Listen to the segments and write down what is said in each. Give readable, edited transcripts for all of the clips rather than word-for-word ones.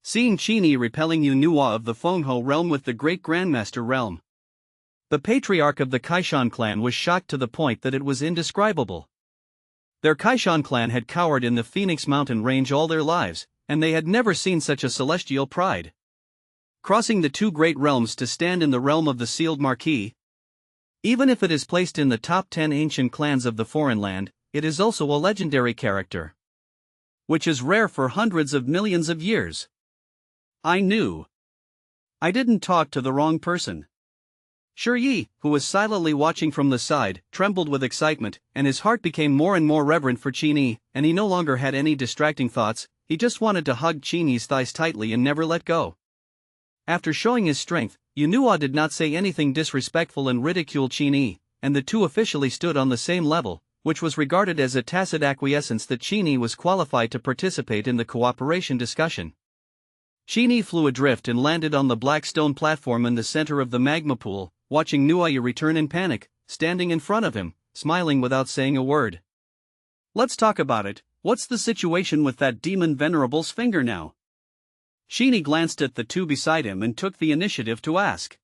seeing Qin Yi repelling Yunhua of the Fenghe realm with the Great Grandmaster realm. The patriarch of the Kaishan clan was shocked to the point that it was indescribable. Their Kaishan clan had cowered in the Phoenix Mountain range all their lives, and they had never seen such a celestial pride. Crossing the two great realms to stand in the realm of the sealed marquee. Even if it is placed in the top 10 ancient clans of the foreign land, it is also a legendary character, which is rare for hundreds of millions of years. I knew I didn't talk to the wrong person. Qin Yi, who was silently watching from the side, trembled with excitement, and his heart became more and more reverent for Qin Yi, and he no longer had any distracting thoughts. He just wanted to hug Qin Yi's thighs tightly and never let go. After showing his strength, Yunhua did not say anything disrespectful and ridiculed Qin Yi, and the two officially stood on the same level, which was regarded as a tacit acquiescence that Qin Yi was qualified to participate in the cooperation discussion. Qin Yi flew adrift and landed on the black stone platform in the center of the magma pool, watching Yunhua return in panic, standing in front of him, smiling without saying a word. Let's talk about it. What's the situation with that demon venerable's finger now? Qin Yi glanced at the two beside him and took the initiative to ask.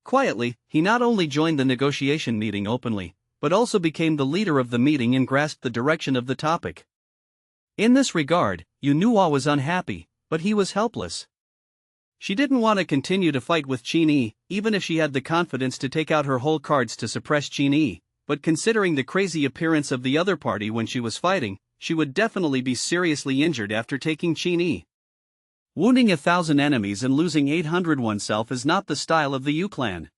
Quietly, he not only joined the negotiation meeting openly, but also became the leader of the meeting and grasped the direction of the topic. In this regard, Yunhua was unhappy, but he was helpless. She didn't want to continue to fight with Qin Yi, even if she had the confidence to take out her whole cards to suppress Qin Yi, but considering the crazy appearance of the other party when she was fighting, she would definitely be seriously injured after taking Qin Yi. Wounding 1,000 enemies and losing 800 oneself is not the style of the Yu clan.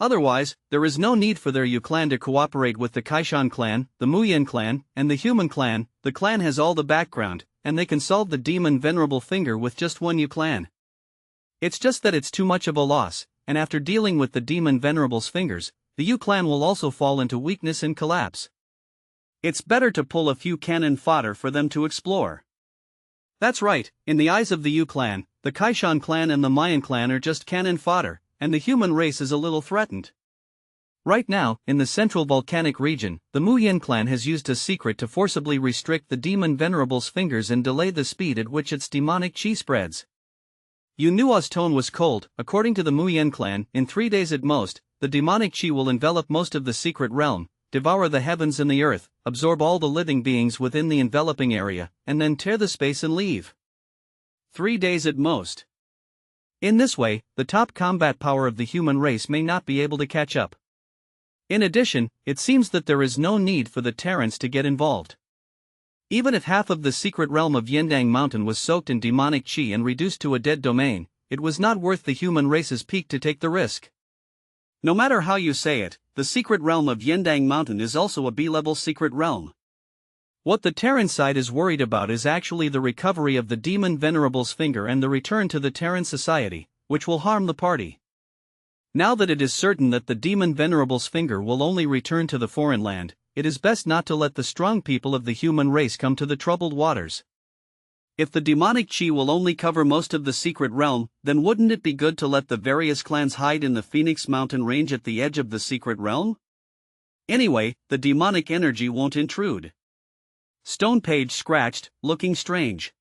Otherwise, there is no need for their Yu clan to cooperate with the Kaishan clan, the Muyin clan, and the Human clan. The clan has all the background, and they can solve the demon venerable finger with just one Yu clan. It's just that it's too much of a loss, and after dealing with the demon venerable's fingers, the Yu clan will also fall into weakness and collapse. It's better to pull a few cannon fodder for them to explore. That's right, in the eyes of the Yu clan, the Kaishan clan and the Mayan clan are just cannon fodder, and the human race is a little threatened. Right now, in the central volcanic region, the Muyin clan has used a secret to forcibly restrict the demon venerable's fingers and delay the speed at which its demonic chi spreads. Yunhua's tone was cold. According to the Muyin clan, in 3 days at most, the demonic chi will envelop most of the secret realm, devour the heavens and the earth, absorb all the living beings within the enveloping area, and then tear the space and leave. 3 days at most. In this way, the top combat power of the human race may not be able to catch up. In addition, it seems that there is no need for the Terrans to get involved. Even if half of the secret realm of Yendang Mountain was soaked in demonic chi and reduced to a dead domain, it was not worth the human race's peak to take the risk. No matter how you say it, the secret realm of Yendang Mountain is also a B-level secret realm. What the Terran side is worried about is actually the recovery of the demon venerable's finger and the return to the Terran society, which will harm the party. Now that it is certain that the demon venerable's finger will only return to the foreign land, it is best not to let the strong people of the human race come to the troubled waters. If the demonic chi will only cover most of the secret realm, then wouldn't it be good to let the various clans hide in the Phoenix Mountain range at the edge of the secret realm? Anyway, the demonic energy won't intrude. Stone Page scratched, looking strange.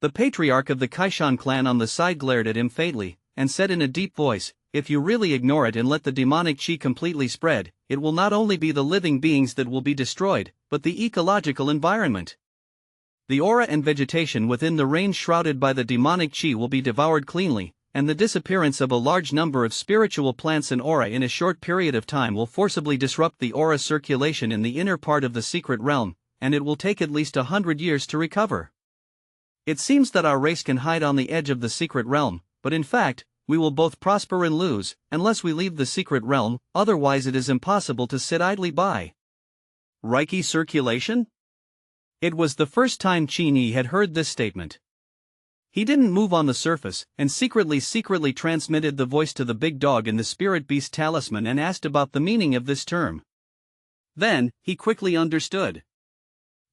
The patriarch of the Kaishan clan on the side glared at him fatally, and said in a deep voice, "If you really ignore it and let the demonic chi completely spread, it will not only be the living beings that will be destroyed, but the ecological environment. The aura and vegetation within the range shrouded by the demonic chi will be devoured cleanly, and the disappearance of a large number of spiritual plants and aura in a short period of time will forcibly disrupt the aura circulation in the inner part of the secret realm, and it will take at least 100 years to recover. It seems that our race can hide on the edge of the secret realm, but in fact, we will both prosper and lose, unless we leave the secret realm, otherwise it is impossible to sit idly by." Reiki circulation? It was the first time Qin Yi had heard this statement. He didn't move on the surface, and secretly transmitted the voice to the big dog in the spirit beast talisman and asked about the meaning of this term. Then, he quickly understood.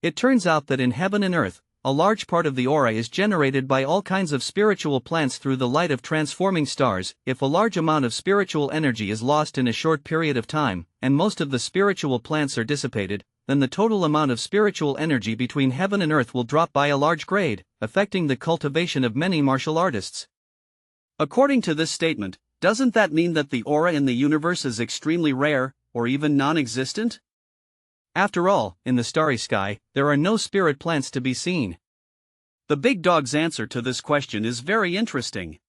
It turns out that in heaven and earth, a large part of the aura is generated by all kinds of spiritual plants through the light of transforming stars. If a large amount of spiritual energy is lost in a short period of time, and most of the spiritual plants are dissipated, then the total amount of spiritual energy between heaven and earth will drop by a large grade, affecting the cultivation of many martial artists. According to this statement, doesn't that mean that the aura in the universe is extremely rare, or even non-existent? After all, in the starry sky, there are no spirit plants to be seen. The big dog's answer to this question is very interesting.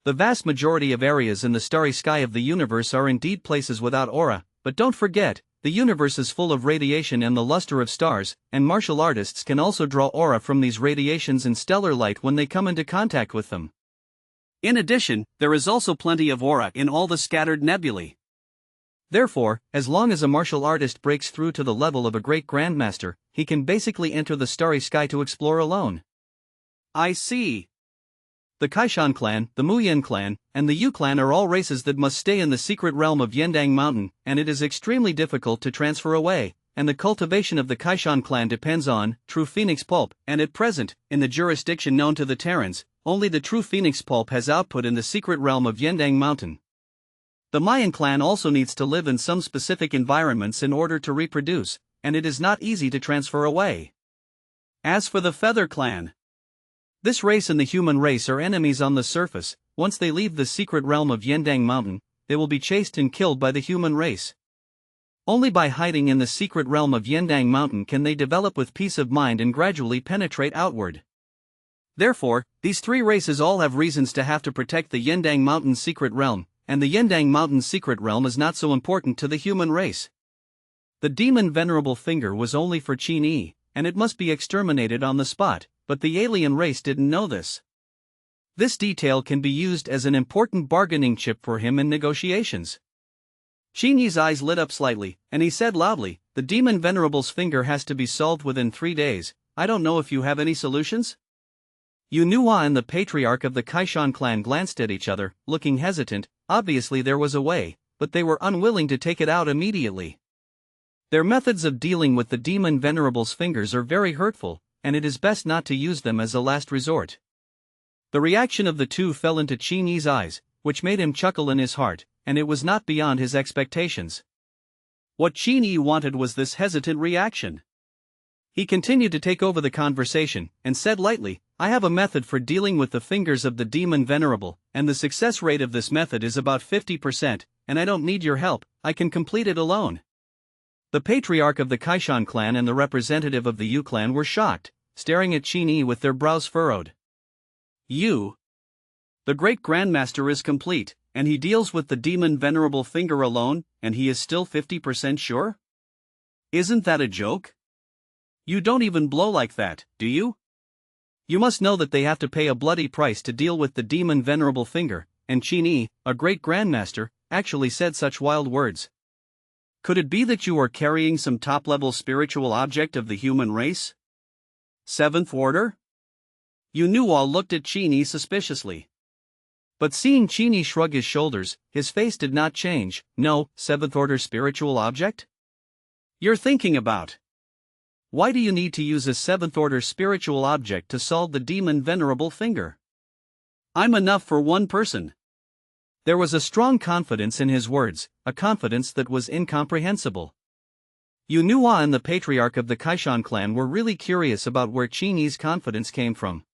The vast majority of areas in the starry sky of the universe are indeed places without aura, but don't forget, the universe is full of radiation and the luster of stars, and martial artists can also draw aura from these radiations and stellar light when they come into contact with them. In addition, there is also plenty of aura in all the scattered nebulae. Therefore, as long as a martial artist breaks through to the level of a great grandmaster, he can basically enter the starry sky to explore alone. I see. The Kaishan clan, the Muyin clan, and the Yu clan are all races that must stay in the secret realm of Yendang Mountain, and it is extremely difficult to transfer away, and the cultivation of the Kaishan clan depends on true phoenix pulp, and at present, in the jurisdiction known to the Terrans, only the true phoenix pulp has output in the secret realm of Yendang Mountain. The Mayan clan also needs to live in some specific environments in order to reproduce, and it is not easy to transfer away. As for the Feather clan, this race and the human race are enemies on the surface. Once they leave the secret realm of Yendang Mountain, they will be chased and killed by the human race. Only by hiding in the secret realm of Yendang Mountain can they develop with peace of mind and gradually penetrate outward. Therefore, these three races all have reasons to have to protect the Yendang Mountain secret realm, and the Yendang Mountain secret realm is not so important to the human race. The demon Venerable Finger was only for Qin Yi, and it must be exterminated on the spot, but the alien race didn't know this. This detail can be used as an important bargaining chip for him in negotiations. Qin Yi's eyes lit up slightly, and he said loudly, "The demon Venerable's finger has to be solved within 3 days. I don't know if you have any solutions?" Yunhua and the patriarch of the Kaishan clan glanced at each other, looking hesitant. Obviously there was a way, but they were unwilling to take it out immediately. Their methods of dealing with the demon Venerable's fingers are very hurtful, and it is best not to use them as a last resort. The reaction of the two fell into Qin Yi's eyes, which made him chuckle in his heart, and it was not beyond his expectations. What Qin Yi wanted was this hesitant reaction. He continued to take over the conversation, and said lightly, "I have a method for dealing with the fingers of the demon Venerable, and the success rate of this method is about 50%, and I don't need your help, I can complete it alone." The patriarch of the Kaishan clan and the representative of the Yu clan were shocked, staring at Qin Yi with their brows furrowed. "You? The great grandmaster is complete, and he deals with the demon Venerable Finger alone, and he is still 50% sure? Isn't that a joke? You don't even blow like that, do you? You must know that they have to pay a bloody price to deal with the demon Venerable Finger," and Qin Yi, a great grandmaster, actually said such wild words. "Could it be that you are carrying some top-level spiritual object of the human race? Seventh order?" Yunhua looked at Qin Yi suspiciously. But seeing Qin Yi shrug his shoulders, his face did not change. "No, seventh order spiritual object? You're thinking about. Why do you need to use a seventh order spiritual object to solve the demon Venerable Finger? I'm enough for one person." There was a strong confidence in his words, a confidence that was incomprehensible. Yunhua and the patriarch of the Kaishan clan were really curious about where Qin Yi's confidence came from.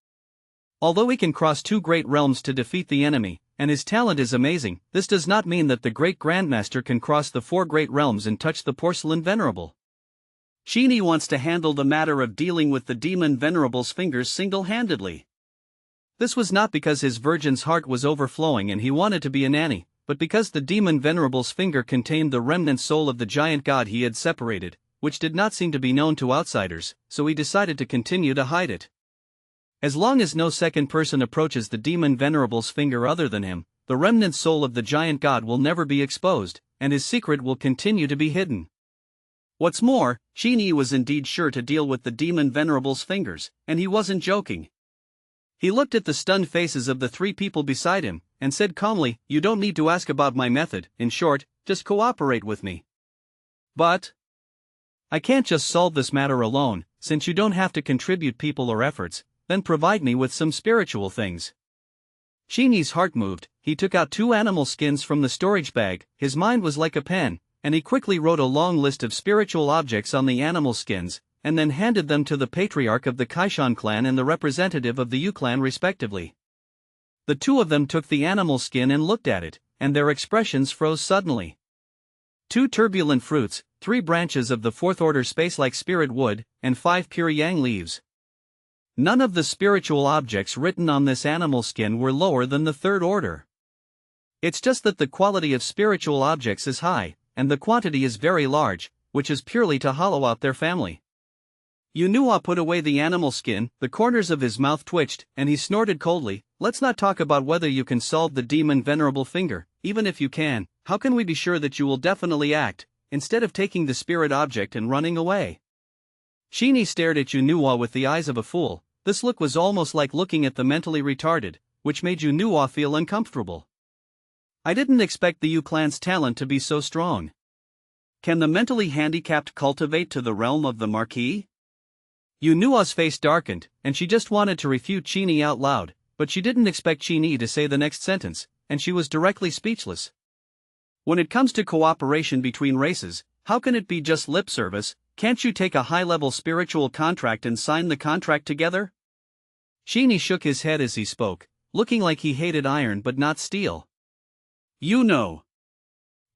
Although he can cross 2 great realms to defeat the enemy, and his talent is amazing, this does not mean that the great grandmaster can cross the 4 great realms and touch the porcelain Venerable. Qin Yi wants to handle the matter of dealing with the demon Venerable's fingers single-handedly. This was not because his virgin's heart was overflowing and he wanted to be a nanny, but because the demon Venerable's finger contained the remnant soul of the giant god he had separated, which did not seem to be known to outsiders, so he decided to continue to hide it. As long as no second person approaches the demon Venerable's finger other than him, the remnant soul of the giant god will never be exposed, and his secret will continue to be hidden. What's more, Qin Yi was indeed sure to deal with the demon Venerable's fingers, and he wasn't joking. He looked at the stunned faces of the 3 people beside him, and said calmly, "You don't need to ask about my method, in short, just cooperate with me." "But I can't just solve this matter alone, since you don't have to contribute people or efforts, then provide me with some spiritual things." Qin Yi's heart moved. He took out 2 animal skins from the storage bag. His mind was like a pen, and he quickly wrote a long list of spiritual objects on the animal skins, and then handed them to the patriarch of the Kaishan clan and the representative of the Yu clan respectively. The two of them took the animal skin and looked at it, and their expressions froze suddenly. 2 turbulent fruits, 3 branches of the 4th order space-like spirit wood, and 5 pure yang leaves. None of the spiritual objects written on this animal skin were lower than the 3rd order. It's just that the quality of spiritual objects is high, and the quantity is very large, which is purely to hollow out their family. Yunhua put away the animal skin, the corners of his mouth twitched, and he snorted coldly. Let's not talk about whether you can solve the demon venerable finger. Even if you can, how can we be sure that you will definitely act, instead of taking the spirit object and running away? Qin Yi stared at Yunhua with the eyes of a fool. This look was almost like looking at the mentally retarded, which made Yunhua feel uncomfortable. I didn't expect the Yu clan's talent to be so strong. Can the mentally handicapped cultivate to the realm of the Marquis? Yunua's face darkened, and she just wanted to refute Qin Yi out loud, but she didn't expect Qin Yi to say the next sentence, and she was directly speechless. When it comes to cooperation between races, how can it be just lip service? Can't you take a high-level spiritual contract and sign the contract together? Qin Yi shook his head as he spoke, looking like he hated iron but not steel. You know.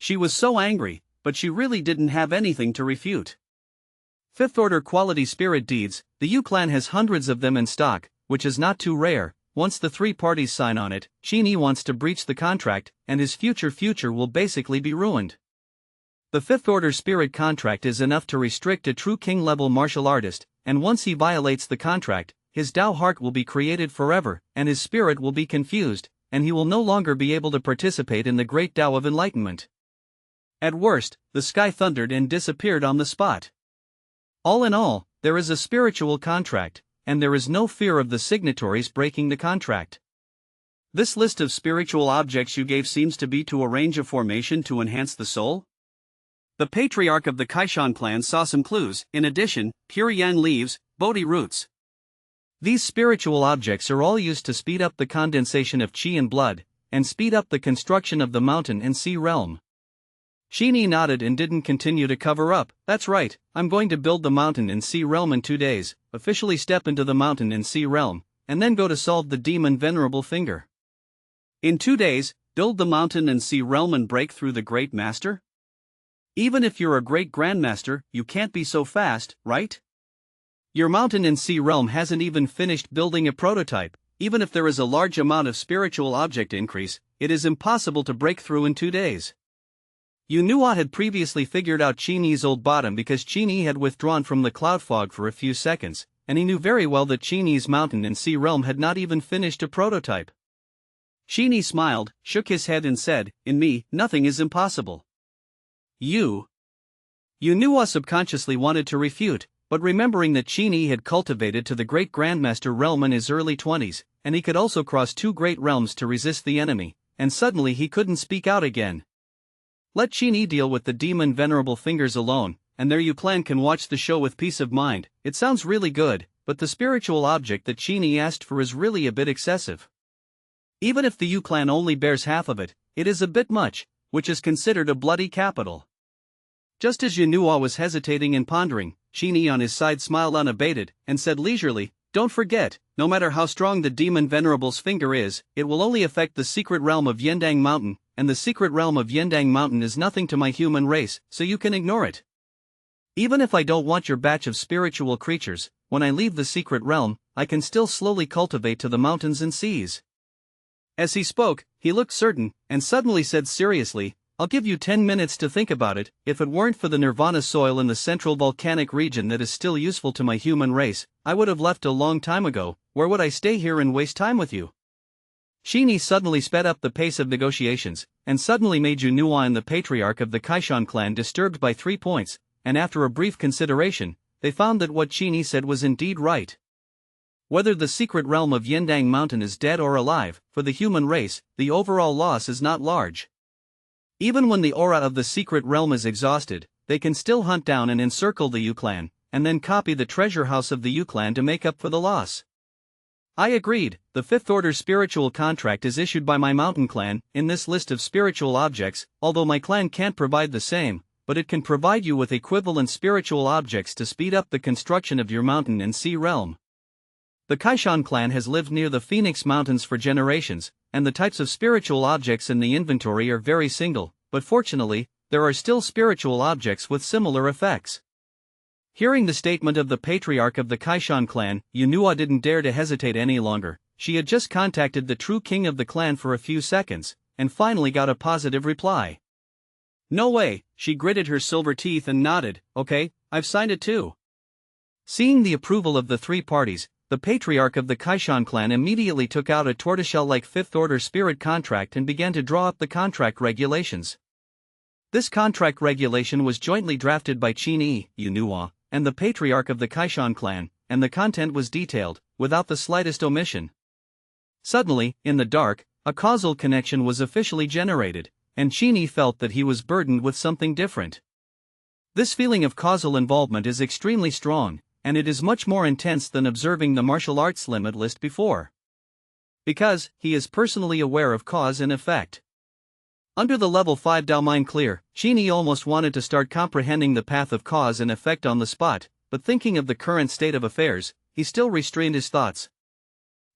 She was so angry, but she really didn't have anything to refute. 5th order quality spirit deeds, the Yu clan has hundreds of them in stock, which is not too rare. Once the 3 parties sign on it, Qin Yi wants to breach the contract, and his future will basically be ruined. The 5th order spirit contract is enough to restrict a true king-level martial artist, and once he violates the contract, his Dao heart will be created forever, and his spirit will be confused, and he will no longer be able to participate in the great Dao of enlightenment. At worst, the sky thundered and disappeared on the spot. All in all, there is a spiritual contract, and there is no fear of the signatories breaking the contract. This list of spiritual objects you gave seems to be to arrange a formation to enhance the soul? The patriarch of the Kaishan clan saw some clues, in addition, pure yang leaves, Bodhi roots. These spiritual objects are all used to speed up the condensation of qi and blood, and speed up the construction of the mountain and sea realm. Qin Yi nodded and didn't continue to cover up. That's right, I'm going to build the mountain and sea realm in 2 days, officially step into the mountain and sea realm, and then go to solve the demon venerable finger. In 2 days, build the mountain and sea realm and break through the great master? Even if you're a great grandmaster, you can't be so fast, right? Your mountain and sea realm hasn't even finished building a prototype. Even if there is a large amount of spiritual object increase, it is impossible to break through in 2 days. Yunhua had previously figured out Qin Yi's old bottom because Qin Yi had withdrawn from the cloud fog for a few seconds, and he knew very well that Qin Yi's mountain and sea realm had not even finished a prototype. Qin Yi smiled, shook his head and said, "In me, nothing is impossible." Yunhua subconsciously wanted to refute, but remembering that Qin Yi had cultivated to the great grandmaster realm in his early 20s, and he could also cross 2 great realms to resist the enemy, and suddenly he couldn't speak out again. Let Qin Yi deal with the demon venerable fingers alone, and their Yu clan can watch the show with peace of mind. It sounds really good, but the spiritual object that Qin Yi asked for is really a bit excessive. Even if the Yu clan only bears half of it, it is a bit much, which is considered a bloody capital. Just as Yunhua was hesitating and pondering, Qin Yi on his side smiled unabated, and said leisurely, "Don't forget, no matter how strong the demon venerable's finger is, it will only affect the secret realm of Yendang Mountain, and the secret realm of Yendang Mountain is nothing to my human race, so you can ignore it. Even if I don't want your batch of spiritual creatures, when I leave the secret realm, I can still slowly cultivate to the mountains and seas." As he spoke, he looked certain, and suddenly said seriously, "I'll give you 10 minutes to think about it. If it weren't for the nirvana soil in the central volcanic region that is still useful to my human race, I would have left a long time ago. Where would I stay here and waste time with you?" Qin Yi suddenly sped up the pace of negotiations, and suddenly made Yunhua and the patriarch of the Kaishan clan disturbed by 3 points, and after a brief consideration, they found that what Qin Yi said was indeed right. Whether the secret realm of Yendang Mountain is dead or alive, for the human race, the overall loss is not large. Even when the aura of the secret realm is exhausted, they can still hunt down and encircle the Yu clan, and then copy the treasure house of the Yu clan to make up for the loss. I agreed. The 5th order spiritual contract is issued by my mountain clan. In this list of spiritual objects, although my clan can't provide the same, but it can provide you with equivalent spiritual objects to speed up the construction of your mountain and sea realm. The Kaishan clan has lived near the Phoenix Mountains for generations, and the types of spiritual objects in the inventory are very single, but fortunately, there are still spiritual objects with similar effects. Hearing the statement of the patriarch of the Kaishan clan, Yunhua didn't dare to hesitate any longer. She had just contacted the true king of the clan for a few seconds, and finally got a positive reply. No way, she gritted her silver teeth and nodded. Okay, I've signed it too. Seeing the approval of the three parties, the patriarch of the Kaishan clan immediately took out a tortoiseshell-like fifth-order spirit contract and began to draw up the contract regulations. This contract regulation was jointly drafted by Qin Yi, Yunhua, and the patriarch of the Kaishan clan, and the content was detailed, without the slightest omission. Suddenly, in the dark, a causal connection was officially generated, and Qin Yi felt that he was burdened with something different. This feeling of causal involvement is extremely strong, and it is much more intense than observing the martial arts limit list before. Because, he is personally aware of cause and effect. Under the level 5 Dao Mind Clear, Qin Yi almost wanted to start comprehending the path of cause and effect on the spot, but thinking of the current state of affairs, he still restrained his thoughts.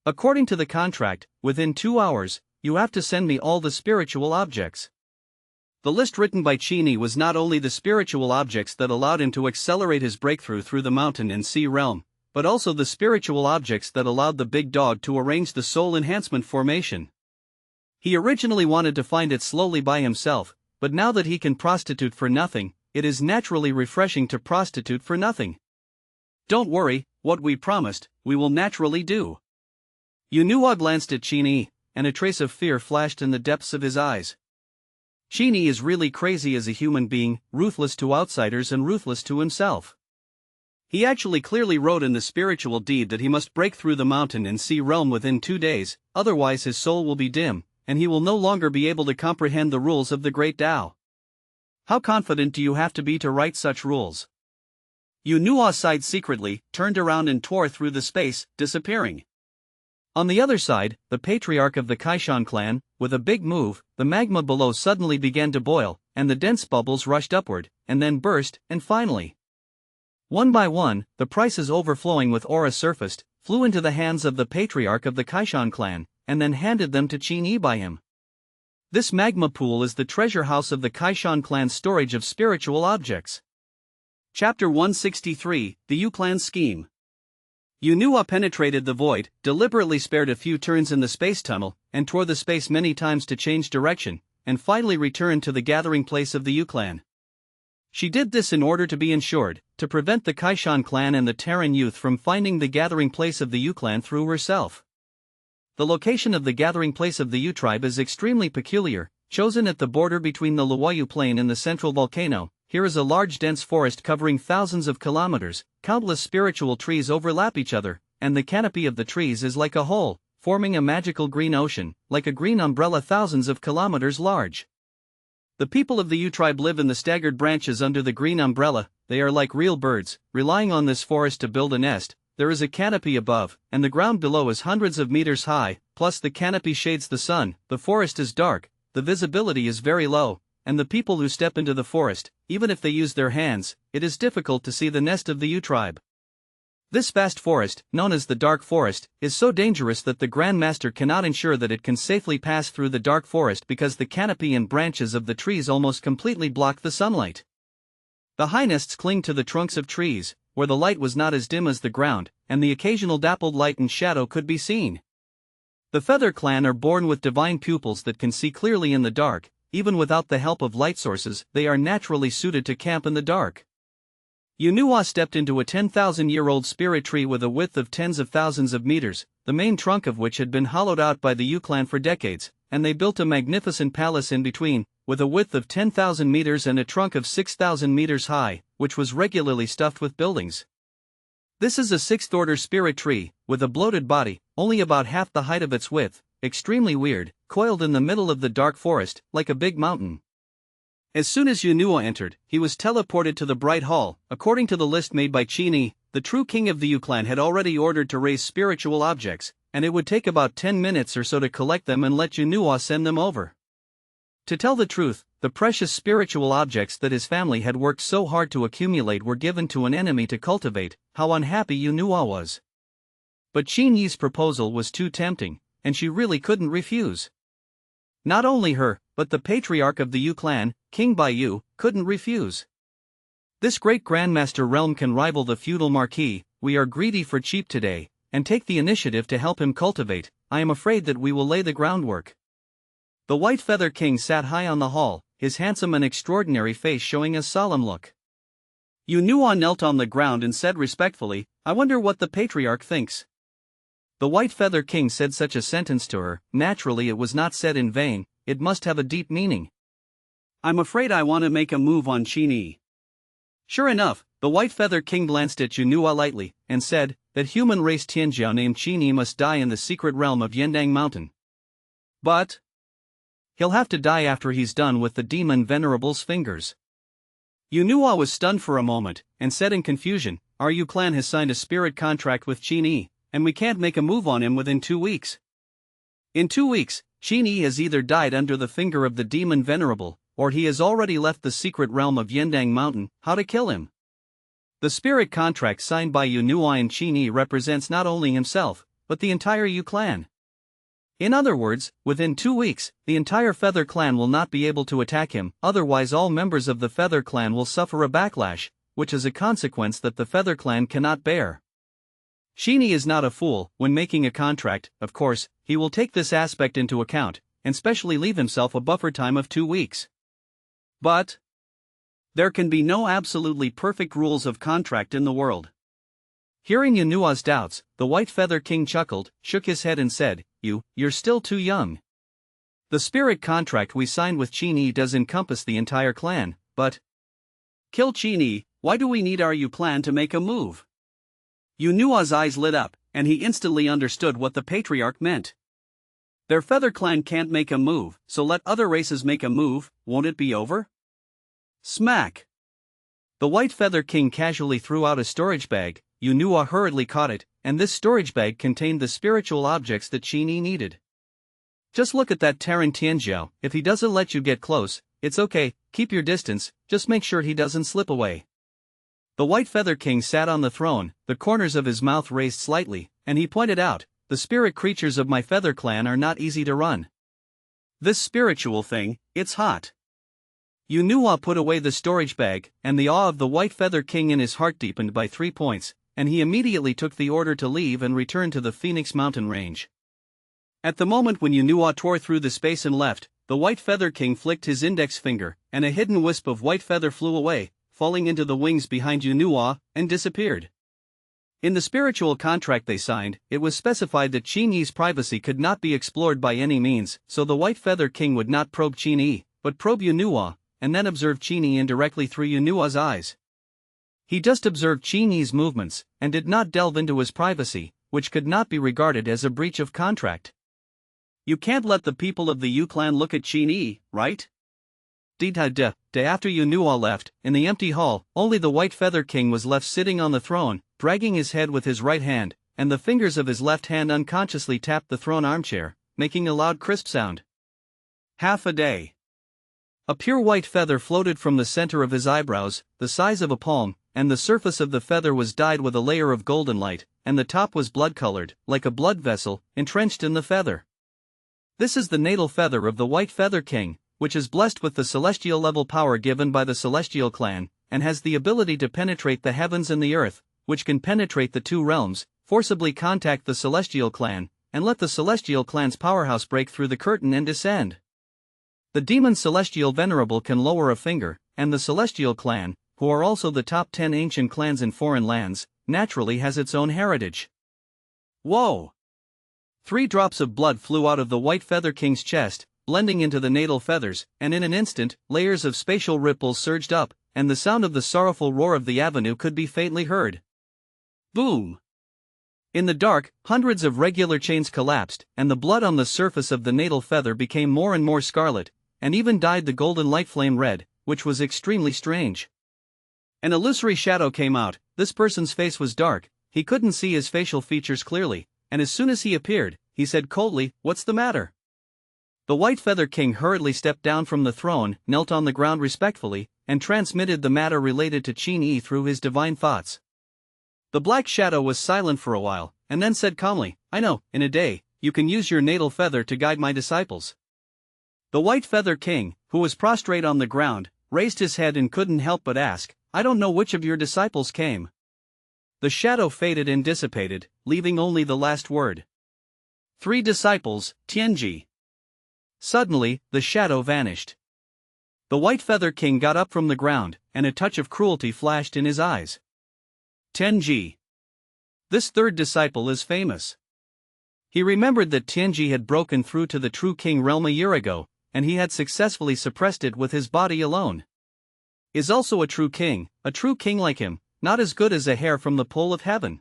According to the contract, within 2 hours, you have to send me all the spiritual objects. The list written by Qin Yi was not only the spiritual objects that allowed him to accelerate his breakthrough through the mountain and sea realm, but also the spiritual objects that allowed the big dog to arrange the soul enhancement formation. He originally wanted to find it slowly by himself, but now that he can prostitute for nothing, it is naturally refreshing to prostitute for nothing. Don't worry, what we promised, we will naturally do. Yunhua glanced at Qin Yi, and a trace of fear flashed in the depths of his eyes. Qin Yi is really crazy as a human being, ruthless to outsiders and ruthless to himself. He actually clearly wrote in the spiritual deed that he must break through the mountain and sea realm within 2 days, otherwise his soul will be dim, and he will no longer be able to comprehend the rules of the Great Tao. How confident do you have to be to write such rules? Yunhua sighed secretly, turned around and tore through the space, disappearing. On the other side, the patriarch of the Kaishan clan, with a big move, the magma below suddenly began to boil, and the dense bubbles rushed upward, and then burst, and finally, one by one, the prices overflowing with aura surfaced, flew into the hands of the patriarch of the Kaishan clan, and then handed them to Qin Yi by him. This magma pool is the treasure house of the Kaishan clan's storage of spiritual objects. Chapter 163, The Yu Clan Scheme. Yunhua penetrated the void, deliberately spared a few turns in the space tunnel, and tore the space many times to change direction, and finally returned to the gathering place of the Yu clan. She did this in order to be ensured, to prevent the Kaishan clan and the Terran youth from finding the gathering place of the Yu clan through herself. The location of the gathering place of the Yu tribe is extremely peculiar, chosen at the border between the Luoyu Plain and the central volcano. Here is a large dense forest covering thousands of kilometers, countless spiritual trees overlap each other, and the canopy of the trees is like a whole, forming a magical green ocean, like a green umbrella thousands of kilometers large. The people of the Yu tribe live in the staggered branches under the green umbrella. They are like real birds, relying on this forest to build a nest. There is a canopy above, and the ground below is hundreds of meters high, plus the canopy shades the sun. The forest is dark, the visibility is very low, and the people who step into the forest, even if they use their hands, it is difficult to see the nest of the Yu tribe. This vast forest, known as the Dark Forest, is so dangerous that the Grand Master cannot ensure that it can safely pass through the dark forest because the canopy and branches of the trees almost completely block the sunlight. The high nests cling to the trunks of trees, where the light was not as dim as the ground, and the occasional dappled light and shadow could be seen. The Feather Clan are born with divine pupils that can see clearly in the dark. Even without the help of light sources, they are naturally suited to camp in the dark. Yunhua stepped into a 10,000-year-old spirit tree with a width of tens of thousands of meters, the main trunk of which had been hollowed out by the Yu clan for decades, and they built a magnificent palace in between, with a width of 10,000 meters and a trunk of 6,000 meters high, which was regularly stuffed with buildings. This is a sixth-order spirit tree, with a bloated body, only about half the height of its width, extremely weird, coiled in the middle of the dark forest, like a big mountain. As soon as Yunhua entered, he was teleported to the Bright Hall. According to the list made by Qin Yi, the true king of the Yu clan had already ordered to raise spiritual objects, and it would take about 10 minutes or so to collect them and let Yunhua send them over. To tell the truth, the precious spiritual objects that his family had worked so hard to accumulate were given to an enemy to cultivate. How unhappy Yunhua was. But Qin Yi's proposal was too tempting, and she really couldn't refuse. Not only her, but the patriarch of the Yu clan, King Baiyu, couldn't refuse. This great grandmaster realm can rival the feudal marquis. We are greedy for cheap today, and take the initiative to help him cultivate. I am afraid that we will lay the groundwork. The White Feather King sat high on the hall, his handsome and extraordinary face showing a solemn look. Yunhua knelt on the ground and said respectfully, "I wonder what the patriarch thinks." The White Feather King said such a sentence to her. Naturally, it was not said in vain, it must have a deep meaning. "I'm afraid I want to make a move on Qin Yi." Sure enough, the White Feather King glanced at Yunhua lightly, and said, "That human race Tianjiao named Qin Yi must die in the secret realm of Yendang Mountain. But he'll have to die after he's done with the demon Venerable's fingers." Yunhua was stunned for a moment, and said in confusion, "Our Yu clan has signed a spirit contract with Qin Yi, and we can't make a move on him within 2 weeks. In 2 weeks, Qin Yi has either died under the finger of the demon Venerable, or he has already left the secret realm of Yendang Mountain. How to kill him?" The spirit contract signed by Yunhua and Qin Yi represents not only himself, but the entire Yu clan. In other words, within 2 weeks, the entire Feather clan will not be able to attack him, otherwise all members of the Feather clan will suffer a backlash, which is a consequence that the Feather clan cannot bear. Qin Yi is not a fool. When making a contract, of course, he will take this aspect into account, and specially leave himself a buffer time of 2 weeks. But there can be no absolutely perfect rules of contract in the world. Hearing Yunhua's doubts, the White Feather King chuckled, shook his head and said, You're still too young. The spirit contract we signed with Qin Yi does encompass the entire clan, but kill Qin Yi, why do we need our Yu clan to make a move?" Yunhua's eyes lit up, and he instantly understood what the patriarch meant. Their Feather clan can't make a move, so let other races make a move. Won't it be over? Smack! The White Feather King casually threw out a storage bag. Yunhua hurriedly caught it, and this storage bag contained the spiritual objects that Qin Yi needed. "Just look at that Terran Tianjiao. If he doesn't let you get close, it's okay, keep your distance, just make sure he doesn't slip away." The White Feather King sat on the throne, the corners of his mouth raised slightly, and he pointed out, "The spirit creatures of my Feather clan are not easy to run. This spiritual thing, it's hot." Yunhua put away the storage bag, and the awe of the White Feather King in his heart deepened by 3 points, and he immediately took the order to leave and return to the Phoenix Mountain range. At the moment when Yunhua tore through the space and left, the White Feather King flicked his index finger, and a hidden wisp of white feather flew away, falling into the wings behind Yunhua, and disappeared. In the spiritual contract they signed, it was specified that Qin Yi's privacy could not be explored by any means, so the White Feather King would not probe Qin Yi, but probe Yunhua, and then observe Qin Yi indirectly through Yunhua's eyes. He just observed Qin Yi's movements, and did not delve into his privacy, which could not be regarded as a breach of contract. You can't let the people of the Yu clan look at Qin Yi, right? Day after Yunhua left, in the empty hall, only the White Feather King was left sitting on the throne, dragging his head with his right hand, and the fingers of his left hand unconsciously tapped the throne armchair, making a loud crisp sound. Half a day. A pure white feather floated from the center of his eyebrows, the size of a palm, and the surface of the feather was dyed with a layer of golden light, and the top was blood-colored, like a blood vessel, entrenched in the feather. This is the natal feather of the White Feather King, which is blessed with the celestial level power given by the Celestial clan, and has the ability to penetrate the heavens and the earth, which can penetrate the 2 realms, forcibly contact the Celestial clan, and let the Celestial clan's powerhouse break through the curtain and descend. The demon Celestial Venerable can lower a finger, and the Celestial clan, who are also the top 10 ancient clans in foreign lands, naturally has its own heritage. Whoa! 3 drops of blood flew out of the White Feather King's chest, blending into the natal feathers, and in an instant, layers of spatial ripples surged up, and the sound of the sorrowful roar of the avenue could be faintly heard. Boom! In the dark, hundreds of regular chains collapsed, and the blood on the surface of the natal feather became more and more scarlet, and even dyed the golden light flame red, which was extremely strange. An illusory shadow came out. This person's face was dark, he couldn't see his facial features clearly, and as soon as he appeared, he said coldly, "What's the matter?" The White Feather King hurriedly stepped down from the throne, knelt on the ground respectfully, and transmitted the matter related to Qin Yi through his divine thoughts. The Black Shadow was silent for a while, and then said calmly, "I know, in a day, you can use your natal feather to guide my disciples." The White Feather King, who was prostrate on the ground, raised his head and couldn't help but ask, "I don't know which of your disciples came." The shadow faded and dissipated, leaving only the last word. 3 disciples, Tianji. Suddenly, the shadow vanished. The White Feather King got up from the ground, and a touch of cruelty flashed in his eyes. Tianji. This 3rd disciple is famous. He remembered that Tianji had broken through to the true king realm a year ago, and he had successfully suppressed it with his body alone. Is also a true king like him, not as good as a hair from the pole of heaven.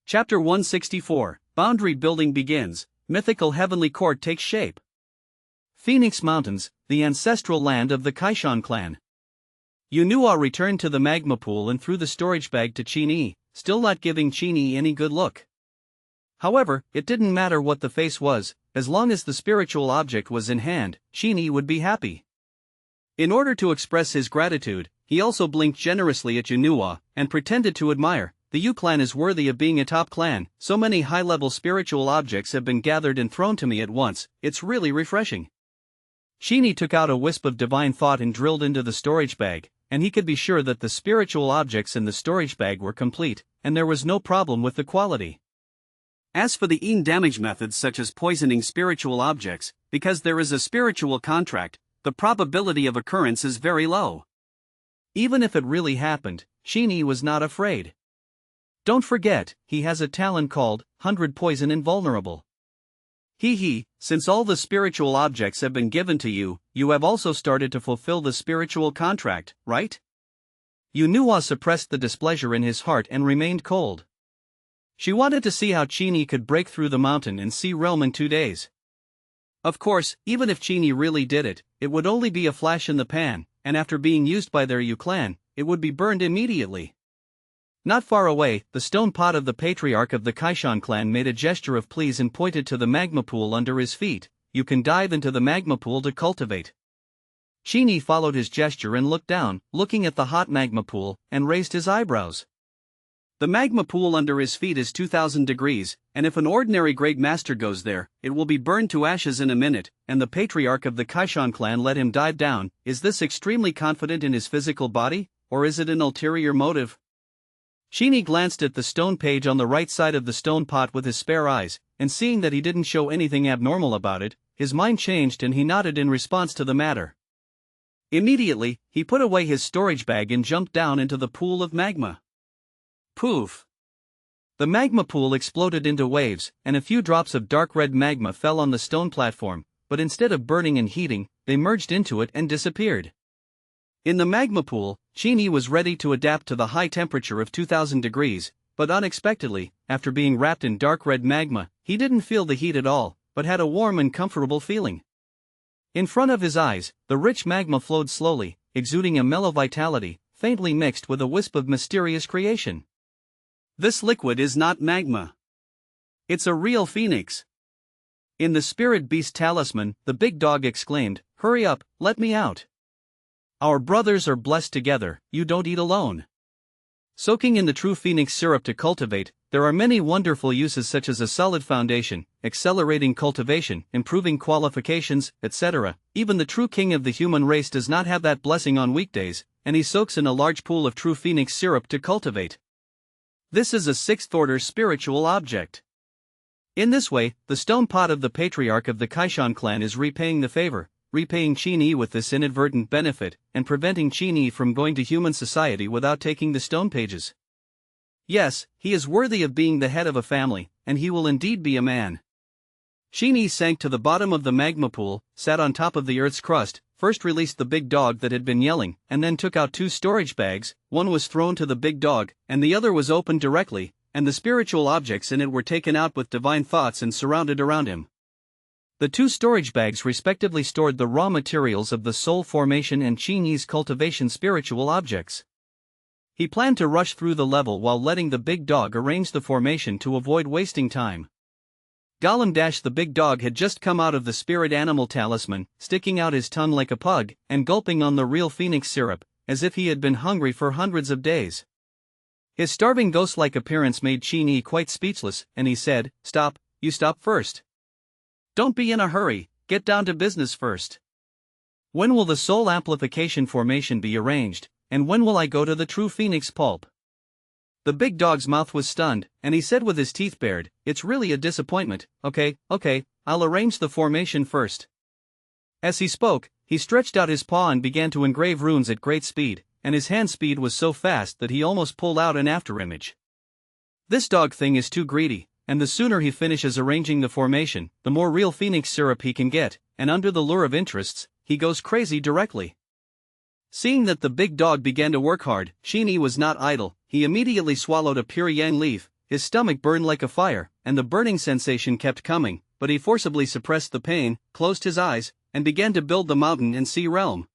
Chapter 164, Boundary Building begins, Mythical Heavenly Court takes shape. Phoenix Mountains, the ancestral land of the Kaishan clan. Yunhua returned to the magma pool and threw the storage bag to Qin Yi, still not giving Qin Yi any good look. However, it didn't matter what the face was, as long as the spiritual object was in hand, Qin Yi would be happy. In order to express his gratitude, he also blinked generously at Yunhua, and pretended to admire. The Yu clan is worthy of being a top clan, so many high-level spiritual objects have been gathered and thrown to me at once, it's really refreshing. Qin Yi took out a wisp of divine thought and drilled into the storage bag, and he could be sure that the spiritual objects in the storage bag were complete, and there was no problem with the quality. As for the Yin damage methods such as poisoning spiritual objects, because there is a spiritual contract, the probability of occurrence is very low. Even if it really happened, Qin Yi was not afraid. Don't forget, he has a talent called 100 Poison Invulnerable. Since all the spiritual objects have been given to you, you have also started to fulfill the spiritual contract, right? Yunhua suppressed the displeasure in his heart and remained cold. She wanted to see how Qin Yi could break through the mountain and see realm in 2 days. Of course, even if Qin Yi really did it, it would only be a flash in the pan, and after being used by their Yu clan, it would be burned immediately. Not far away, the stone pot of the patriarch of the Kaishan clan made a gesture of please and pointed to the magma pool under his feet. You can dive into the magma pool to cultivate. Qin Yi followed his gesture and looked down, looking at the hot magma pool, and raised his eyebrows. The magma pool under his feet is 2000 degrees, and if an ordinary great master goes there, it will be burned to ashes in a minute, and the patriarch of the Kaishan clan let him dive down. Is this extremely confident in his physical body, or is it an ulterior motive? Qin Yi glanced at the stone page on the right side of the stone pot with his spare eyes, and seeing that he didn't show anything abnormal about it, his mind changed and he nodded in response to the matter. Immediately, he put away his storage bag and jumped down into the pool of magma. Poof! The magma pool exploded into waves, and a few drops of dark red magma fell on the stone platform, but instead of burning and heating, they merged into it and disappeared. In the magma pool, Qin Yi was ready to adapt to the high temperature of 2000 degrees, but unexpectedly, after being wrapped in dark red magma, he didn't feel the heat at all, but had a warm and comfortable feeling. In front of his eyes, the rich magma flowed slowly, exuding a mellow vitality, faintly mixed with a wisp of mysterious creation. This liquid is not magma. It's a real phoenix. In the spirit beast talisman, the big dog exclaimed, "Hurry up, let me out. Our brothers are blessed together, you don't eat alone." Soaking in the true phoenix syrup to cultivate, there are many wonderful uses such as a solid foundation, accelerating cultivation, improving qualifications, etc. Even the true king of the human race does not have that blessing on weekdays, and he soaks in a large pool of true phoenix syrup to cultivate. This is a 6th-order spiritual object. In this way, the stone pot of the patriarch of the Kaishan clan is repaying the favor, repaying Qin Yi with this inadvertent benefit, and preventing Qin Yi from going to human society without taking the stone pages. Yes, he is worthy of being the head of a family, and he will indeed be a man. Qin Yi sank to the bottom of the magma pool, sat on top of the earth's crust, first released the big dog that had been yelling, and then took out 2 storage bags. One was thrown to the big dog, and the other was opened directly, and the spiritual objects in it were taken out with divine thoughts and surrounded around him. The 2 storage bags respectively stored the raw materials of the soul formation and Qin Yi's cultivation spiritual objects. He planned to rush through the level while letting the big dog arrange the formation to avoid wasting time. Gollum. The big dog had just come out of the spirit animal talisman, sticking out his tongue like a pug, and gulping on the real phoenix syrup, as if he had been hungry for hundreds of days. His starving ghost-like appearance made Qin Yi quite speechless, and he said, "Stop, you stop first. Don't be in a hurry, get down to business first. When will the soul amplification formation be arranged, and when will I go to the true phoenix pulp?" The big dog's mouth was stunned, and he said with his teeth bared, "It's really a disappointment. Okay, I'll arrange the formation first." As he spoke, he stretched out his paw and began to engrave runes at great speed, and his hand speed was so fast that he almost pulled out an afterimage. This dog thing is too greedy, and the sooner he finishes arranging the formation, the more real phoenix syrup he can get, and under the lure of interests, he goes crazy directly. Seeing that the big dog began to work hard, Qin Yi was not idle. He immediately swallowed a pure yang leaf. His stomach burned like a fire, and the burning sensation kept coming, but he forcibly suppressed the pain, closed his eyes, and began to build the mountain and sea realm.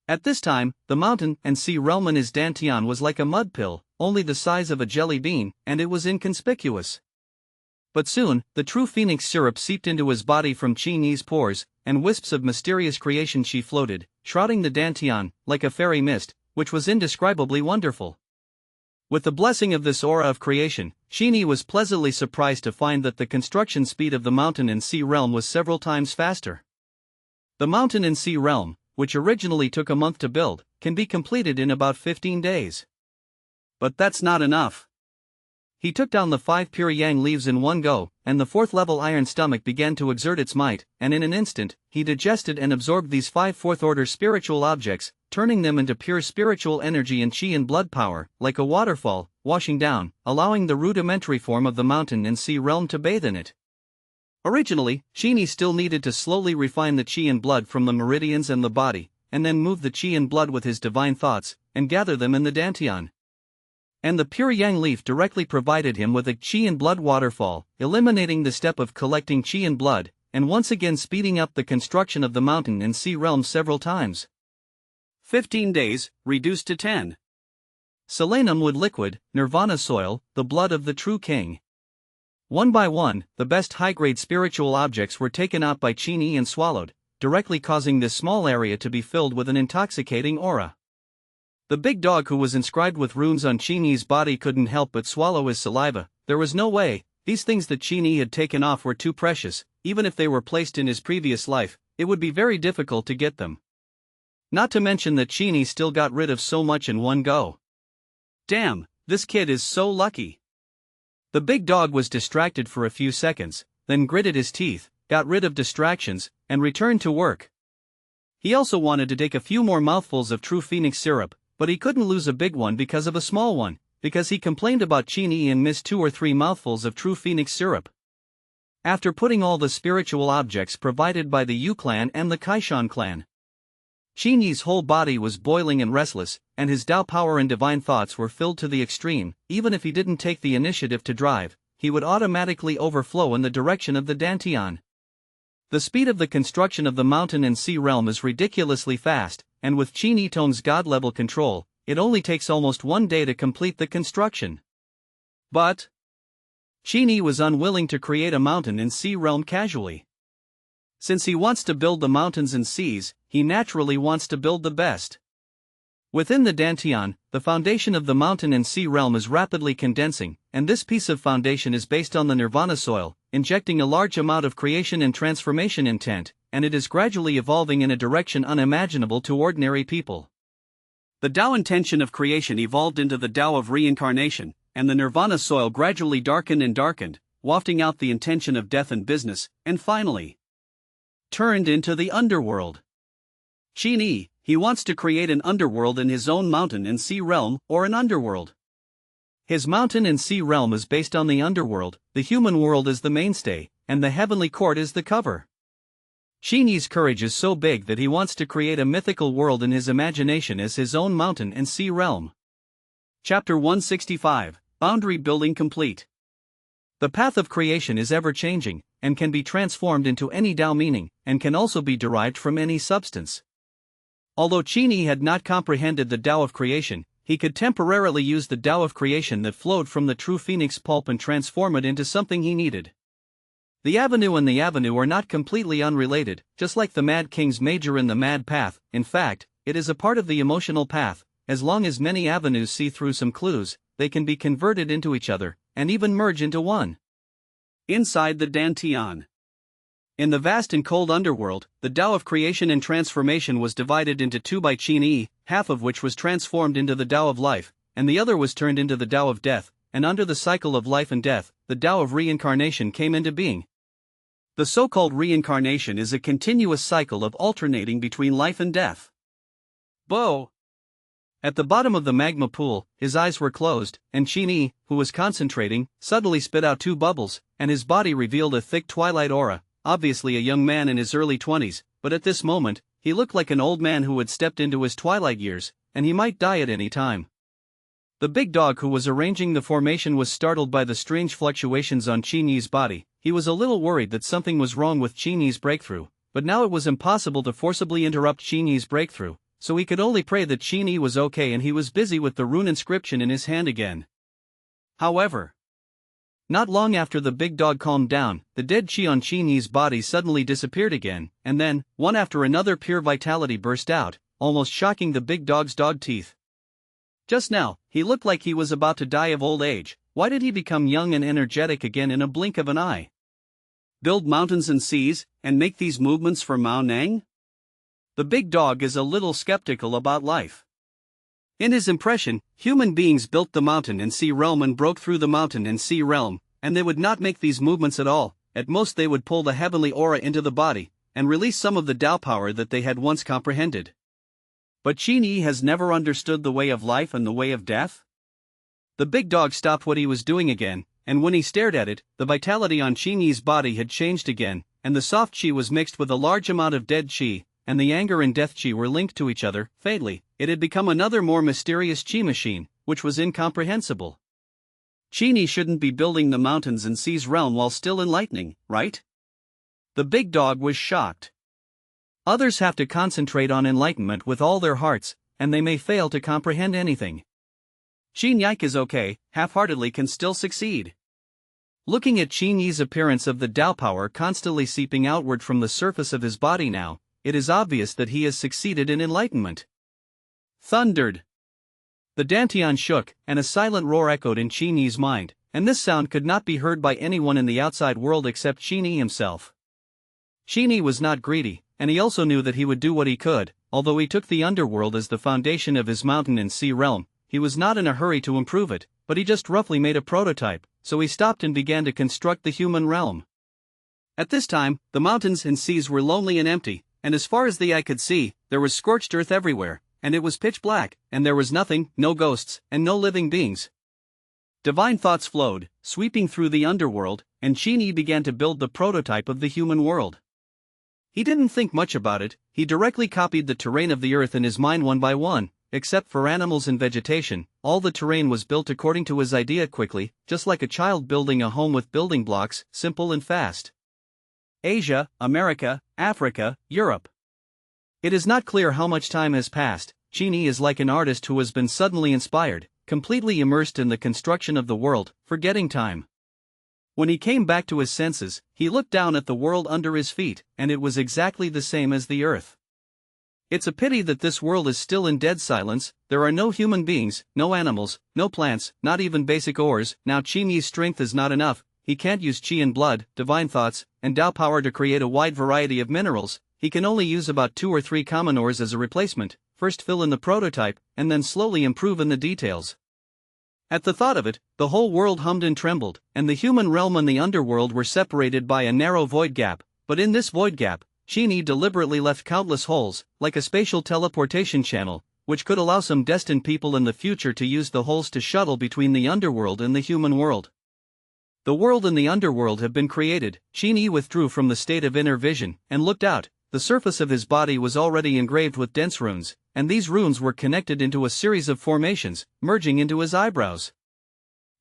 At this time, the mountain and sea realm in his dantian was like a mud pill, only the size of a jelly bean, and it was inconspicuous. But soon, the true phoenix syrup seeped into his body from Qin Yi's pores, and wisps of mysterious creation she floated, shrouding the dantian, like a fairy mist, which was indescribably wonderful. With the blessing of this aura of creation, Qin Yi was pleasantly surprised to find that the construction speed of the mountain and sea realm was several times faster. The mountain and sea realm, which originally took a month to build, can be completed in about 15 days. But that's not enough. He took down the 5 pure yang leaves in one go, and the 4th-level iron stomach began to exert its might, and in an instant, he digested and absorbed these 5 4th-order spiritual objects, turning them into pure spiritual energy and qi and blood power, like a waterfall, washing down, allowing the rudimentary form of the mountain and sea realm to bathe in it. Originally, Qin Yi still needed to slowly refine the qi and blood from the meridians and the body, and then move the qi and blood with his divine thoughts, and gather them in the dantian. And the pure yang leaf directly provided him with a qi and blood waterfall, eliminating the step of collecting qi and blood, and once again speeding up the construction of the mountain and sea realm several times. 15 days, reduced to 10. Selenum wood liquid, nirvana soil, the blood of the true king. One by one, the best high-grade spiritual objects were taken out by Qin Yi and swallowed, directly causing this small area to be filled with an intoxicating aura. The big dog who was inscribed with runes on Qin Yi's body couldn't help but swallow his saliva. There was no way. These things that Qin Yi had taken off were too precious. Even if they were placed in his previous life, it would be very difficult to get them. Not to mention that Qin Yi still got rid of so much in one go. Damn, this kid is so lucky. The big dog was distracted for a few seconds, then gritted his teeth, got rid of distractions, and returned to work. He also wanted to take a few more mouthfuls of true phoenix syrup, but he couldn't lose a big one because of a small one, because he complained about Qin Yi and missed 2 or 3 mouthfuls of true phoenix syrup. After putting all the spiritual objects provided by the Yu clan and the Kaishan clan, Qin Yi's whole body was boiling and restless, and his Tao power and divine thoughts were filled to the extreme. Even if he didn't take the initiative to drive, he would automatically overflow in the direction of the dantian. The speed of the construction of the mountain and sea realm is ridiculously fast, and with Qin Yi Tong's god-level control, it only takes almost 1 day to complete the construction. But Qin Yi was unwilling to create a mountain and sea realm casually. Since he wants to build the mountains and seas, he naturally wants to build the best. Within the dantian, the foundation of the mountain and sea realm is rapidly condensing, and this piece of foundation is based on the nirvana soil, injecting a large amount of creation and transformation intent, and it is gradually evolving in a direction unimaginable to ordinary people. The Tao intention of creation evolved into the Tao of reincarnation, and the nirvana soil gradually darkened and darkened, wafting out the intention of death and business, and finally turned into the underworld. Qin Yi, he wants to create an underworld in his own mountain and sea realm, or an underworld. His mountain and sea realm is based on the underworld, the human world is the mainstay, and the heavenly court is the cover. Qin Yi's courage is so big that he wants to create a mythical world in his imagination as his own mountain and sea realm. Chapter 165, Boundary Building Complete. The path of creation is ever-changing, and can be transformed into any Tao meaning, and can also be derived from any substance. Although Qin Yi had not comprehended the Tao of creation, he could temporarily use the Tao of creation that flowed from the true phoenix pulp and transform it into something he needed. The avenue and the avenue are not completely unrelated, just like the Mad King's major in the Mad Path. In fact, it is a part of the emotional path. As long as many avenues see through some clues, they can be converted into each other, and even merge into one. Inside the Dantian. In the vast and cold underworld, the Tao of creation and transformation was divided into two by Qin Yi, half of which was transformed into the Tao of life, and the other was turned into the Tao of death, and under the cycle of life and death, the Tao of reincarnation came into being. The so-called reincarnation is a continuous cycle of alternating between life and death. Bo! At the bottom of the magma pool, his eyes were closed, and Qin Yi, who was concentrating, suddenly spit out two bubbles, and his body revealed a thick twilight aura, obviously a young man in his early 20s, but at this moment, he looked like an old man who had stepped into his twilight years, and he might die at any time. The big dog who was arranging the formation was startled by the strange fluctuations on Qin Yi's body. He was a little worried that something was wrong with Qin Yi's breakthrough, but now it was impossible to forcibly interrupt Qin Yi's breakthrough, so he could only pray that Qin Yi was okay, and he was busy with the rune inscription in his hand again. However, not long after the big dog calmed down, the dead chi on Qin Yi's body suddenly disappeared again, and then, one after another, pure vitality burst out, almost shocking the big dog's dog teeth. Just now, he looked like he was about to die of old age. Why did he become young and energetic again in a blink of an eye? Build mountains and seas, and make these movements for Mao Nang? The big dog is a little skeptical about life. In his impression, human beings built the mountain and sea realm and broke through the mountain and sea realm, and they would not make these movements at all. At most they would pull the heavenly aura into the body, and release some of the Tao power that they had once comprehended. But Qin Yi has never understood the way of life and the way of death? The big dog stopped what he was doing again, and when he stared at it, the vitality on Qin Yi's body had changed again, and the soft qi was mixed with a large amount of dead qi, and the anger and death qi were linked to each other. Fatally, it had become another more mysterious qi machine, which was incomprehensible. Qin Yi shouldn't be building the mountains and seas realm while still enlightening, right? The big dog was shocked. Others have to concentrate on enlightenment with all their hearts, and they may fail to comprehend anything. Qin Yi is okay, half-heartedly can still succeed. Looking at Qin Yi's appearance of the Tao power constantly seeping outward from the surface of his body now, it is obvious that he has succeeded in enlightenment. Thundered. The Dantian shook, and a silent roar echoed in Qin Yi's mind, and this sound could not be heard by anyone in the outside world except Qin Yi himself. Qin Yi was not greedy, and he also knew that he would do what he could. Although he took the underworld as the foundation of his mountain and sea realm, he was not in a hurry to improve it, but he just roughly made a prototype, so he stopped and began to construct the human realm. At this time, the mountains and seas were lonely and empty, and as far as the eye could see, there was scorched earth everywhere, and it was pitch black, and there was nothing, no ghosts, and no living beings. Divine thoughts flowed, sweeping through the underworld, and Qin Yi began to build the prototype of the human world. He didn't think much about it, he directly copied the terrain of the earth in his mind one by one. Except for animals and vegetation, all the terrain was built according to his idea quickly, just like a child building a home with building blocks, simple and fast. Asia, America, Africa, Europe. It is not clear how much time has passed. Qin Yi is like an artist who has been suddenly inspired, completely immersed in the construction of the world, forgetting time. When he came back to his senses, he looked down at the world under his feet, and it was exactly the same as the earth. It's a pity that this world is still in dead silence. There are no human beings, no animals, no plants, not even basic ores. Now Qin Yi's strength is not enough. He can't use qi and blood, divine thoughts, and Tao power to create a wide variety of minerals. He can only use about 2 or 3 common ores as a replacement, first fill in the prototype, and then slowly improve in the details. At the thought of it, the whole world hummed and trembled, and the human realm and the underworld were separated by a narrow void gap, but in this void gap, Qin Yi deliberately left countless holes, like a spatial teleportation channel, which could allow some destined people in the future to use the holes to shuttle between the underworld and the human world. The world and the underworld have been created. Qin Yi withdrew from the state of inner vision, and looked out. The surface of his body was already engraved with dense runes, and these runes were connected into a series of formations, merging into his eyebrows.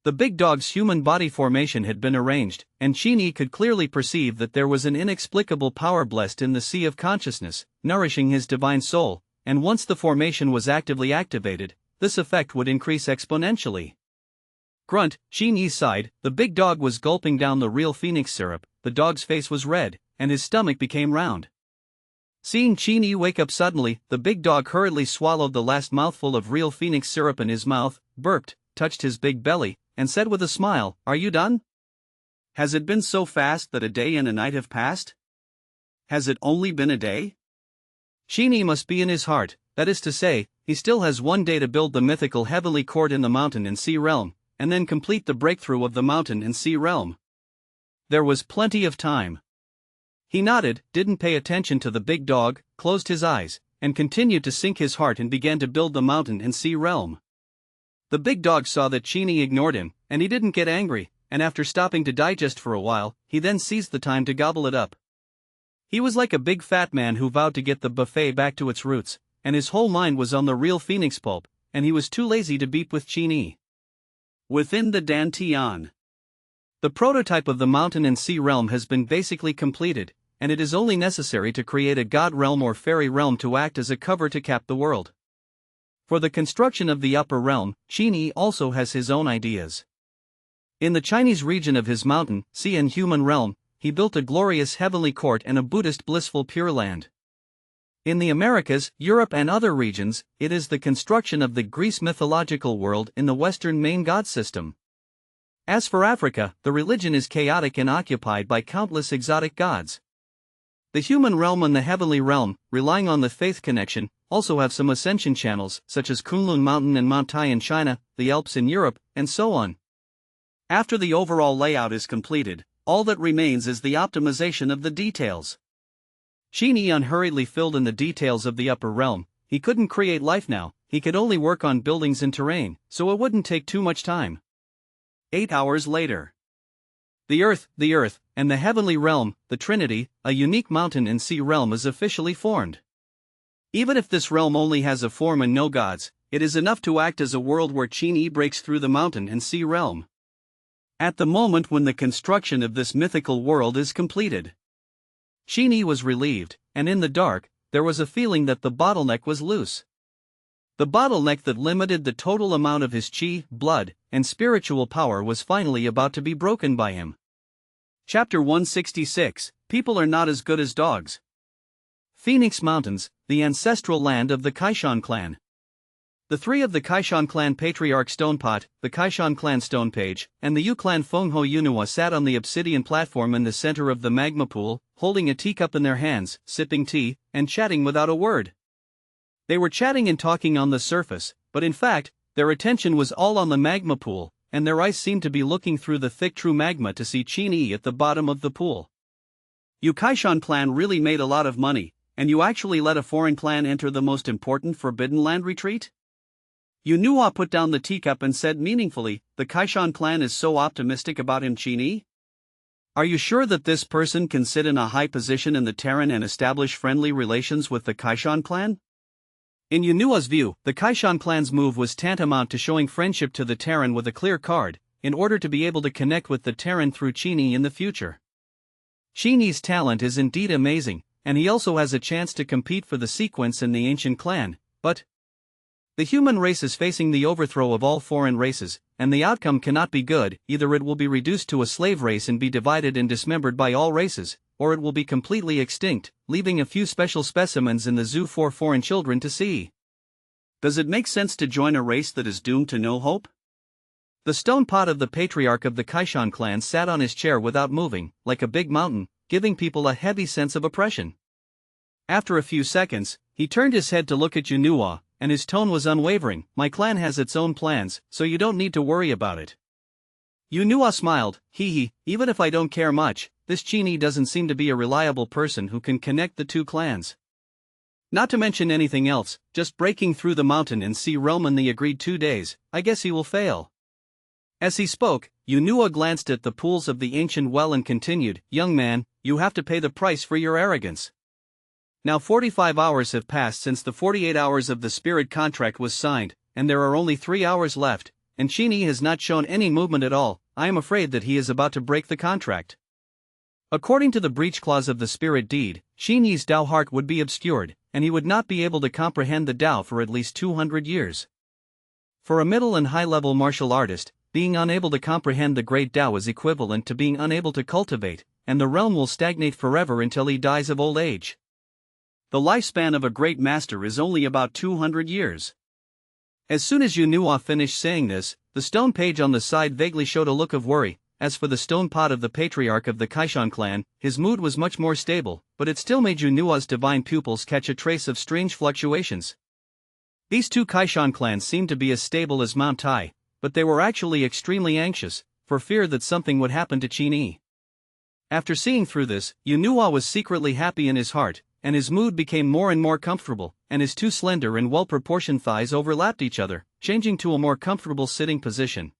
The big dog's human body formation had been arranged, and Qin Yi could clearly perceive that there was an inexplicable power blessed in the sea of consciousness, nourishing his divine soul, and once the formation was actively activated, this effect would increase exponentially. Grunt, Qin Yi sighed. The big dog was gulping down the real phoenix syrup, the dog's face was red, and his stomach became round. Seeing Qin Yi wake up suddenly, the big dog hurriedly swallowed the last mouthful of real phoenix syrup in his mouth, burped, touched his big belly, and said with a smile, "Are you done? Has it been so fast that a day and a night have passed? Has it only been a day?" Qin Yi must be in his heart, that is to say, he still has one day to build the mythical heavenly court in the mountain and sea realm, and then complete the breakthrough of the mountain and sea realm. There was plenty of time. He nodded, didn't pay attention to the big dog, closed his eyes, and continued to sink his heart and began to build the mountain and sea realm. The big dog saw that Qin Yi ignored him, and he didn't get angry, and after stopping to digest for a while, he then seized the time to gobble it up. He was like a big fat man who vowed to get the buffet back to its roots, and his whole mind was on the real phoenix pulp, and he was too lazy to beat with Qin Yi. Within the Dantian. The prototype of the mountain and sea realm has been basically completed, and it is only necessary to create a god realm or fairy realm to act as a cover to cap the world. For the construction of the upper realm, Qin Yi also has his own ideas. In the Chinese region of his mountain, sea and human realm, he built a glorious heavenly court and a Buddhist blissful pure land. In the Americas, Europe and other regions, it is the construction of the Greece mythological world in the Western main god system. As for Africa, the religion is chaotic and occupied by countless exotic gods. The human realm and the heavenly realm, relying on the faith connection, also have some ascension channels, such as Kunlun Mountain and Mount Tai in China, the Alps in Europe, and so on. After the overall layout is completed, all that remains is the optimization of the details. Qin Yi unhurriedly filled in the details of the upper realm. He couldn't create life now, he could only work on buildings and terrain, so it wouldn't take too much time. 8 hours later. The Earth, and the heavenly realm, the Trinity, a unique mountain and sea realm is officially formed. Even if this realm only has a form and no gods, it is enough to act as a world where Qin Yi breaks through the mountain and sea realm. At the moment when the construction of this mythical world is completed, Qin Yi was relieved, and in the dark, there was a feeling that the bottleneck was loose. The bottleneck that limited the total amount of his qi, blood, and spiritual power was finally about to be broken by him. Chapter 166, People are not as good as dogs. Phoenix Mountains, the ancestral land of the Kaishan clan. The three of the Kaishan clan patriarch Stonepot, the Kaishan clan Stonepage, and the Yu clan Fengho Yunhua sat on the obsidian platform in the center of the magma pool, holding a teacup in their hands, sipping tea, and chatting without a word. They were chatting and talking on the surface, but in fact, their attention was all on the magma pool, and their eyes seemed to be looking through the thick true magma to see Qin Yi at the bottom of the pool. "You Kaishan clan really made a lot of money, and you actually let a foreign clan enter the most important Forbidden Land retreat?" Yunhua put down the teacup and said meaningfully, "The Kaishan clan is so optimistic about him, Qin Yi. Are you sure that this person can sit in a high position in the Terran and establish friendly relations with the Kaishan clan?" In Yunhua's view, the Kaishan clan's move was tantamount to showing friendship to the Terran with a clear card, in order to be able to connect with the Terran through Qin Yi in the future. Qin Yi's talent is indeed amazing, and he also has a chance to compete for the sequence in the ancient clan, but the human race is facing the overthrow of all foreign races, and the outcome cannot be good. Either it will be reduced to a slave race and be divided and dismembered by all races, or it will be completely extinct, leaving a few special specimens in the zoo for foreign children to see. Does it make sense to join a race that is doomed to no hope? The stone pot of the patriarch of the Kaishan clan sat on his chair without moving, like a big mountain, giving people a heavy sense of oppression. After a few seconds, he turned his head to look at Yunhua, and his tone was unwavering. "My clan has its own plans, so you don't need to worry about it." Yunhua smiled, "Even if I don't care much, this Qin Yi doesn't seem to be a reliable person who can connect the two clans. Not to mention anything else, just breaking through the mountain and sea realm in the agreed 2 days, I guess he will fail." As he spoke, Yunhua glanced at the pools of the ancient well and continued, "Young man, you have to pay the price for your arrogance. Now 45 hours have passed since the 48 hours of the spirit contract was signed, and there are only 3 hours left, and Qin Yi has not shown any movement at all. I am afraid that he is about to break the contract. According to the breach clause of the spirit deed, Qin Yi's Tao heart would be obscured, and he would not be able to comprehend the Tao for at least 200 years. For a middle and high-level martial artist, being unable to comprehend the great Tao is equivalent to being unable to cultivate, and the realm will stagnate forever until he dies of old age. The lifespan of a great master is only about 200 years. As soon as Yunhua finished saying this, the stone page on the side vaguely showed a look of worry. As for the stone pot of the patriarch of the Kaishan clan, his mood was much more stable, but it still made Yunhua's divine pupils catch a trace of strange fluctuations. These two Kaishan clans seemed to be as stable as Mount Tai, but they were actually extremely anxious, for fear that something would happen to Qin Yi. After seeing through this, Yunhua was secretly happy in his heart, and his mood became more and more comfortable, and his two slender and well-proportioned thighs overlapped each other, changing to a more comfortable sitting position.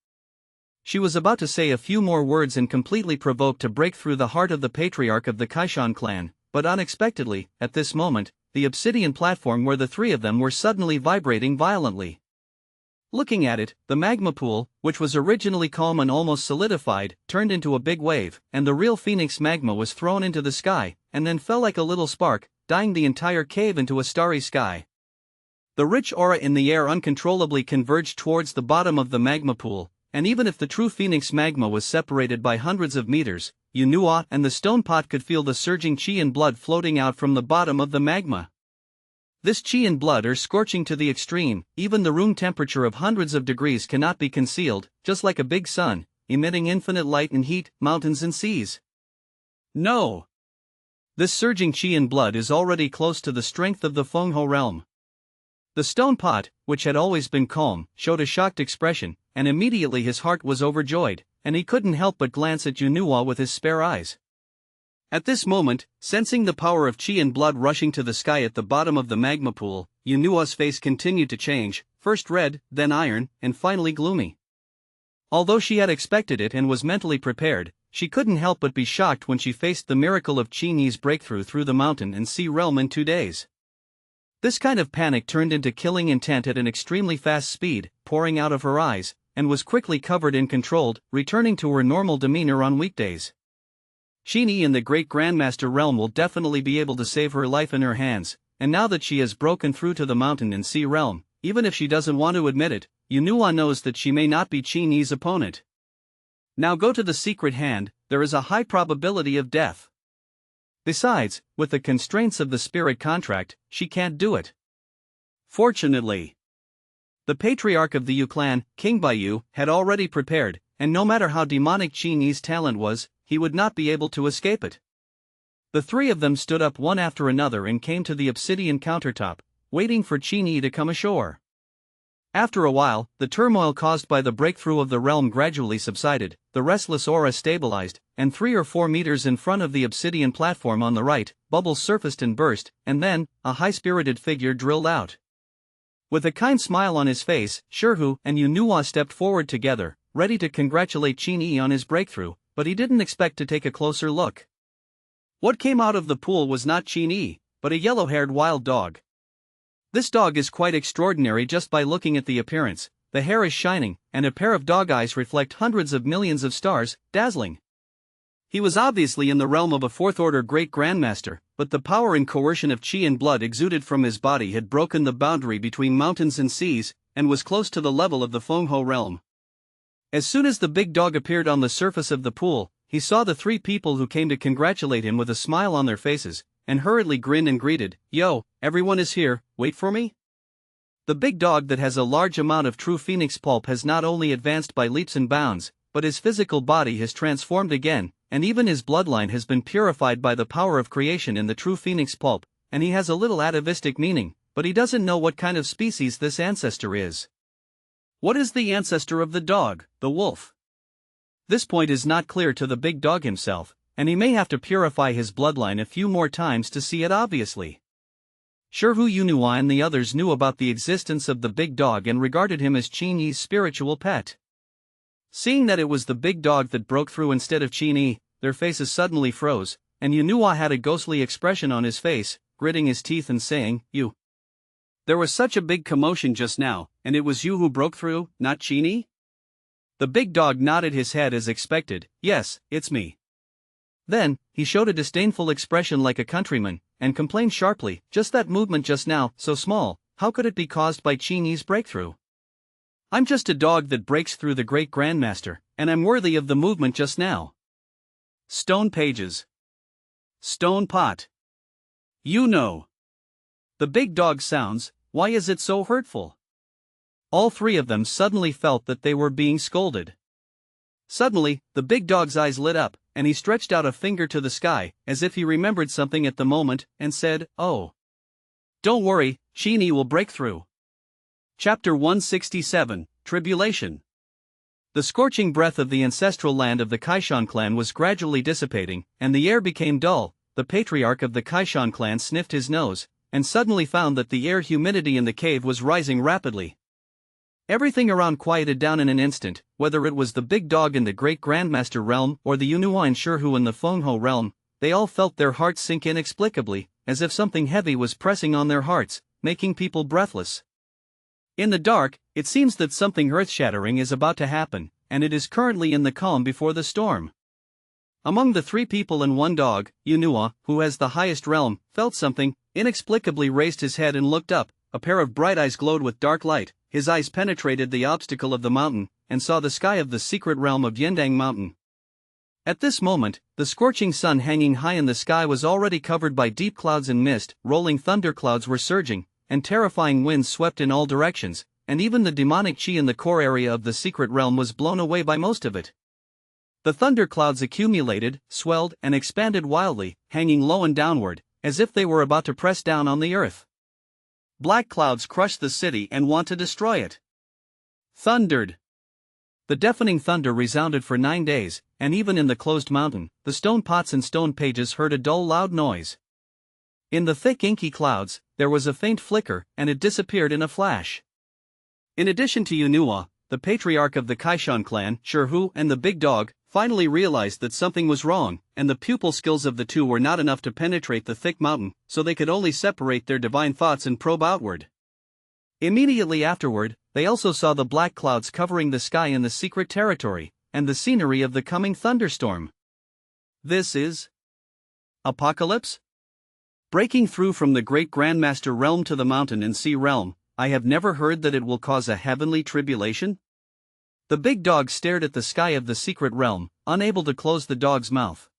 She was about to say a few more words and completely provoked to break through the heart of the patriarch of the Kaishan clan, but unexpectedly, at this moment, the obsidian platform where the three of them were suddenly vibrating violently. Looking at it, the magma pool, which was originally calm and almost solidified, turned into a big wave, and the real phoenix magma was thrown into the sky, and then fell like a little spark, dyeing the entire cave into a starry sky. The rich aura in the air uncontrollably converged towards the bottom of the magma pool, and even if the true phoenix magma was separated by hundreds of meters, Yunhua and the stone pot could feel the surging qi and blood floating out from the bottom of the magma. This qi and blood are scorching to the extreme, even the room temperature of hundreds of degrees cannot be concealed, just like a big sun, emitting infinite light and heat, mountains and seas. No! This surging qi and blood is already close to the strength of the Fenghe realm. The stone pot, which had always been calm, showed a shocked expression, and immediately his heart was overjoyed, and he couldn't help but glance at Yunhua with his spare eyes. At this moment, sensing the power of qi and blood rushing to the sky at the bottom of the magma pool, Yunhua's face continued to change, first red, then iron, and finally gloomy. Although she had expected it and was mentally prepared, she couldn't help but be shocked when she faced the miracle of Qin Yi's breakthrough through the mountain and sea realm in 2 days. This kind of panic turned into killing intent at an extremely fast speed, pouring out of her eyes, and was quickly covered and controlled, returning to her normal demeanor on weekdays. Qin Yi in the Great Grandmaster realm will definitely be able to save her life in her hands, and now that she has broken through to the mountain and sea realm, even if she doesn't want to admit it, Yunhua knows that she may not be Qin Yi's opponent. Now go to the secret hand, there is a high probability of death. Besides, with the constraints of the spirit contract, she can't do it. Fortunately, the patriarch of the Yu clan, King Baiyu, had already prepared, and no matter how demonic Qin Yi's talent was, he would not be able to escape it. The three of them stood up one after another and came to the obsidian countertop, waiting for Qin Yi to come ashore. After a while, the turmoil caused by the breakthrough of the realm gradually subsided, the restless aura stabilized, and 3 or 4 meters in front of the obsidian platform on the right, bubbles surfaced and burst, and then, a high-spirited figure drilled out. With a kind smile on his face, Shirhu and Yunhua stepped forward together, ready to congratulate Qin Yi on his breakthrough, but he didn't expect to take a closer look. What came out of the pool was not Qin Yi, but a yellow-haired wild dog. This dog is quite extraordinary just by looking at the appearance. The hair is shining, and a pair of dog eyes reflect hundreds of millions of stars, dazzling. He was obviously in the realm of a fourth-order great grandmaster, but the power and coercion of qi and blood exuded from his body had broken the boundary between mountains and seas, and was close to the level of the Fenghe realm. As soon as the big dog appeared on the surface of the pool, he saw the 3 people who came to congratulate him with a smile on their faces, and hurriedly grinned and greeted, "Yo, everyone is here, wait for me?" The big dog that has a large amount of true phoenix pulp has not only advanced by leaps and bounds, but his physical body has transformed again, and even his bloodline has been purified by the power of creation in the true phoenix pulp, and he has a little atavistic meaning, but he doesn't know what kind of species this ancestor is. What is the ancestor of the dog, the wolf? This point is not clear to the big dog himself, and he may have to purify his bloodline a few more times to see it obviously. Shirhu, Yunhua and the others knew about the existence of the big dog and regarded him as Qin Yi's spiritual pet. Seeing that it was the big dog that broke through instead of Qin Yi, their faces suddenly froze, and Yunhua had a ghostly expression on his face, gritting his teeth and saying, "You. There was such a big commotion just now, and it was you who broke through, not Qin Yi?" The big dog nodded his head as expected, "Yes, it's me." Then, he showed a disdainful expression like a countryman, and complained sharply, "Just that movement just now, so small, how could it be caused by Qin Yi's breakthrough? I'm just a dog that breaks through the great grandmaster, and I'm worthy of the movement just now." Stone pages. Stone pot. You know. The big dog sounds, why is it so hurtful? All three of them suddenly felt that they were being scolded. Suddenly, the big dog's eyes lit up, and he stretched out a finger to the sky, as if he remembered something at the moment, and said, "Oh. Don't worry, Qin Yi will break through." Chapter 167, Tribulation. The scorching breath of the ancestral land of the Kaishan clan was gradually dissipating, and the air became dull. The patriarch of the Kaishan clan sniffed his nose, and suddenly found that the air humidity in the cave was rising rapidly. Everything around quieted down in an instant, whether it was the big dog in the great grandmaster realm or the Yunhua and Shirhu in the Fengho realm. They all felt their hearts sink inexplicably, as if something heavy was pressing on their hearts, making people breathless. In the dark, it seems that something earth-shattering is about to happen, and it is currently in the calm before the storm. Among the three people and one dog, Yunhua, who has the highest realm, felt something, inexplicably raised his head and looked up. A pair of bright eyes glowed with dark light. His eyes penetrated the obstacle of the mountain, and saw the sky of the secret realm of Yendang Mountain. At this moment, the scorching sun hanging high in the sky was already covered by deep clouds and mist. Rolling thunderclouds were surging, and terrifying winds swept in all directions, and even the demonic chi in the core area of the secret realm was blown away by most of it. The thunderclouds accumulated, swelled, and expanded wildly, hanging low and downward, as if they were about to press down on the earth. Black clouds crushed the city and want to destroy it. Thundered. The deafening thunder resounded for 9 days, and even in the closed mountain, the stone pots and stone pages heard a dull loud noise. In the thick inky clouds, there was a faint flicker, and it disappeared in a flash. In addition to Yunhua, the patriarch of the Kaishan clan, Shirhu, and the big dog, finally realized that something was wrong, and the pupil skills of the two were not enough to penetrate the thick mountain, so they could only separate their divine thoughts and probe outward. Immediately afterward, they also saw the black clouds covering the sky in the secret territory, and the scenery of the coming thunderstorm. This is Apocalypse? Breaking through from the great grandmaster realm to the mountain and sea realm, I have never heard that it will cause a heavenly tribulation? The big dog stared at the sky of the secret realm, unable to close the dog's mouth.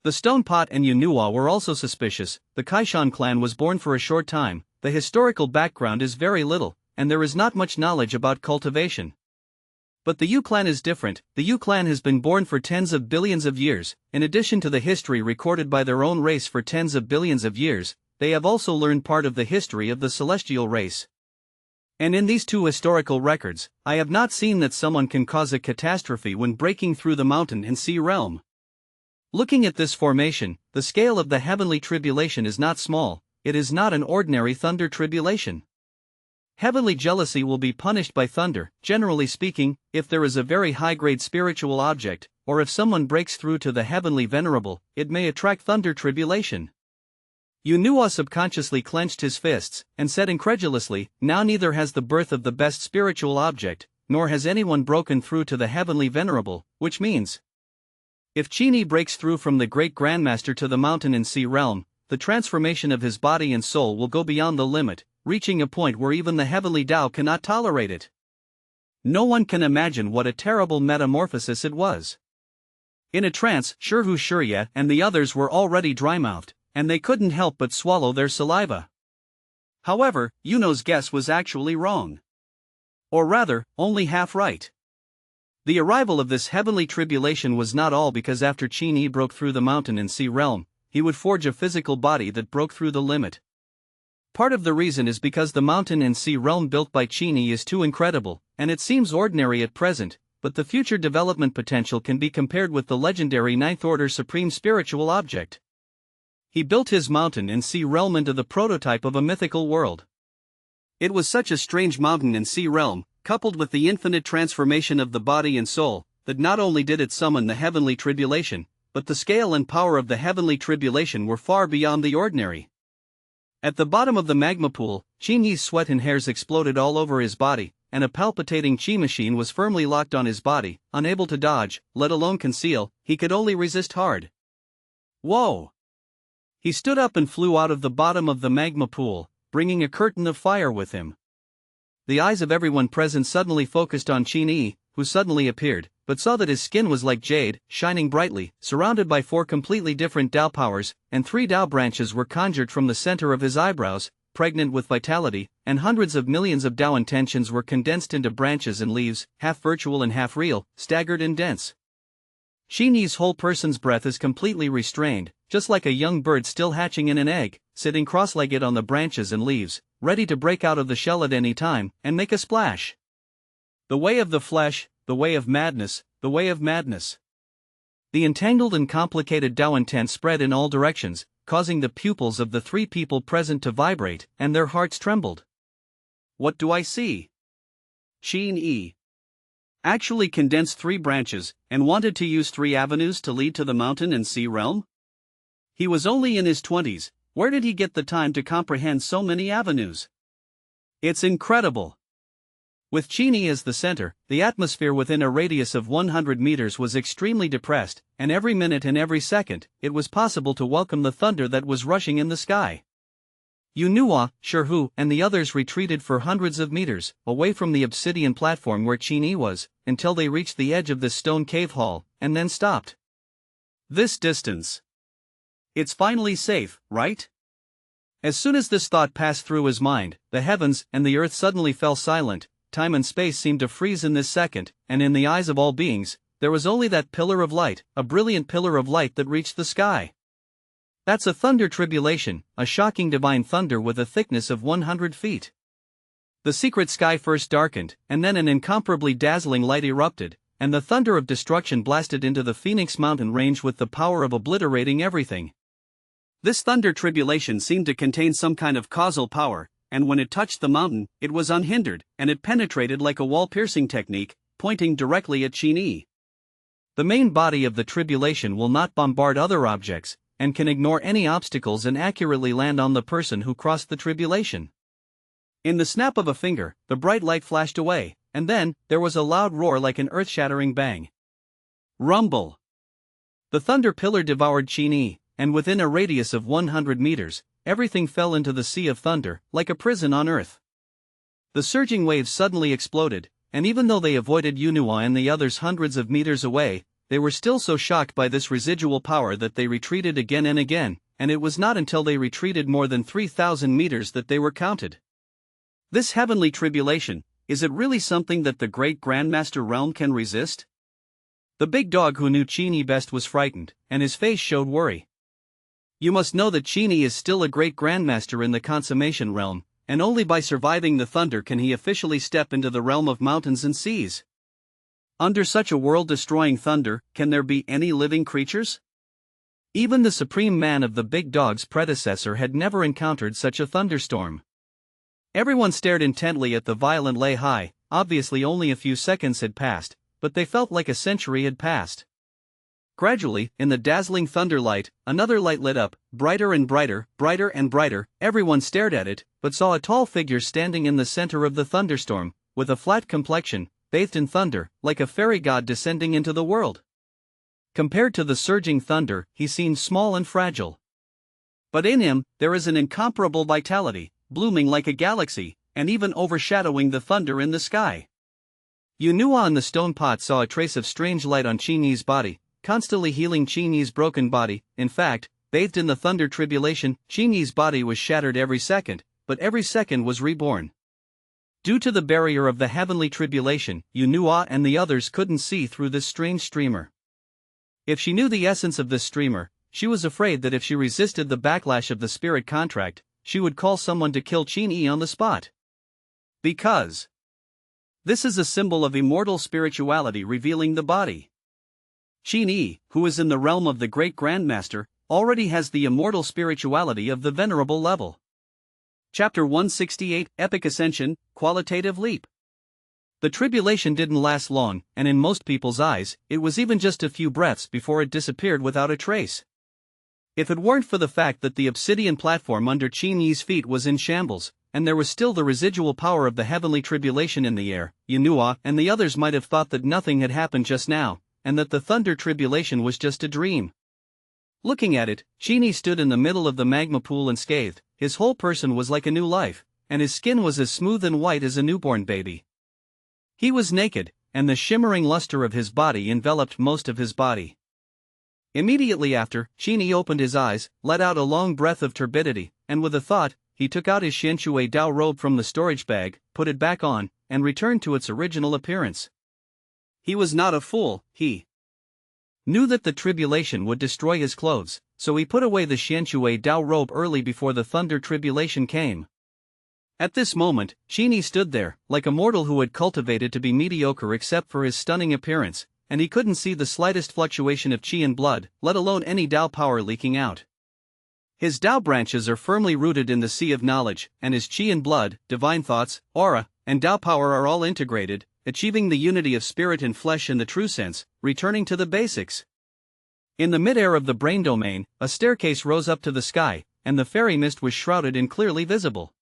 The stone pot and Yunhua were also suspicious. The Kaishan clan was born for a short time, the historical background is very little, and there is not much knowledge about cultivation. But the Yu clan is different. The Yu clan has been born for tens of billions of years. In addition to the history recorded by their own race for tens of billions of years, they have also learned part of the history of the celestial race. And in these two historical records, I have not seen that someone can cause a catastrophe when breaking through the mountain and sea realm. Looking at this formation, the scale of the heavenly tribulation is not small. It is not an ordinary thunder tribulation. Heavenly jealousy will be punished by thunder, generally speaking, if there is a very high-grade spiritual object, or if someone breaks through to the heavenly venerable, it may attract thunder tribulation. Yunhua subconsciously clenched his fists, and said incredulously, "Now neither has the birth of the best spiritual object, nor has anyone broken through to the heavenly venerable, which means, if Qin Yi breaks through from the great grandmaster to the mountain and sea realm, the transformation of his body and soul will go beyond the limit, reaching a point where even the heavenly Tao cannot tolerate it." No one can imagine what a terrible metamorphosis it was. In a trance, Shirhu Shirye and the others were already dry-mouthed, and they couldn't help but swallow their saliva. However, Yuno's guess was actually wrong. Or rather, only half right. The arrival of this heavenly tribulation was not all because after Qin Yi broke through the mountain and sea realm, he would forge a physical body that broke through the limit. Part of the reason is because the mountain and sea realm built by Qin Yi is too incredible, and it seems ordinary at present, but the future development potential can be compared with the legendary Ninth Order Supreme Spiritual Object. He built his mountain and sea realm into the prototype of a mythical world. It was such a strange mountain and sea realm, coupled with the infinite transformation of the body and soul, that not only did it summon the heavenly tribulation, but the scale and power of the heavenly tribulation were far beyond the ordinary. At the bottom of the magma pool, Qin Yi's sweat and hairs exploded all over his body, and a palpitating chi machine was firmly locked on his body, unable to dodge, let alone conceal. He could only resist hard. Whoa! He stood up and flew out of the bottom of the magma pool, bringing a curtain of fire with him. The eyes of everyone present suddenly focused on Qin Yi, who suddenly appeared, but saw that his skin was like jade, shining brightly, surrounded by 4 completely different Tao powers, and 3 Tao branches were conjured from the center of his eyebrows, pregnant with vitality, and hundreds of millions of Tao intentions were condensed into branches and leaves, half virtual and half real, staggered and dense. Qin Yi's whole person's breath is completely restrained, just like a young bird still hatching in an egg, sitting cross-legged on the branches and leaves, ready to break out of the shell at any time, and make a splash. The way of the flesh, the way of madness, the way of madness. The entangled and complicated Tao intent spread in all directions, causing the pupils of the 3 people present to vibrate, and their hearts trembled. What do I see? Qin Yi actually condensed 3 branches, and wanted to use 3 avenues to lead to the mountain and sea realm? He was only in his 20s, where did he get the time to comprehend so many avenues? It's incredible. With Qin Yi as the center, the atmosphere within a radius of 100 meters was extremely depressed, and every minute and every second, it was possible to welcome the thunder that was rushing in the sky. Yunhua, Shihu, and the others retreated for hundreds of meters, away from the obsidian platform where Qin Yi was, until they reached the edge of this stone cave hall, and then stopped. This distance. It's finally safe, right? As soon as this thought passed through his mind, the heavens and the earth suddenly fell silent, time and space seemed to freeze in this second, and in the eyes of all beings, there was only that pillar of light, a brilliant pillar of light that reached the sky. That's a thunder tribulation, a shocking divine thunder with a thickness of 100 feet. The secret sky first darkened, and then an incomparably dazzling light erupted, and the thunder of destruction blasted into the Phoenix mountain range with the power of obliterating everything. This thunder tribulation seemed to contain some kind of causal power, and when it touched the mountain, it was unhindered, and it penetrated like a wall-piercing technique, pointing directly at Qin Yi. The main body of the tribulation will not bombard other objects, and can ignore any obstacles and accurately land on the person who crossed the tribulation. In the snap of a finger, the bright light flashed away, and then, there was a loud roar like an earth-shattering bang. Rumble! The thunder pillar devoured Qin Yi, and within a radius of 100 meters, everything fell into the sea of thunder, like a prison on earth. The surging waves suddenly exploded, and even though they avoided Yunhua and the others hundreds of meters away, they were still so shocked by this residual power that they retreated again and again, and it was not until they retreated more than 3,000 meters that they were counted. This heavenly tribulation, is it really something that the great Grandmaster realm can resist? The big dog who knew Qin Yi best was frightened, and his face showed worry. You must know that Qin Yi is still a great Grandmaster in the consummation realm, and only by surviving the thunder can he officially step into the realm of mountains and seas. Under such a world-destroying thunder, can there be any living creatures? Even the supreme man of the big dog's predecessor had never encountered such a thunderstorm. Everyone stared intently at the violent lay high. Obviously only a few seconds had passed, but they felt like a century had passed. Gradually, in the dazzling thunderlight, another light lit up, brighter and brighter, brighter and brighter. Everyone stared at it, but saw a tall figure standing in the center of the thunderstorm, with a flat complexion, bathed in thunder, like a fairy god descending into the world. Compared to the surging thunder, he seemed small and fragile. But in him, there is an incomparable vitality, blooming like a galaxy, and even overshadowing the thunder in the sky. Yunhua in the stone pot saw a trace of strange light on Qin Yi's body, constantly healing Qin Yi's broken body. In fact, bathed in the thunder tribulation, Qin Yi's body was shattered every second, but every second was reborn. Due to the barrier of the heavenly tribulation, Yunhua and the others couldn't see through this strange streamer. If she knew the essence of this streamer, she was afraid that if she resisted the backlash of the spirit contract, she would call someone to kill Qin Yi on the spot. Because this is a symbol of immortal spirituality revealing the body. Qin Yi, who is in the realm of the great Grandmaster, already has the immortal spirituality of the venerable level. Chapter 168, Epic Ascension, Qualitative Leap. The tribulation didn't last long, and in most people's eyes, it was even just a few breaths before it disappeared without a trace. If it weren't for the fact that the obsidian platform under Qin Yi's feet was in shambles, and there was still the residual power of the heavenly tribulation in the air, Yunhua and the others might have thought that nothing had happened just now, and that the thunder tribulation was just a dream. Looking at it, Qin Yi stood in the middle of the magma pool unscathed. His whole person was like a new life, and his skin was as smooth and white as a newborn baby. He was naked, and the shimmering luster of his body enveloped most of his body. Immediately after, Qin Yi opened his eyes, let out a long breath of turbidity, and with a thought, he took out his Xianshui Dao robe from the storage bag, put it back on, and returned to its original appearance. He was not a fool, he knew that the tribulation would destroy his clothes, so he put away the Xianshui Dao robe early before the thunder tribulation came. At this moment, Qin Yi stood there, like a mortal who had cultivated to be mediocre except for his stunning appearance, and he couldn't see the slightest fluctuation of qi in blood, let alone any Dao power leaking out. His Dao branches are firmly rooted in the sea of knowledge, and his qi and blood, divine thoughts, aura, and Dao power are all integrated, achieving the unity of spirit and flesh in the true sense, returning to the basics. In the mid-air of the brain domain, a staircase rose up to the sky, and the fairy mist was shrouded and clearly visible.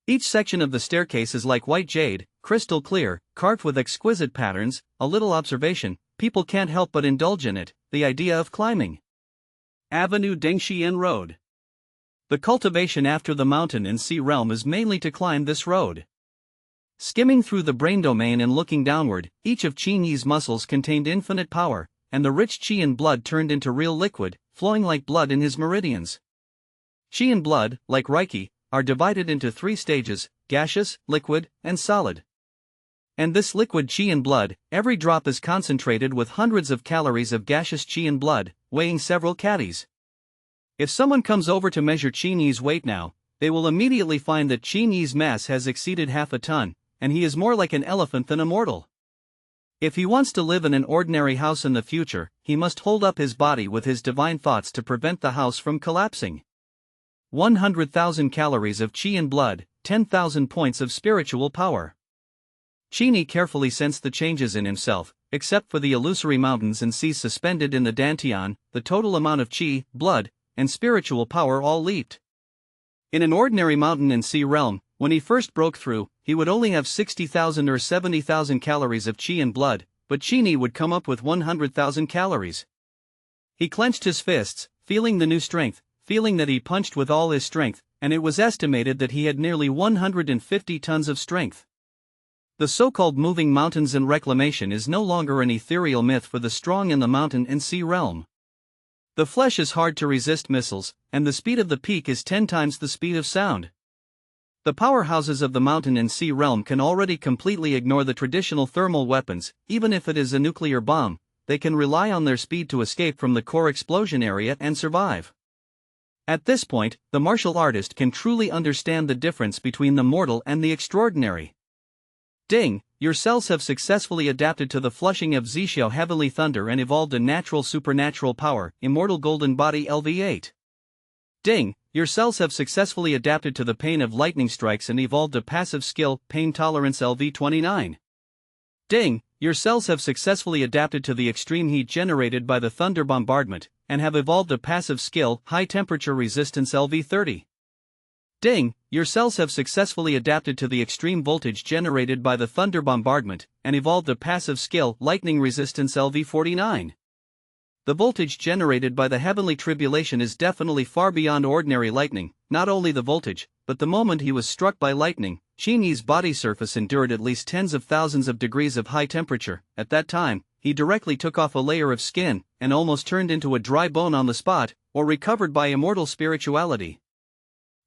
Each section of the staircase is like white jade, crystal clear, carved with exquisite patterns. A little observation, people can't help but indulge in it, the idea of climbing Avenue Dengxian Road. The cultivation after the mountain and sea realm is mainly to climb this road. Skimming through the brain domain and looking downward, each of Qin Yi's muscles contained infinite power, and the rich qi and blood turned into real liquid, flowing like blood in his meridians. Qi and blood, like Reiki, are divided into three stages: gaseous, liquid, and solid. And this liquid qi and blood, every drop is concentrated with hundreds of calories of gaseous qi and blood, weighing several catties. If someone comes over to measure Qin Yi's weight now, they will immediately find that Qin Yi's mass has exceeded half a ton, and he is more like an elephant than a mortal. If he wants to live in an ordinary house in the future, he must hold up his body with his divine thoughts to prevent the house from collapsing. 100,000 calories of qi and blood, 10,000 points of spiritual power. Qin Yi carefully sensed the changes in himself. Except for the illusory mountains and seas suspended in the dantian, the total amount of qi, blood, and spiritual power all leaped. In an ordinary mountain and sea realm, when he first broke through, he would only have 60,000 or 70,000 calories of qi and blood, but Qin Yi would come up with 100,000 calories. He clenched his fists, feeling the new strength, feeling that he punched with all his strength, and it was estimated that he had nearly 150 tons of strength. The so-called moving mountains and reclamation is no longer an ethereal myth for the strong in the mountain and sea realm. The flesh is hard to resist missiles, and the speed of the peak is 10 times the speed of sound. The powerhouses of the mountain and sea realm can already completely ignore the traditional thermal weapons. Even if it is a nuclear bomb, they can rely on their speed to escape from the core explosion area and survive. At this point, the martial artist can truly understand the difference between the mortal and the extraordinary. Ding, your cells have successfully adapted to the flushing of Zhixiao heavenly thunder and evolved a natural supernatural power, immortal golden body LV8. Ding, your cells have successfully adapted to the pain of lightning strikes and evolved a passive skill, pain tolerance LV29. Ding, your cells have successfully adapted to the extreme heat generated by the thunder bombardment, and have evolved a passive skill, high temperature resistance LV30. Ding, your cells have successfully adapted to the extreme voltage generated by the thunder bombardment, and evolved a passive skill, lightning resistance LV49. The voltage generated by the heavenly tribulation is definitely far beyond ordinary lightning. Not only the voltage, but the moment he was struck by lightning, Qin Yi's body surface endured at least tens of thousands of degrees of high temperature. At that time, he directly took off a layer of skin, and almost turned into a dry bone on the spot, or recovered by immortal spirituality.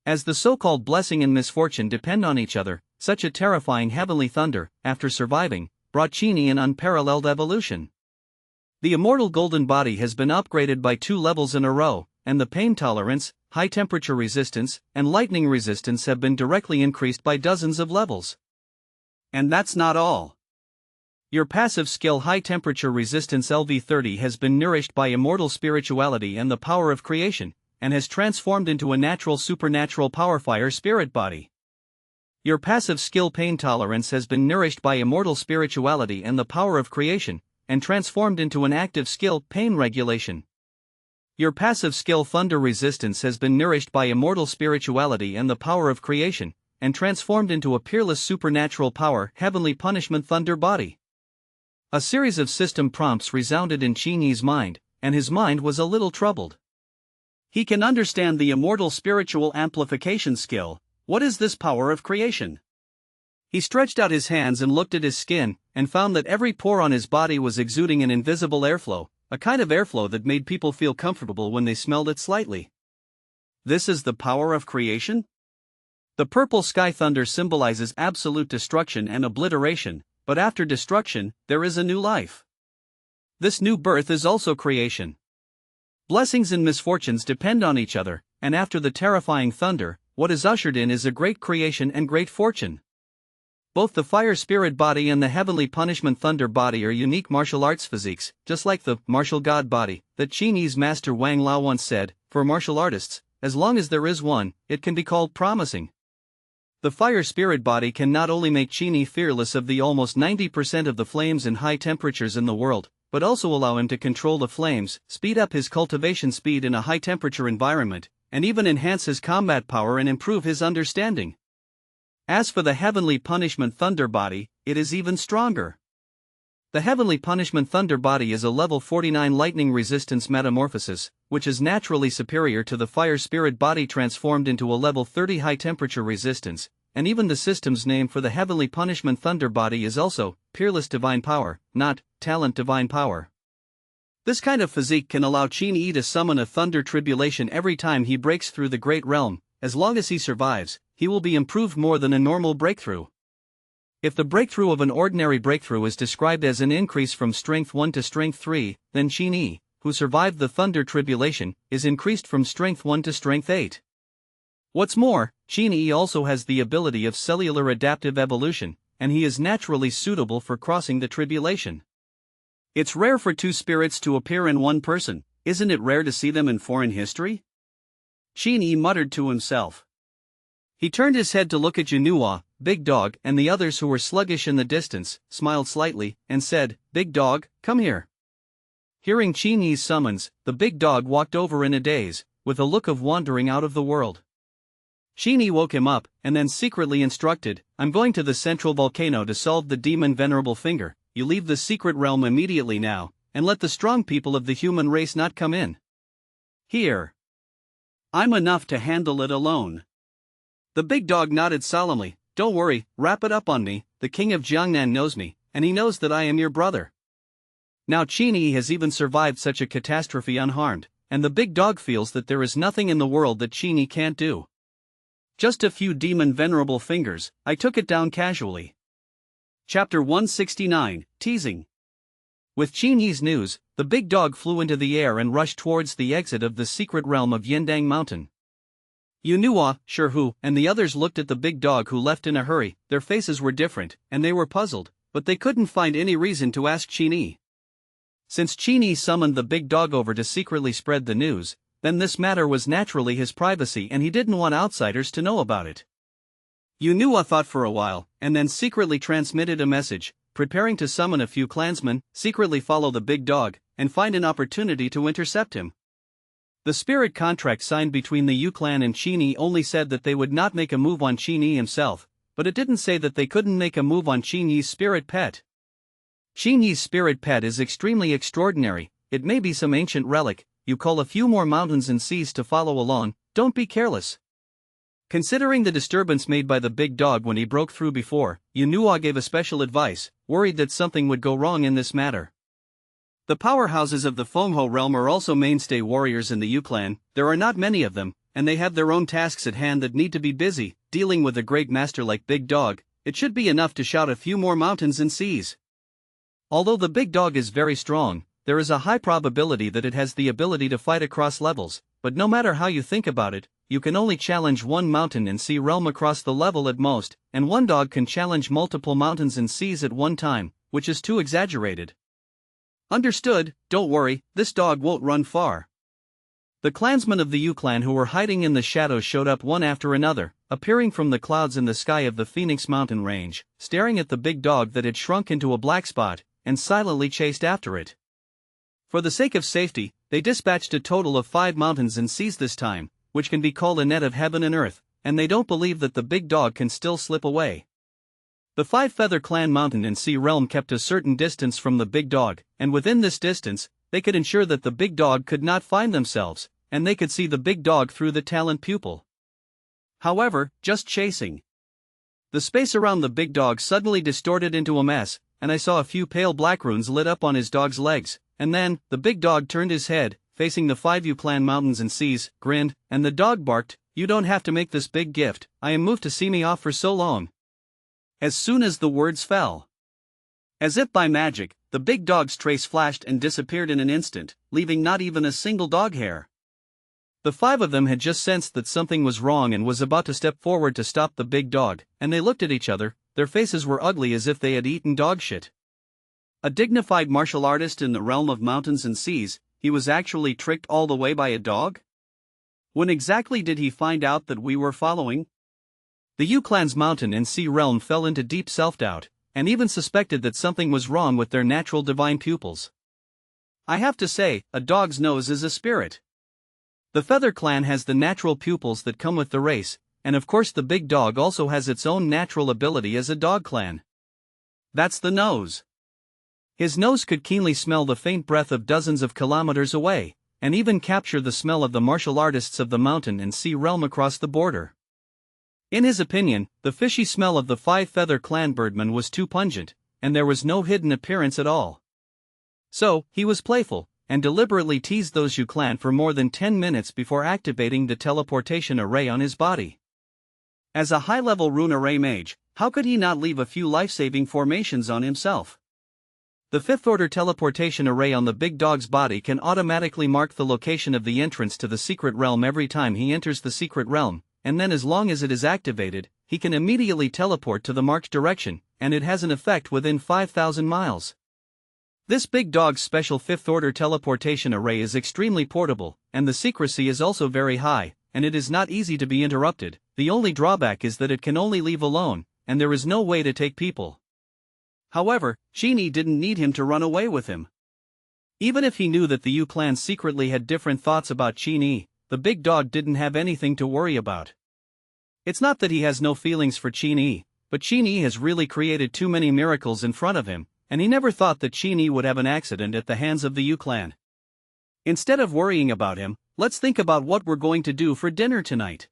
As the so-called blessing and misfortune depend on each other, such a terrifying heavenly thunder, after surviving, brought Qin Yi an unparalleled evolution. The immortal golden body has been upgraded by 2 levels in a row, and the pain tolerance, high temperature resistance, and lightning resistance have been directly increased by dozens of levels. And that's not all. Your passive skill, high temperature resistance LV30, has been nourished by immortal spirituality and the power of creation, and has transformed into a natural supernatural power fire spirit body. Your passive skill, pain tolerance, has been nourished by immortal spirituality and the power of creation, and transformed into an active skill, pain regulation. Your passive skill, thunder resistance, has been nourished by immortal spirituality and the power of creation, and transformed into a peerless supernatural power, heavenly punishment thunder body. A series of system prompts resounded in Qin Yi's mind, and his mind was a little troubled. He can understand the immortal spiritual amplification skill. What is this power of creation? He stretched out his hands and looked at his skin, and found that every pore on his body was exuding an invisible airflow, a kind of airflow that made people feel comfortable when they smelled it slightly. This is the power of creation? The purple sky thunder symbolizes absolute destruction and obliteration, but after destruction, there is a new life. This new birth is also creation. Blessings and misfortunes depend on each other, and after the terrifying thunder, what is ushered in is a great creation and great fortune. Both the fire spirit body and the heavenly punishment thunder body are unique martial arts physiques, just like the martial god body that Qin Yi's master Wang Lao once said. For martial artists, as long as there is one, it can be called promising. The fire spirit body can not only make Qin Yi fearless of the almost 90% of the flames and high temperatures in the world, but also allow him to control the flames, speed up his cultivation speed in a high temperature environment, and even enhance his combat power and improve his understanding. As for the heavenly punishment thunder body, it is even stronger. The heavenly punishment thunder body is a level 49 lightning resistance metamorphosis, which is naturally superior to the fire spirit body transformed into a level 30 high temperature resistance, and even the system's name for the heavenly punishment thunder body is also peerless divine power, not talent divine power. This kind of physique can allow Qin Yi to summon a thunder tribulation every time he breaks through the great realm. As long as he survives, he will be improved more than a normal breakthrough. If the breakthrough of an ordinary breakthrough is described as an increase from strength 1 to strength 3, then Qin Yi, who survived the thunder tribulation, is increased from strength 1 to strength 8. What's more, Qin Yi also has the ability of cellular adaptive evolution, and he is naturally suitable for crossing the tribulation. It's rare for two spirits to appear in one person. Isn't it rare to see them in foreign history? Qin Yi muttered to himself. He turned his head to look at Yunhua, Big Dog, and the others who were sluggish in the distance, smiled slightly, and said, "Big Dog, come here." Hearing Qin Yi's summons, the big dog walked over in a daze, with a look of wandering out of the world. Qin Yi woke him up, and then secretly instructed, "I'm going to the central volcano to solve the demon Venerable Finger. You leave the secret realm immediately now, and let the strong people of the human race not come in. Here. I'm enough to handle it alone." The big dog nodded solemnly. "Don't worry, wrap it up on me. The king of Jiangnan knows me, and he knows that I am your brother." Now Qin Yi has even survived such a catastrophe unharmed, and the big dog feels that there is nothing in the world that Qin Yi can't do. Just a few demon venerable fingers, I took it down casually. Chapter 169, Teasing. With Qin Yi's news, the big dog flew into the air and rushed towards the exit of the secret realm of Yindang Mountain. Yunhua, Shihu, and the others looked at the big dog who left in a hurry. Their faces were different, and they were puzzled, but they couldn't find any reason to ask Qin Yi. Since Qin Yi summoned the big dog over to secretly spread the news, then this matter was naturally his privacy and he didn't want outsiders to know about it. Yunhua thought for a while, and then secretly transmitted a message, preparing to summon a few clansmen, secretly follow the big dog, and find an opportunity to intercept him. The spirit contract signed between the Yu clan and Qin Yi only said that they would not make a move on Qin Yi himself, but it didn't say that they couldn't make a move on Qin Yi's spirit pet. Qin Yi's spirit pet is extremely extraordinary. It may be some ancient relic. You call a few more mountains and seas to follow along. Don't be careless. Considering the disturbance made by the big dog when he broke through before, Yunhua gave a special advice, worried that something would go wrong in this matter. The powerhouses of the Fengho realm are also mainstay warriors in the Yu clan. There are not many of them, and they have their own tasks at hand that need to be busy. Dealing with a great master like Big Dog, it should be enough to shout a few more mountains and seas. Although the big dog is very strong, there is a high probability that it has the ability to fight across levels, but no matter how you think about it, you can only challenge one mountain and sea realm across the level at most, and one dog can challenge multiple mountains and seas at one time, which is too exaggerated. Understood, don't worry, this dog won't run far. The clansmen of the Yu clan who were hiding in the shadows showed up one after another, appearing from the clouds in the sky of the Phoenix Mountain range, staring at the big dog that had shrunk into a black spot, and silently chased after it. For the sake of safety, they dispatched a total of 5 mountains and seas this time, which can be called a net of heaven and earth, and they don't believe that the big dog can still slip away. The 5-feather clan mountain and sea realm kept a certain distance from the big dog, and within this distance, they could ensure that the big dog could not find themselves, and they could see the big dog through the talent pupil. However, just chasing. the space around the big dog suddenly distorted into a mess, and I saw a few pale black runes lit up on his dog's legs, and then, the big dog turned his head, facing the 5U clan mountains and seas, grinned, and the dog barked, "You don't have to make this big gift, I am moved to see me off for so long." As soon as the words fell, as if by magic, the big dog's trace flashed and disappeared in an instant, leaving not even a single dog hair. The 5 of them had just sensed that something was wrong and was about to step forward to stop the big dog, and they looked at each other, their faces were ugly as if they had eaten dog shit. A dignified martial artist in the realm of mountains and seas, he was actually tricked all the way by a dog? When exactly did he find out that we were following? The U clan's mountain and sea realm fell into deep self-doubt, and even suspected that something was wrong with their natural divine pupils. I have to say, a dog's nose is a spirit. The Feather clan has the natural pupils that come with the race, and of course the big dog also has its own natural ability as a dog clan. That's the nose. His nose could keenly smell the faint breath of dozens of kilometers away, and even capture the smell of the martial artists of the mountain and sea realm across the border. In his opinion, the fishy smell of the 5 Feather clan birdmen was too pungent, and there was no hidden appearance at all. So, he was playful, and deliberately teased those U clan for more than 10 minutes before activating the teleportation array on his body. As a high-level rune array mage, how could he not leave a few life-saving formations on himself? The 5th order teleportation array on the big dog's body can automatically mark the location of the entrance to the secret realm every time he enters the secret realm, and then as long as it is activated, he can immediately teleport to the marked direction, and it has an effect within 5,000 miles. This big dog's special 5th order teleportation array is extremely portable, and the secrecy is also very high, and it is not easy to be interrupted. The only drawback is that it can only leave alone, and there is no way to take people. However, Qin Yi didn't need him to run away with him. Even if he knew that the U clan secretly had different thoughts about Qin Yi, the big dog didn't have anything to worry about. It's not that he has no feelings for Qin Yi, but Qin Yi has really created too many miracles in front of him, and he never thought that Qin Yi would have an accident at the hands of the U clan. Instead of worrying about him, let's think about what we're going to do for dinner tonight.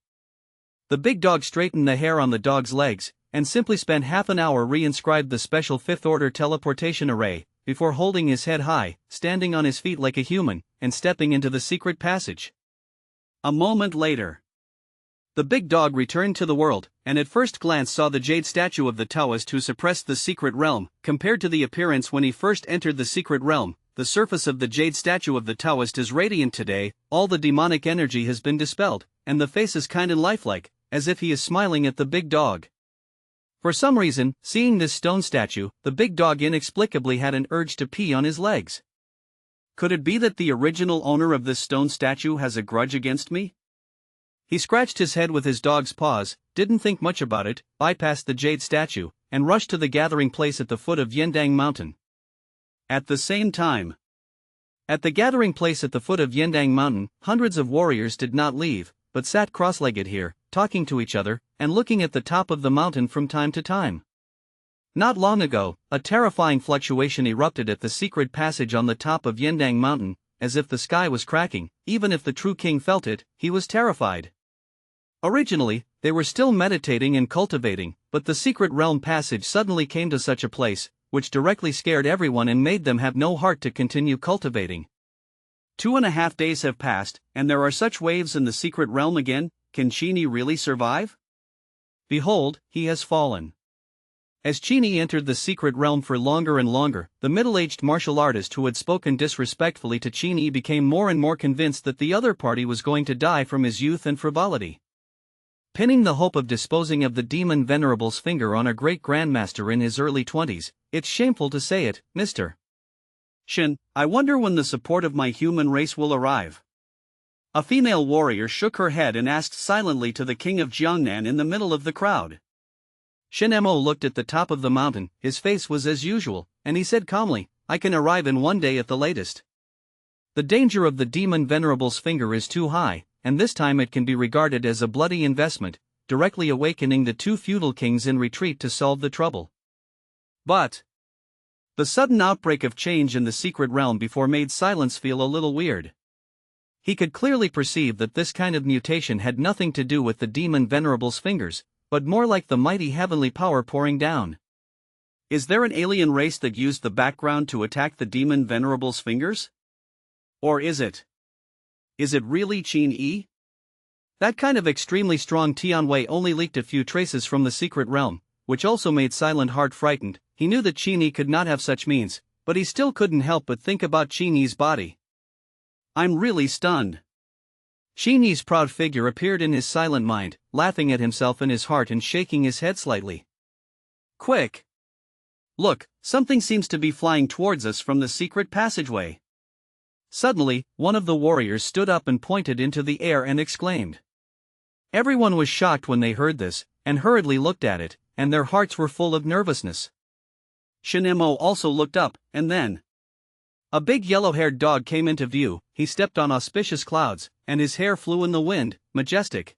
The big dog straightened the hair on the dog's legs, and simply spent half an hour re-inscribed the special 5th order teleportation array, before holding his head high, standing on his feet like a human, and stepping into the secret passage. A moment later, the big dog returned to the world, and at first glance saw the jade statue of the Taoist who suppressed the secret realm. Compared to the appearance when he first entered the secret realm, the surface of the jade statue of the Taoist is radiant today. All the demonic energy has been dispelled, and the face is kind and lifelike, as if he is smiling at the big dog. For some reason, seeing this stone statue, the big dog inexplicably had an urge to pee on his legs. Could it be that the original owner of this stone statue has a grudge against me? He scratched his head with his dog's paws, didn't think much about it, bypassed the jade statue, and rushed to the gathering place at the foot of Yendang Mountain. At the same time, at the gathering place at the foot of Yendang Mountain, hundreds of warriors did not leave, but sat cross-legged here, talking to each other, and looking at the top of the mountain from time to time. Not long ago, a terrifying fluctuation erupted at the secret passage on the top of Yendang Mountain, as if the sky was cracking. Even if the true king felt it, he was terrified. Originally, they were still meditating and cultivating, but the secret realm passage suddenly came to such a place, which directly scared everyone and made them have no heart to continue cultivating. 2.5 days have passed, and there are such waves in the secret realm again. Can Qin Yi really survive? Behold, he has fallen. As Qin Yi entered the secret realm for longer and longer, the middle-aged martial artist who had spoken disrespectfully to Qin Yi became more and more convinced that the other party was going to die from his youth and frivolity. Pinning the hope of disposing of the demon venerable's finger on a great grandmaster in his early 20s, it's shameful to say it, Mr. Shin, I wonder when the support of my human race will arrive. A female warrior shook her head and asked silently to the king of Jiangnan in the middle of the crowd. Shin Mo looked at the top of the mountain, his face was as usual, and he said calmly, I can arrive in 1 day at the latest. The danger of the demon venerable's finger is too high, and this time it can be regarded as a bloody investment, directly awakening the 2 feudal kings in retreat to solve the trouble. But the sudden outbreak of change in the secret realm before made silence feel a little weird. He could clearly perceive that this kind of mutation had nothing to do with the demon venerable's fingers, but more like the mighty heavenly power pouring down. Is there an alien race that used the background to attack the demon Venerable's fingers? Or is it really Qin Yi? That kind of extremely strong Tianwei only leaked a few traces from the secret realm, which also made Silent Heart frightened. He knew that Qin Yi could not have such means, but he still couldn't help but think about Qin Yi's body. I'm really stunned. Qin Yi's proud figure appeared in his silent mind, laughing at himself in his heart and shaking his head slightly. Quick! Look, something seems to be flying towards us from the secret passageway. Suddenly, one of the warriors stood up and pointed into the air and exclaimed. Everyone was shocked when they heard this, and hurriedly looked at it, and their hearts were full of nervousness. Shinemo also looked up, and then a big yellow-haired dog came into view. He stepped on auspicious clouds, and his hair flew in the wind, majestic.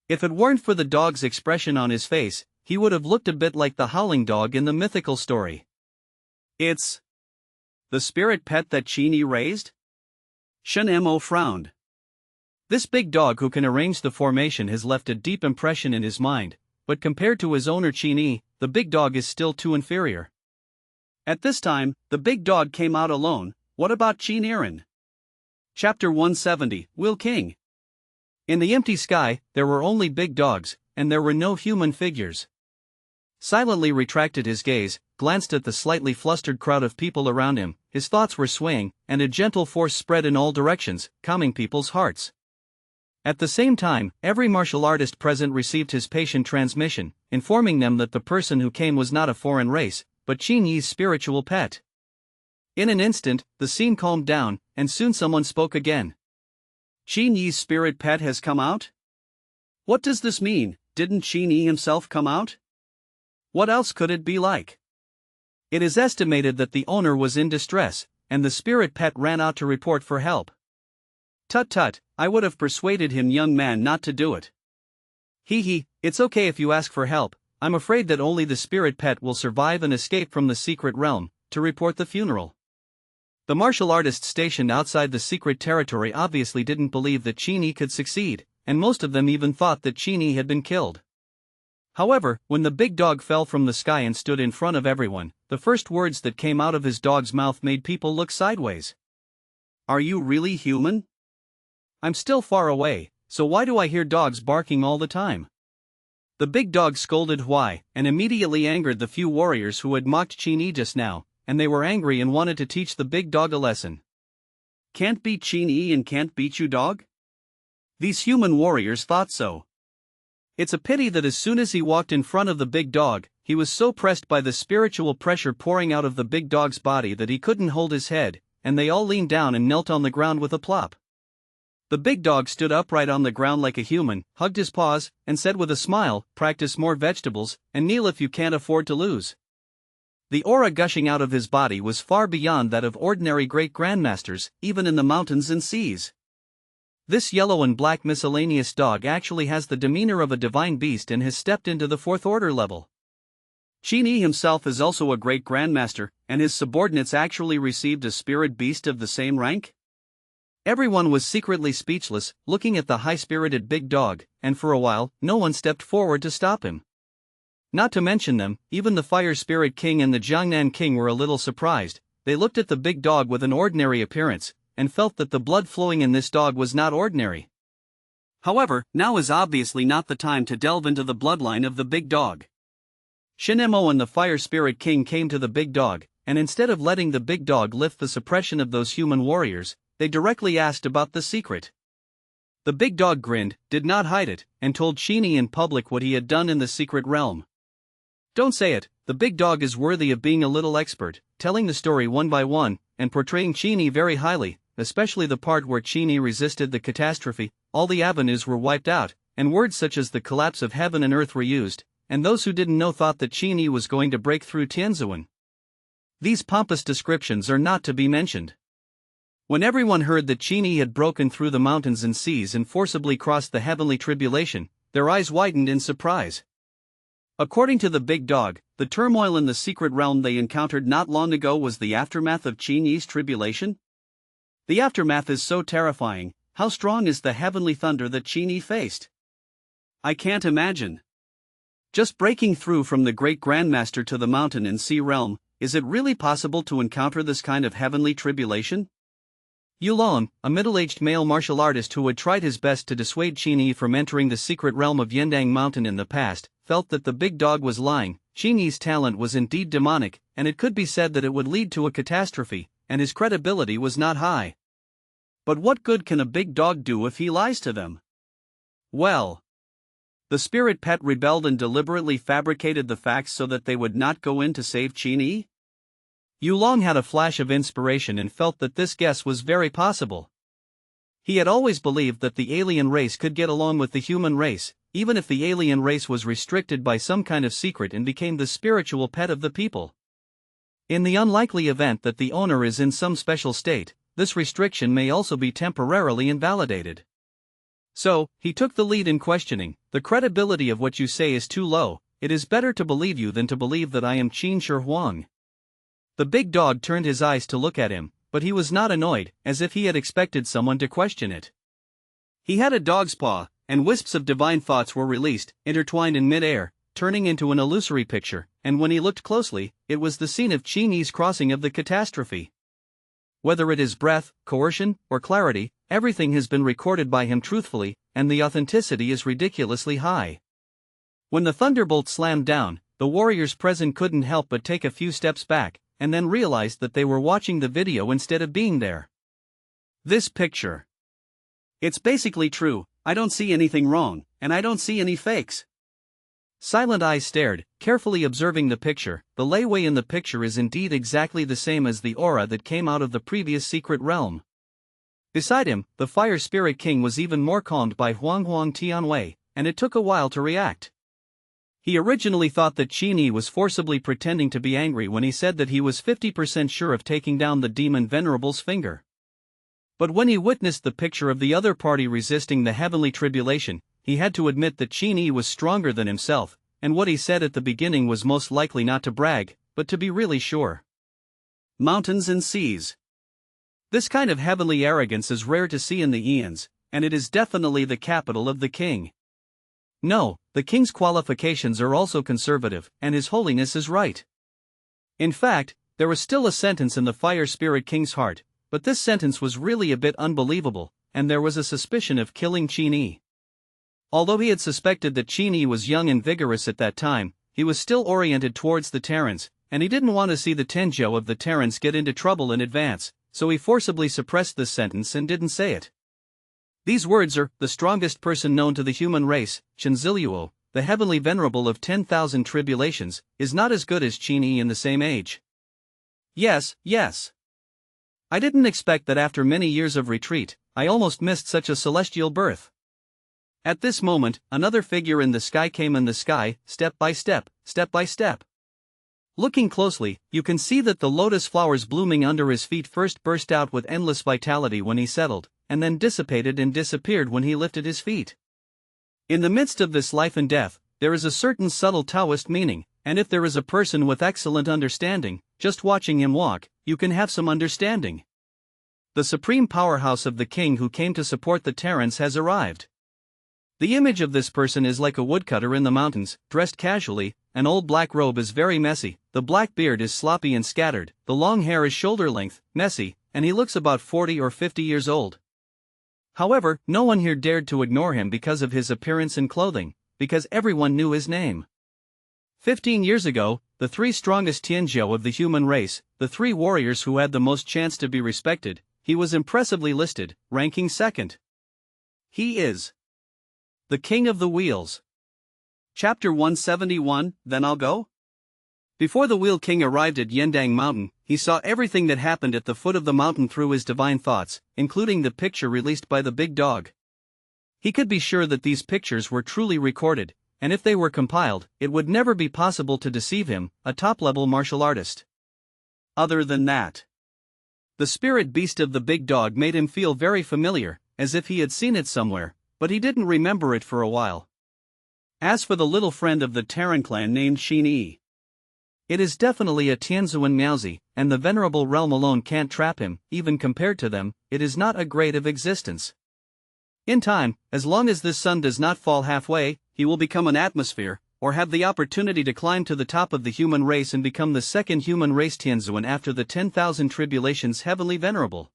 If it weren't for the dog's expression on his face, he would have looked a bit like the howling dog in the mythical story. It's the spirit pet that Qin Yi raised? Shinemo frowned. This big dog who can arrange the formation has left a deep impression in his mind, but compared to his owner Qin Yi, the big dog is still too inferior. At this time, the big dog came out alone. What about Qin Yiren? Chapter 170, Will King. In the empty sky, there were only big dogs, and there were no human figures. Silently retracted his gaze, glanced at the slightly flustered crowd of people around him. His thoughts were swaying, and a gentle force spread in all directions, calming people's hearts. At the same time, every martial artist present received his patient transmission, informing them that the person who came was not a foreign race, but Qin Yi's spiritual pet. In an instant, the scene calmed down, and soon someone spoke again. Qin Yi's spirit pet has come out? What does this mean? Didn't Qin Yi himself come out? What else could it be like? It is estimated that the owner was in distress, and the spirit pet ran out to report for help. Tut tut, I would have persuaded him, young man, not to do it. Hee, it's okay if you ask for help. I'm afraid that only the spirit pet will survive and escape from the secret realm, to report the funeral. The martial artists stationed outside the secret territory obviously didn't believe that Qin Yi could succeed, and most of them even thought that Qin Yi had been killed. However, when the big dog fell from the sky and stood in front of everyone, the first words that came out of his dog's mouth made people look sideways. Are you really human? I'm still far away, so why do I hear dogs barking all the time? The big dog scolded why, and immediately angered the few warriors who had mocked Qin Yi just now, and they were angry and wanted to teach the big dog a lesson. Can't beat Qin Yi and can't beat you, dog? These human warriors thought so. It's a pity that as soon as he walked in front of the big dog, he was so pressed by the spiritual pressure pouring out of the big dog's body that he couldn't hold his head, and they all leaned down and knelt on the ground with a plop. The big dog stood upright on the ground like a human, hugged his paws, and said with a smile, practice more vegetables, and kneel if you can't afford to lose. The aura gushing out of his body was far beyond that of ordinary great grandmasters, even in the mountains and seas. This yellow and black miscellaneous dog actually has the demeanor of a divine beast and has stepped into the fourth order level. Qin Yi himself is also a great grandmaster, and his subordinates actually received a spirit beast of the same rank? Everyone was secretly speechless, looking at the high-spirited big dog, and for a while, no one stepped forward to stop him. Not to mention them, even the Fire Spirit King and the Jiangnan King were a little surprised. They looked at the big dog with an ordinary appearance, and felt that the blood flowing in this dog was not ordinary. However, now is obviously not the time to delve into the bloodline of the big dog. Shinemo and the Fire Spirit King came to the big dog, and instead of letting the big dog lift the suppression of those human warriors, they directly asked about the secret. The big dog grinned, did not hide it, and told Qin Yi in public what he had done in the secret realm. Don't say it, the big dog is worthy of being a little expert, telling the story one by one, and portraying Qin Yi very highly, especially the part where Qin Yi resisted the catastrophe. All the avenues were wiped out, and words such as the collapse of heaven and earth were used, and those who didn't know thought that Qin Yi was going to break through Tianzuan. These pompous descriptions are not to be mentioned. When everyone heard that Qin Yi had broken through the mountains and seas and forcibly crossed the heavenly tribulation, their eyes widened in surprise. According to the big dog, the turmoil in the secret realm they encountered not long ago was the aftermath of Qin Yi's tribulation? The aftermath is so terrifying. How strong is the heavenly thunder that Qin Yi faced? I can't imagine. Just breaking through from the great grandmaster to the mountain and sea realm, is it really possible to encounter this kind of heavenly tribulation? Yulong, a middle-aged male martial artist who had tried his best to dissuade Qin Yi from entering the secret realm of Yendang Mountain in the past, felt that the big dog was lying. Qin Yi's talent was indeed demonic, and it could be said that it would lead to a catastrophe, and his credibility was not high. But what good can a big dog do if he lies to them? Well, the spirit pet rebelled and deliberately fabricated the facts so that they would not go in to save Qin Yi? Yulong had a flash of inspiration and felt that this guess was very possible. He had always believed that the alien race could get along with the human race, even if the alien race was restricted by some kind of secret and became the spiritual pet of the people. In the unlikely event that the owner is in some special state, this restriction may also be temporarily invalidated. So, he took the lead in questioning. The credibility of what you say is too low. It is better to believe you than to believe that I am Qin Shi Huang. The big dog turned his eyes to look at him, but he was not annoyed, as if he had expected someone to question it. He had a dog's paw, and wisps of divine thoughts were released, intertwined in mid-air, turning into an illusory picture, and when he looked closely, it was the scene of Qin Yi's crossing of the catastrophe. Whether it is breath, coercion, or clarity, everything has been recorded by him truthfully, and the authenticity is ridiculously high. When the thunderbolt slammed down, the warriors present couldn't help but take a few steps back, and then realized that they were watching the video instead of being there. This picture. It's basically true. I don't see anything wrong, and I don't see any fakes. Silent Eyes stared, carefully observing the picture. The layway in the picture is indeed exactly the same as the aura that came out of the previous secret realm. Beside him, the Fire Spirit King was even more calmed by Huang Tianwei, and it took a while to react. He originally thought that Qin Yi was forcibly pretending to be angry when he said that he was 50% sure of taking down the demon Venerable's finger. But when he witnessed the picture of the other party resisting the heavenly tribulation, he had to admit that Qin Yi was stronger than himself, and what he said at the beginning was most likely not to brag, but to be really sure. Mountains and seas. This kind of heavenly arrogance is rare to see in the Eons, and it is definitely the capital of the king. No, the king's qualifications are also conservative, and his holiness is right. In fact, there was still a sentence in the Fire Spirit King's heart, but this sentence was really a bit unbelievable, and there was a suspicion of killing Qin Yi. Although he had suspected that Qin Yi was young and vigorous at that time, he was still oriented towards the Terrans, and he didn't want to see the Tenjo of the Terrans get into trouble in advance, so he forcibly suppressed this sentence and didn't say it. These words are, the strongest person known to the human race, Shenziluo, the heavenly venerable of 10,000 tribulations, is not as good as Qin Yi in the same age. Yes. I didn't expect that after many years of retreat, I almost missed such a celestial birth. At this moment, another figure in the sky came in the sky, step by step. Looking closely, you can see that the lotus flowers blooming under his feet first burst out with endless vitality when he settled, and then dissipated and disappeared when he lifted his feet. In the midst of this life and death, there is a certain subtle Taoist meaning, and if there is a person with excellent understanding, just watching him walk, you can have some understanding. The supreme powerhouse of the king who came to support the Terrans has arrived. The image of this person is like a woodcutter in the mountains, dressed casually. An old black robe is very messy, the black beard is sloppy and scattered, the long hair is shoulder length, messy, and he looks about 40 or 50 years old. However, no one here dared to ignore him because of his appearance and clothing, because everyone knew his name. 15 years ago, the three strongest Tianzhou of the human race, the three warriors who had the most chance to be respected, he was impressively listed, ranking second. He is the King of the Wheels. Chapter 171, Then I'll Go? Before the Wheel King arrived at Yendang Mountain, he saw everything that happened at the foot of the mountain through his divine thoughts, including the picture released by the big dog. He could be sure that these pictures were truly recorded, and if they were compiled, it would never be possible to deceive him, a top-level martial artist. Other than that, the spirit beast of the big dog made him feel very familiar, as if he had seen it somewhere, but he didn't remember it for a while. As for the little friend of the Terran clan named Qin Yi, it is definitely a Tianzuan Miaozi, and the venerable realm alone can't trap him. Even compared to them, it is not a grade of existence. In time, as long as this sun does not fall halfway, he will become an atmosphere, or have the opportunity to climb to the top of the human race and become the second human race Tianzuan after the 10,000 tribulations heavenly venerable.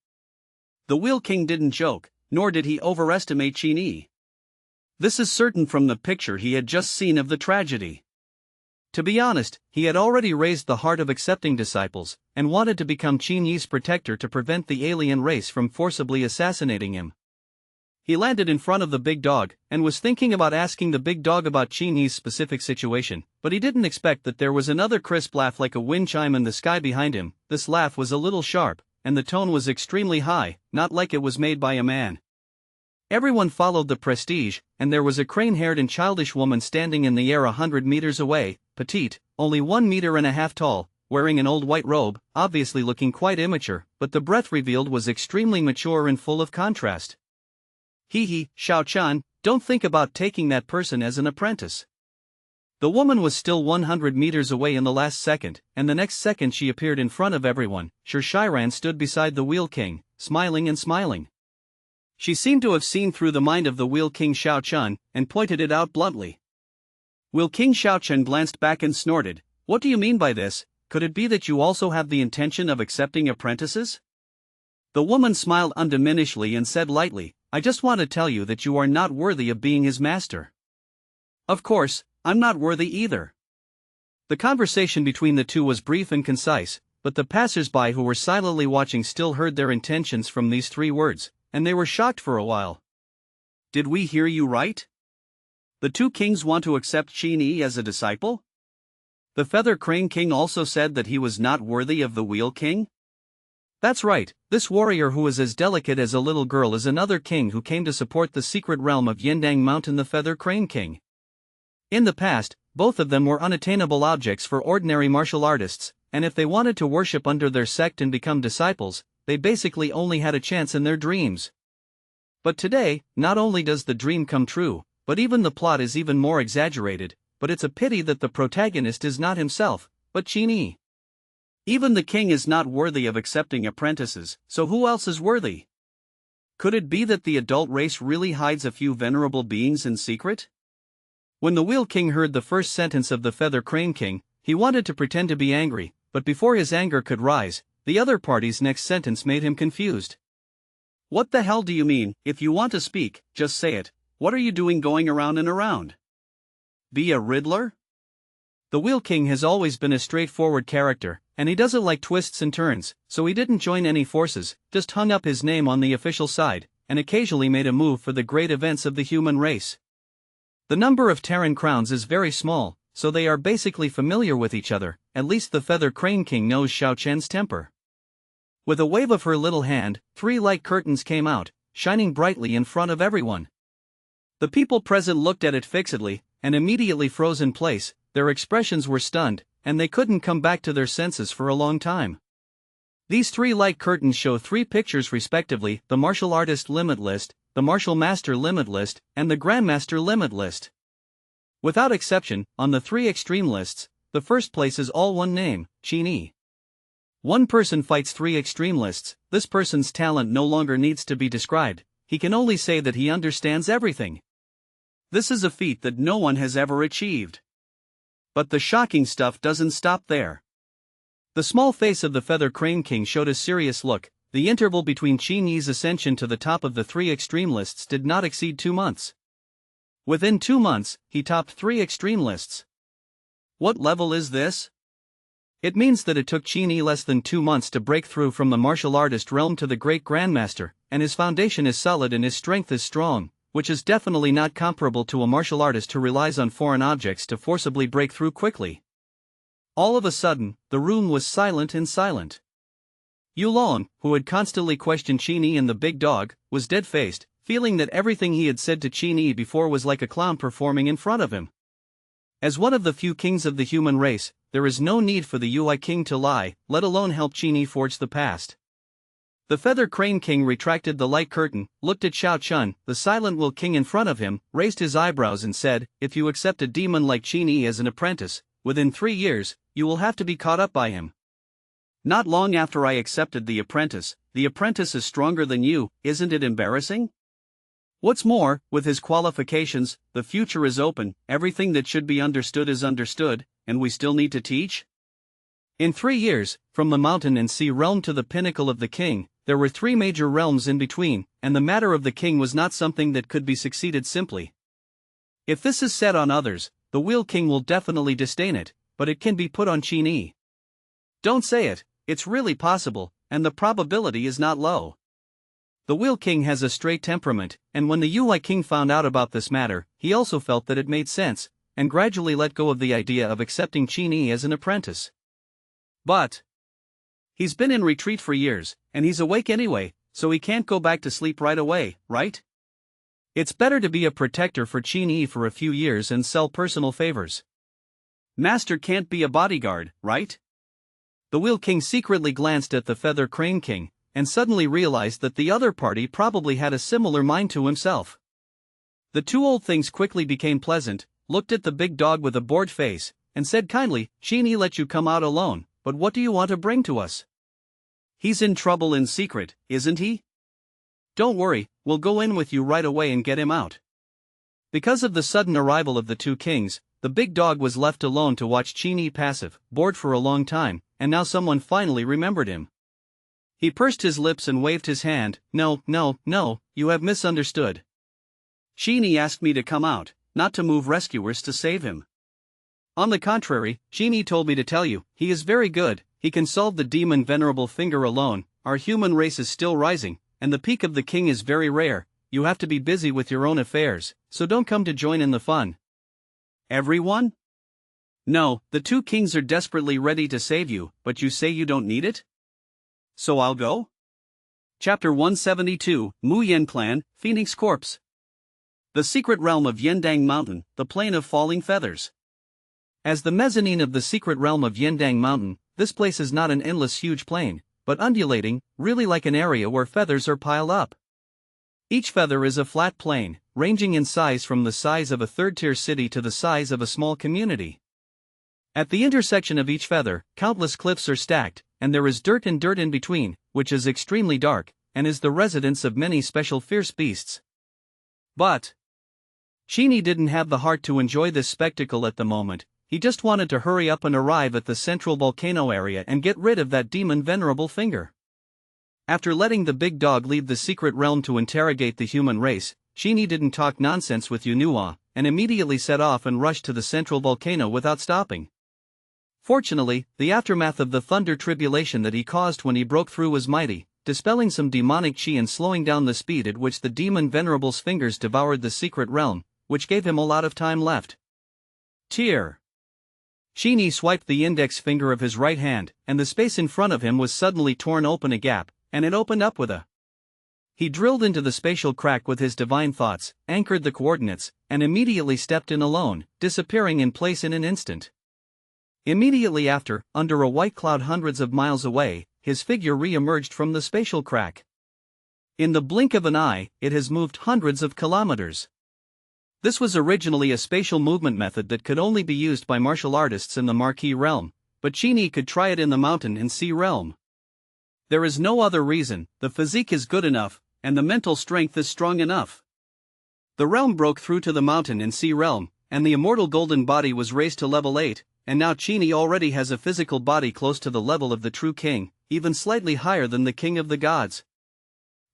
The Wheel King didn't joke, nor did he overestimate Qin Yi. This is certain from the picture he had just seen of the tragedy. To be honest, he had already raised the heart of accepting disciples, and wanted to become Qin Yi's protector to prevent the alien race from forcibly assassinating him. He landed in front of the big dog, and was thinking about asking the big dog about Qin Yi's specific situation, but he didn't expect that there was another crisp laugh like a wind chime in the sky behind him. This laugh was a little sharp, and the tone was extremely high, not like it was made by a man. Everyone followed the prestige, and there was a crane-haired and childish woman standing in the air 100 meters away, petite, only 1.5 meters tall, wearing an old white robe, obviously looking quite immature, but the breath revealed was extremely mature and full of contrast. Hee, Xiao Chan, don't think about taking that person as an apprentice. The woman was still 100 meters away in the last second, and the next second she appeared in front of everyone. Sir Shiran stood beside the Wheel King, smiling and smiling. She seemed to have seen through the mind of the Wheel King Xiao Chun, and pointed it out bluntly. Wheel King Xiao Chun glanced back and snorted, "What do you mean by this? Could it be that you also have the intention of accepting apprentices?" The woman smiled undiminishedly and said lightly, "I just want to tell you that you are not worthy of being his master." "Of course, I'm not worthy either." The conversation between the two was brief and concise, but the passers-by who were silently watching still heard their intentions from these 3 words, and they were shocked for a while. "Did we hear you right? The 2 kings want to accept Qin Yi as a disciple? The Feather Crane King also said that he was not worthy of the Wheel King?" "That's right, this warrior who is as delicate as a little girl is another king who came to support the secret realm of Yindang Mountain, the Feather Crane King. In the past, both of them were unattainable objects for ordinary martial artists, and if they wanted to worship under their sect and become disciples, they basically only had a chance in their dreams. But today, not only does the dream come true, but even the plot is even more exaggerated, but it's a pity that the protagonist is not himself, but Qin Yi. Even the king is not worthy of accepting apprentices, so who else is worthy? Could it be that the adult race really hides a few venerable beings in secret?" When the Wheel King heard the first sentence of the Feather Crane King, he wanted to pretend to be angry, but before his anger could rise, the other party's next sentence made him confused. "What the hell do you mean? If you want to speak, just say it. What are you doing going around and around? Be a riddler?" The Wheel King has always been a straightforward character, and he doesn't like twists and turns, so he didn't join any forces, just hung up his name on the official side, and occasionally made a move for the great events of the human race. The number of Terran crowns is very small, so they are basically familiar with each other. At least the Feather Crane King knows Xiao Chen's temper. With a wave of her little hand, 3 light curtains came out, shining brightly in front of everyone. The people present looked at it fixedly, and immediately froze in place. Their expressions were stunned, and they couldn't come back to their senses for a long time. These 3 light curtains show 3 pictures respectively: the Martial Artist Limit List, the Martial Master Limit List, and the Grandmaster Limit List. Without exception, on the 3 extreme lists, the first place is all one name, Qin Yi. One person fights 3 extreme lists. This person's talent no longer needs to be described, he can only say that he understands everything. This is a feat that no one has ever achieved. But the shocking stuff doesn't stop there. The small face of the Feather Crane King showed a serious look. The interval between Qin Yi's ascension to the top of the 3 extreme lists did not exceed 2 months. Within 2 months, he topped 3 extreme lists. What level is this? It means that it took Qin Yi less than 2 months to break through from the martial artist realm to the great grandmaster, and his foundation is solid and his strength is strong, which is definitely not comparable to a martial artist who relies on foreign objects to forcibly break through quickly. All of a sudden, the room was silent and silent. Yulong, who had constantly questioned Qin Yi and the big dog, was dead-faced, feeling that everything he had said to Qin Yi before was like a clown performing in front of him. As one of the few kings of the human race, there is no need for the Yui King to lie, let alone help Qin Yi forge the past. The Feather Crane King retracted the light curtain, looked at Xiao Chun, the Silent Will King in front of him, raised his eyebrows and said, "If you accept a demon like Qin Yi as an apprentice, within 3 years, you will have to be caught up by him." "Not long after I accepted the apprentice is stronger than you, isn't it embarrassing?" What's more, with his qualifications, the future is open, everything that should be understood is understood, and we still need to teach? In 3 years, from the mountain and sea realm to the pinnacle of the king, there were 3 major realms in between, and the matter of the king was not something that could be succeeded simply. If this is set on others, the Wheel King will definitely disdain it, but it can be put on Qin Yi. Don't say it, it's really possible, and the probability is not low. The Wheel King has a straight temperament, and when the UI King found out about this matter, he also felt that it made sense, and gradually let go of the idea of accepting Qin Yi as an apprentice. But he's been in retreat for years, and he's awake anyway, so he can't go back to sleep right away, right? It's better to be a protector for Qin Yi for a few years and sell personal favors. Master can't be a bodyguard, right? The Wheel King secretly glanced at the Feather Crane King, and suddenly realized that the other party probably had a similar mind to himself. The 2 old things quickly became pleasant, looked at the big dog with a bored face, and said kindly, "Qin Yi let you come out alone, but what do you want to bring to us?" "He's in trouble in secret, isn't he?" "Don't worry, we'll go in with you right away and get him out." Because of the sudden arrival of the 2 kings, the big dog was left alone to watch Qin Yi passive, bored for a long time, and now someone finally remembered him. He pursed his lips and waved his hand. No, you have misunderstood. Qin Yi asked me to come out, not to move rescuers to save him. On the contrary, Qin Yi told me to tell you, he is very good, he can solve the demon venerable finger alone, our human race is still rising, and the peak of the king is very rare, you have to be busy with your own affairs, so don't come to join in the fun. Everyone? No, the 2 kings are desperately ready to save you, but you say you don't need it? So I'll go? Chapter 172, Mu Yen Clan, Phoenix Corpse. The secret realm of Yendang Mountain, the plain of falling feathers. As the mezzanine of the secret realm of Yendang Mountain, this place is not an endless huge plain, but undulating, really like an area where feathers are piled up. Each feather is a flat plain, ranging in size from the size of a third-tier city to the size of a small community. At the intersection of each feather, countless cliffs are stacked, and there is dirt and dirt in between, which is extremely dark, and is the residence of many special fierce beasts. But Qin Yi didn't have the heart to enjoy this spectacle at the moment, he just wanted to hurry up and arrive at the central volcano area and get rid of that demon venerable finger. After letting the big dog leave the secret realm to interrogate the human race, Qin Yi didn't talk nonsense with Yunhua, and immediately set off and rushed to the central volcano without stopping. Fortunately, the aftermath of the thunder tribulation that he caused when he broke through was mighty, dispelling some demonic chi and slowing down the speed at which the demon venerable's fingers devoured the secret realm, which gave him a lot of time left. Tear. Qin Yi swiped the index finger of his right hand, and the space in front of him was suddenly torn open a gap, and it opened up with a. He drilled into the spatial crack with his divine thoughts, anchored the coordinates, and immediately stepped in alone, disappearing in place in an instant. Immediately after, under a white cloud hundreds of miles away, his figure re-emerged from the spatial crack. In the blink of an eye, it has moved hundreds of kilometers. This was originally a spatial movement method that could only be used by martial artists in the Marquis realm, but Qin Yi could try it in the mountain and sea realm. There is no other reason, the physique is good enough, and the mental strength is strong enough. The realm broke through to the mountain and sea realm, and the immortal golden body was raised to level 8, and now Qin Yi already has a physical body close to the level of the true king, even slightly higher than the king of the gods.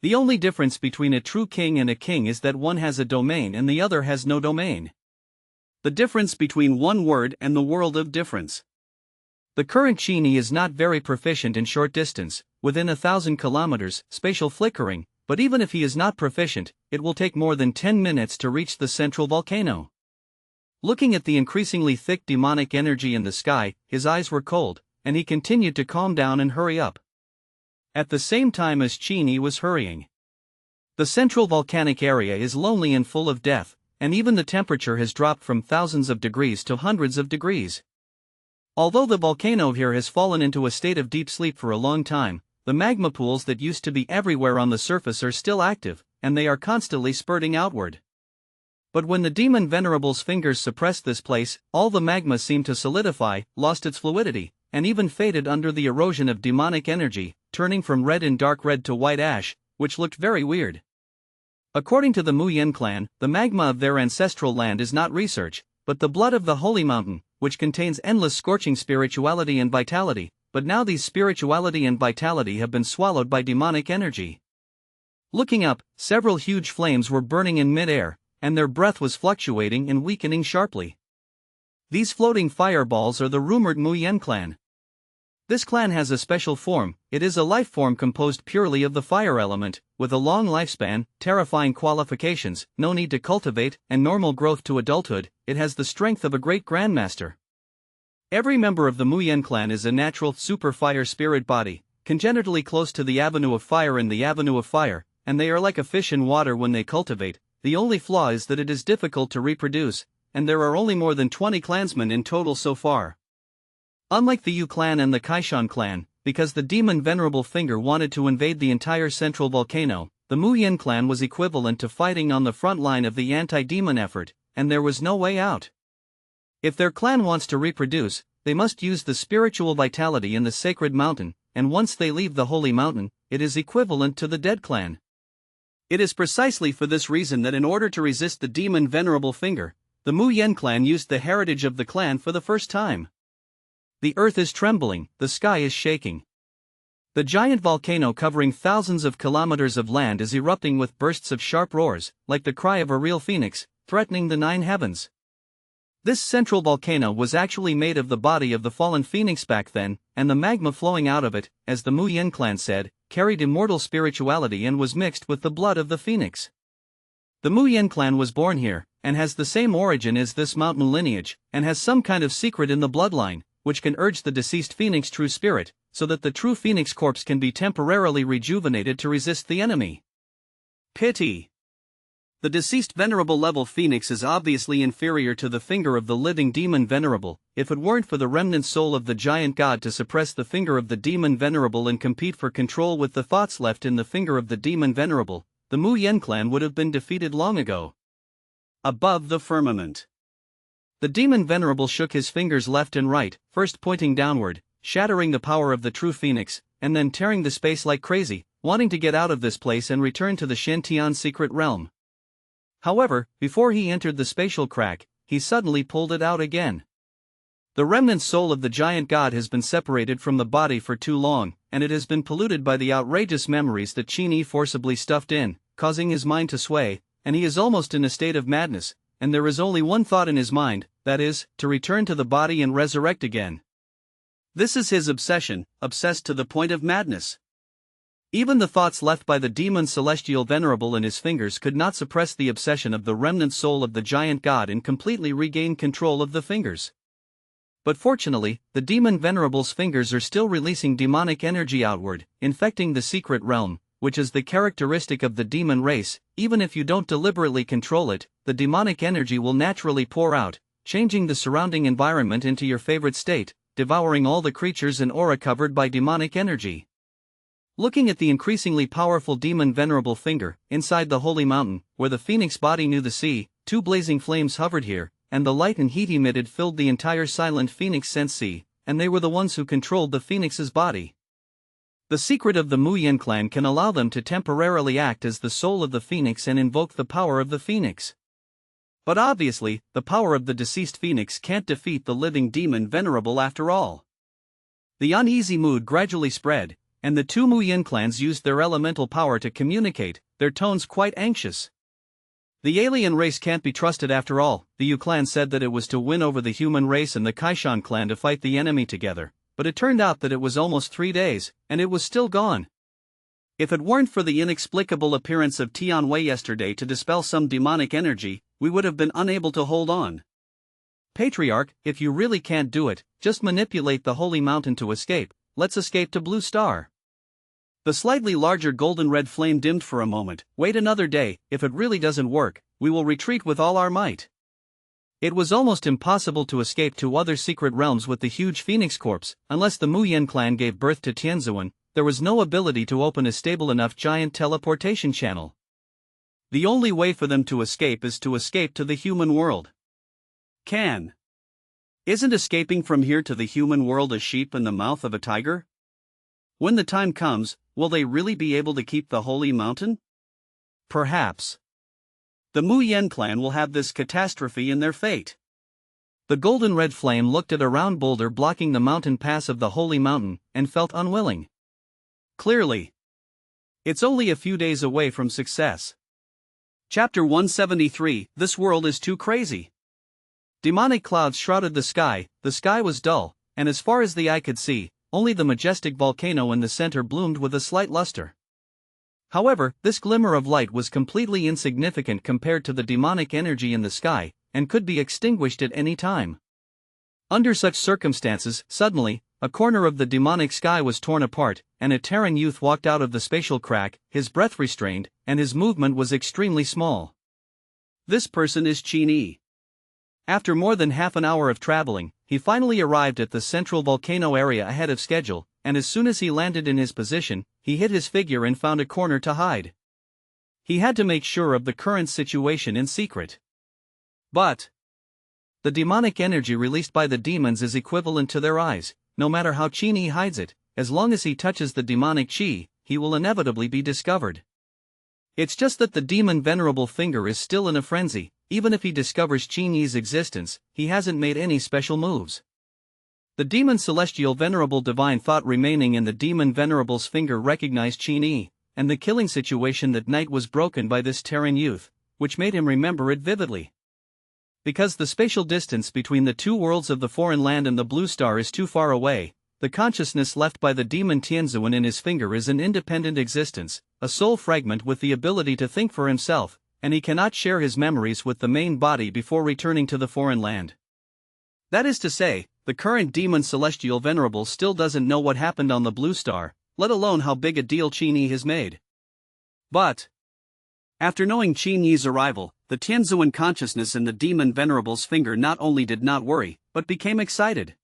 The only difference between a true king and a king is that one has a domain and the other has no domain. The difference between one word and the world of difference. The current Qin Yi is not very proficient in short distance, within 1,000 kilometers, spatial flickering, but even if he is not proficient, it will take more than 10 minutes to reach the central volcano. Looking at the increasingly thick demonic energy in the sky, his eyes were cold, and he continued to calm down and hurry up. At the same time as Qin Yi was hurrying. The central volcanic area is lonely and full of death, and even the temperature has dropped from thousands of degrees to hundreds of degrees. Although the volcano here has fallen into a state of deep sleep for a long time, the magma pools that used to be everywhere on the surface are still active, and they are constantly spurting outward. But when the demon venerable's fingers suppressed this place, all the magma seemed to solidify, lost its fluidity, and even faded under the erosion of demonic energy, turning from red and dark red to white ash, which looked very weird. According to the Mu Yen clan, the magma of their ancestral land is not research, but the blood of the holy mountain, which contains endless scorching spirituality and vitality, but now these spirituality and vitality have been swallowed by demonic energy. Looking up, several huge flames were burning in mid-air, and their breath was fluctuating and weakening sharply. These floating fireballs are the rumored Mu Yen clan. This clan has a special form. It is a life form composed purely of the fire element, with a long lifespan, terrifying qualifications, no need to cultivate, and normal growth to adulthood. It has the strength of a great grandmaster. Every member of the Mu Yen clan is a natural super fire spirit body, congenitally close to the avenue of fire and the avenue of fire, and they are like a fish in water when they cultivate. The only flaw is that it is difficult to reproduce, and there are only more than 20 clansmen in total so far. Unlike the Yu clan and the Kaishan clan, because the demon Venerable Finger wanted to invade the entire central volcano, the Mu Yen clan was equivalent to fighting on the front line of the anti-demon effort, and there was no way out. If their clan wants to reproduce, they must use the spiritual vitality in the sacred mountain, and once they leave the holy mountain, it is equivalent to the dead clan. It is precisely for this reason that in order to resist the demon Venerable Finger, the Mu Yen clan used the heritage of the clan for the first time. The earth is trembling, the sky is shaking. The giant volcano covering thousands of kilometers of land is erupting with bursts of sharp roars, like the cry of a real phoenix, threatening the 9 heavens. This central volcano was actually made of the body of the fallen phoenix back then, and the magma flowing out of it, as the Mu Yen clan said, carried immortal spirituality and was mixed with the blood of the phoenix. The Mu Yen clan was born here, and has the same origin as this mountain lineage, and has some kind of secret in the bloodline, which can urge the deceased phoenix true spirit, so that the true phoenix corpse can be temporarily rejuvenated to resist the enemy. Pity. The deceased venerable level phoenix is obviously inferior to the finger of the living demon venerable. If it weren't for the remnant soul of the giant god to suppress the finger of the demon venerable and compete for control with the thoughts left in the finger of the demon venerable, the Mu Yen clan would have been defeated long ago. Above the firmament. The demon venerable shook his fingers left and right, first pointing downward, shattering the power of the true phoenix, and then tearing the space like crazy, wanting to get out of this place and return to the Shen-Tian secret realm. However, before he entered the spatial crack, he suddenly pulled it out again. The remnant soul of the giant god has been separated from the body for too long, and it has been polluted by the outrageous memories that Qin Yi forcibly stuffed in, causing his mind to sway, and he is almost in a state of madness, and there is only one thought in his mind, that is, to return to the body and resurrect again. This is his obsession, obsessed to the point of madness. Even the thoughts left by the demon celestial venerable in his fingers could not suppress the obsession of the remnant soul of the giant god and completely regain control of the fingers. But fortunately, the demon venerable's fingers are still releasing demonic energy outward, infecting the secret realm, which is the characteristic of the demon race. Even if you don't deliberately control it, the demonic energy will naturally pour out, changing the surrounding environment into your favorite state, devouring all the creatures and aura covered by demonic energy. Looking at the increasingly powerful demon venerable finger, inside the holy mountain, where the phoenix body knew the sea, 2 blazing flames hovered here, and the light and heat emitted filled the entire silent phoenix sense sea, and they were the ones who controlled the phoenix's body. The secret of the Mu Yen clan can allow them to temporarily act as the soul of the phoenix and invoke the power of the phoenix. But obviously, the power of the deceased phoenix can't defeat the living demon venerable after all. The uneasy mood gradually spread, and the 2 Mu Yen clans used their elemental power to communicate, their tones quite anxious. The alien race can't be trusted after all. The Yu clan said that it was to win over the human race and the Kaishan clan to fight the enemy together, but it turned out that it was almost 3 days, and it was still gone. If it weren't for the inexplicable appearance of Tianwei yesterday to dispel some demonic energy, we would have been unable to hold on. Patriarch, if you really can't do it, just manipulate the holy mountain to escape. Let's escape to Blue Star. The slightly larger golden red flame dimmed for a moment. Wait another day. If it really doesn't work, we will retreat with all our might. It was almost impossible to escape to other secret realms with the huge phoenix corpse. Unless the Mu Yen clan gave birth to Tianzuan, there was no ability to open a stable enough giant teleportation channel. The only way for them to escape is to escape to the human world. Isn't escaping from here to the human world a sheep in the mouth of a tiger? When the time comes, will they really be able to keep the holy mountain? Perhaps. The Mu Yen clan will have this catastrophe in their fate. The golden red flame looked at a round boulder blocking the mountain pass of the holy mountain, and felt unwilling. Clearly, it's only a few days away from success. Chapter 173, This World is Too Crazy. Demonic clouds shrouded the sky was dull, and as far as the eye could see, only the majestic volcano in the center bloomed with a slight luster. However, this glimmer of light was completely insignificant compared to the demonic energy in the sky, and could be extinguished at any time. Under such circumstances, suddenly, a corner of the demonic sky was torn apart, and a Terran youth walked out of the spatial crack, his breath restrained, and his movement was extremely small. This person is Qin Yi. After more than half an hour of traveling, he finally arrived at the central volcano area ahead of schedule, and as soon as he landed in his position, he hid his figure and found a corner to hide. He had to make sure of the current situation in secret. But the demonic energy released by the demons is equivalent to their eyes. No matter how Qin Yi hides it, as long as he touches the demonic chi, he will inevitably be discovered. It's just that the demon venerable finger is still in a frenzy. Even if he discovers Qin Yi's existence, he hasn't made any special moves. The demon celestial venerable divine thought remaining in the demon venerable's finger recognized Qin Yi, and the killing situation that night was broken by this Terran youth, which made him remember it vividly. Because the spatial distance between the two worlds of the foreign land and the blue star is too far away, the consciousness left by the demon Tianzuan in his finger is an independent existence, a soul fragment with the ability to think for himself, and he cannot share his memories with the main body before returning to the foreign land. That is to say, the current demon celestial venerable still doesn't know what happened on the blue star, let alone how big a deal Qin Yi has made. But after knowing Qin Yi's arrival, the Tianzuan consciousness in the demon venerable's finger not only did not worry, but became excited.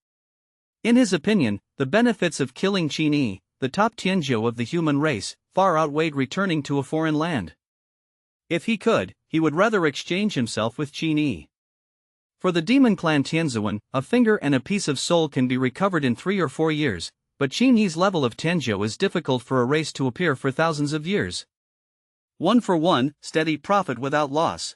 In his opinion, the benefits of killing Qin Yi, the top Tianzhou of the human race, far outweighed returning to a foreign land. If he could, he would rather exchange himself with Qin Yi. For the demon clan Tianzuan, a finger and a piece of soul can be recovered in 3 or 4 years, but Qin Yi's level of Tianzhou is difficult for a race to appear for thousands of years. 1 for 1, steady profit without loss.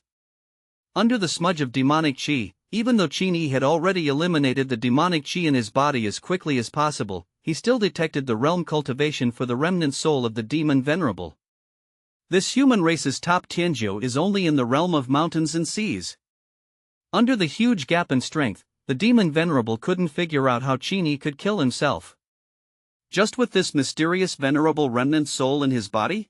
Under the smudge of demonic chi, even though Qin Yi had already eliminated the demonic chi in his body as quickly as possible, he still detected the realm cultivation for the remnant soul of the demon venerable. This human race's top Tianzhou is only in the realm of mountains and seas. Under the huge gap in strength, the demon venerable couldn't figure out how Qin Yi could kill himself. Just with this mysterious venerable remnant soul in his body?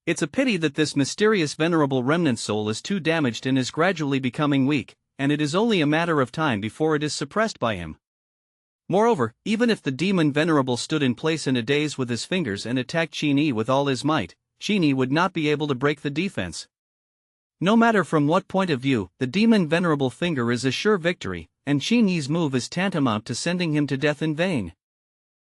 It's a pity that this mysterious venerable remnant soul is too damaged and is gradually becoming weak, and it is only a matter of time before it is suppressed by him. Moreover, even if the demon venerable stood in place in a daze with his fingers and attacked Qin Yi with all his might, Qin Yi would not be able to break the defense. No matter from what point of view, the demon venerable finger is a sure victory, and Qin Yi's move is tantamount to sending him to death in vain.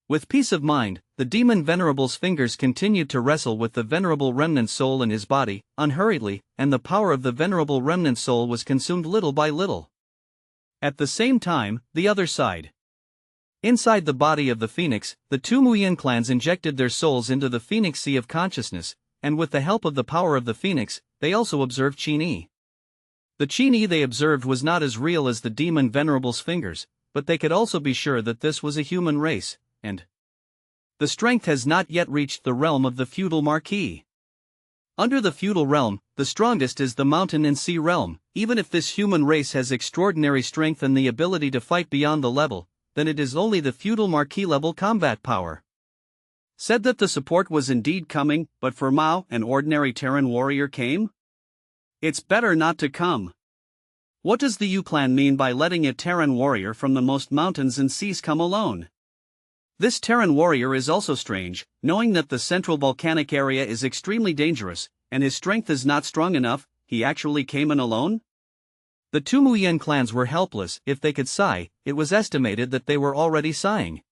With peace of mind, the demon venerable's fingers continued to wrestle with the venerable remnant soul in his body, unhurriedly, and the power of the venerable remnant soul was consumed little by little. At the same time, the other side. Inside the body of the phoenix, the two Muyin clans injected their souls into the phoenix sea of consciousness, and with the help of the power of the phoenix, they also observed Qin Yi. The Qin Yi they observed was not as real as the demon venerable's fingers, but they could also be sure that this was a human race, and the strength has not yet reached the realm of the feudal marquis. Under the feudal realm, the strongest is the mountain and sea realm. Even if this human race has extraordinary strength and the ability to fight beyond the level, then it is only the feudal marquis level combat power. Said that the support was indeed coming, but for Mao, an ordinary Terran warrior came? It's better not to come. What does the Yu clan mean by letting a Terran warrior from the most mountains and seas come alone? This Terran warrior is also strange, knowing that the central volcanic area is extremely dangerous, and his strength is not strong enough. He actually came in alone? The two Muyin clans were helpless. If they could sigh, it was estimated that they were already sighing.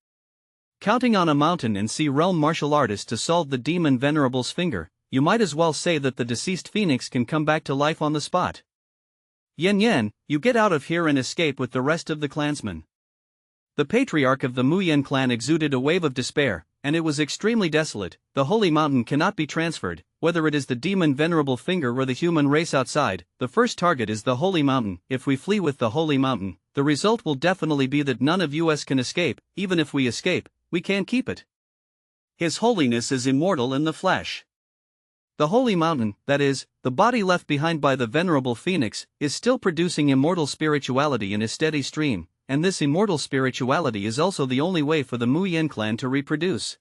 Counting on a mountain and sea realm martial artist to solve the demon venerable's finger, you might as well say that the deceased phoenix can come back to life on the spot. Yen, you get out of here and escape with the rest of the clansmen. The patriarch of the Muyin clan exuded a wave of despair, and it was extremely desolate. The holy mountain cannot be transferred, whether it is the demon venerable finger or the human race outside. The first target is the holy mountain. If we flee with the holy mountain, the result will definitely be that none of us can escape. Even if we escape, we can't keep it. His holiness is immortal in the flesh. The holy mountain, that is, the body left behind by the venerable phoenix, is still producing immortal spirituality in a steady stream, and this immortal spirituality is also the only way for the Mu Yen clan to reproduce.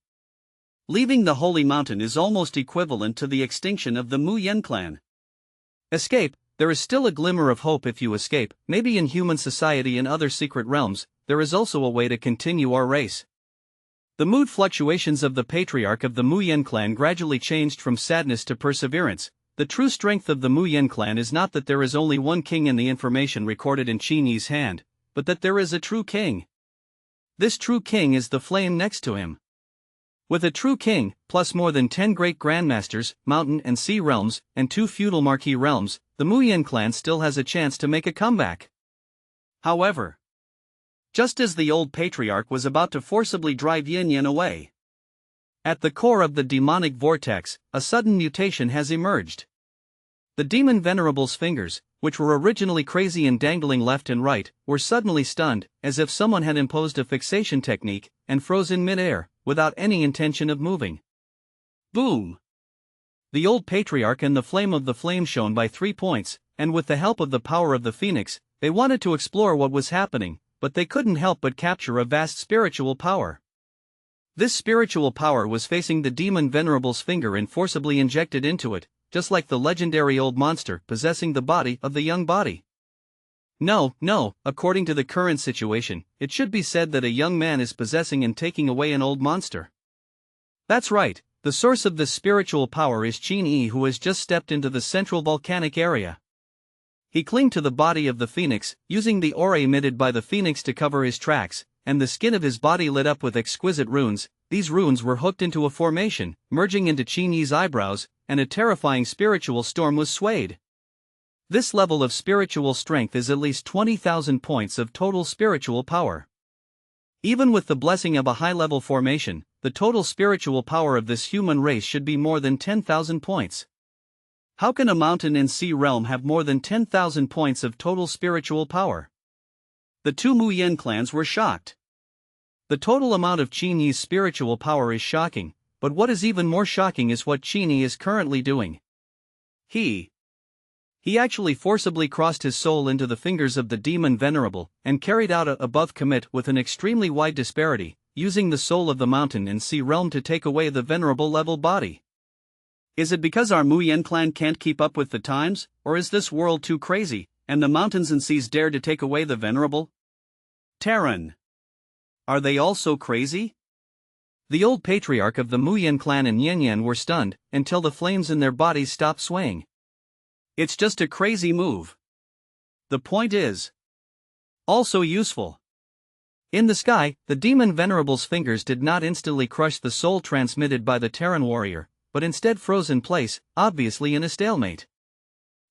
Leaving the holy mountain is almost equivalent to the extinction of the Mu Yen clan. Escape. There is still a glimmer of hope if you escape. Maybe in human society and other secret realms, there is also a way to continue our race. The mood fluctuations of the patriarch of the Mu Yen clan gradually changed from sadness to perseverance. The true strength of the Mu Yen clan is not that there is only one king in the information recorded in Qin Yi's hand, but that there is a true king. This true king is the flame next to him. With a true king, plus more than 10 great grandmasters, mountain and sea realms, and 2 feudal marquis realms, the Mu Yen clan still has a chance to make a comeback. However, just as the old patriarch was about to forcibly drive Yin Yen away, at the core of the demonic vortex, a sudden mutation has emerged. The demon venerable's fingers, which were originally crazy and dangling left and right, were suddenly stunned, as if someone had imposed a fixation technique, and froze in mid-air, without any intention of moving. Boom! The old patriarch and the flame of the flame shone by 3 points, and with the help of the power of the phoenix, they wanted to explore what was happening, but they couldn't help but capture a vast spiritual power. This spiritual power was facing the demon venerable's finger and forcibly injected into it, just like the legendary old monster possessing the body of the young body. No, according to the current situation, it should be said that a young man is possessing and taking away an old monster. That's right, the source of this spiritual power is Qin Yi, who has just stepped into the central volcanic area. He clung to the body of the phoenix, using the aura emitted by the phoenix to cover his tracks, and the skin of his body lit up with exquisite runes. These runes were hooked into a formation, merging into Qin Yi's eyebrows, and a terrifying spiritual storm was swayed. This level of spiritual strength is at least 20,000 points of total spiritual power. Even with the blessing of a high-level formation, the total spiritual power of this human race should be more than 10,000 points. How can a mountain and sea realm have more than 10,000 points of total spiritual power? The 2 Mu Yen clans were shocked. The total amount of Qin Yi's spiritual power is shocking, but what is even more shocking is what Qin Yi is currently doing. He actually forcibly crossed his soul into the fingers of the demon venerable, and carried out a above commit with an extremely wide disparity, using the soul of the mountain and sea realm to take away the venerable level body. Is it because our Mu Yen clan can't keep up with the times, or is this world too crazy, and the mountains and seas dare to take away the venerable? Terran. Are they all so crazy? The old patriarch of the Mu Yen clan and Yin Yen were stunned, until the flames in their bodies stopped swaying. It's just a crazy move. The point is also useful. In the sky, the demon venerable's fingers did not instantly crush the soul transmitted by the Terran warrior, but instead froze in place, obviously in a stalemate.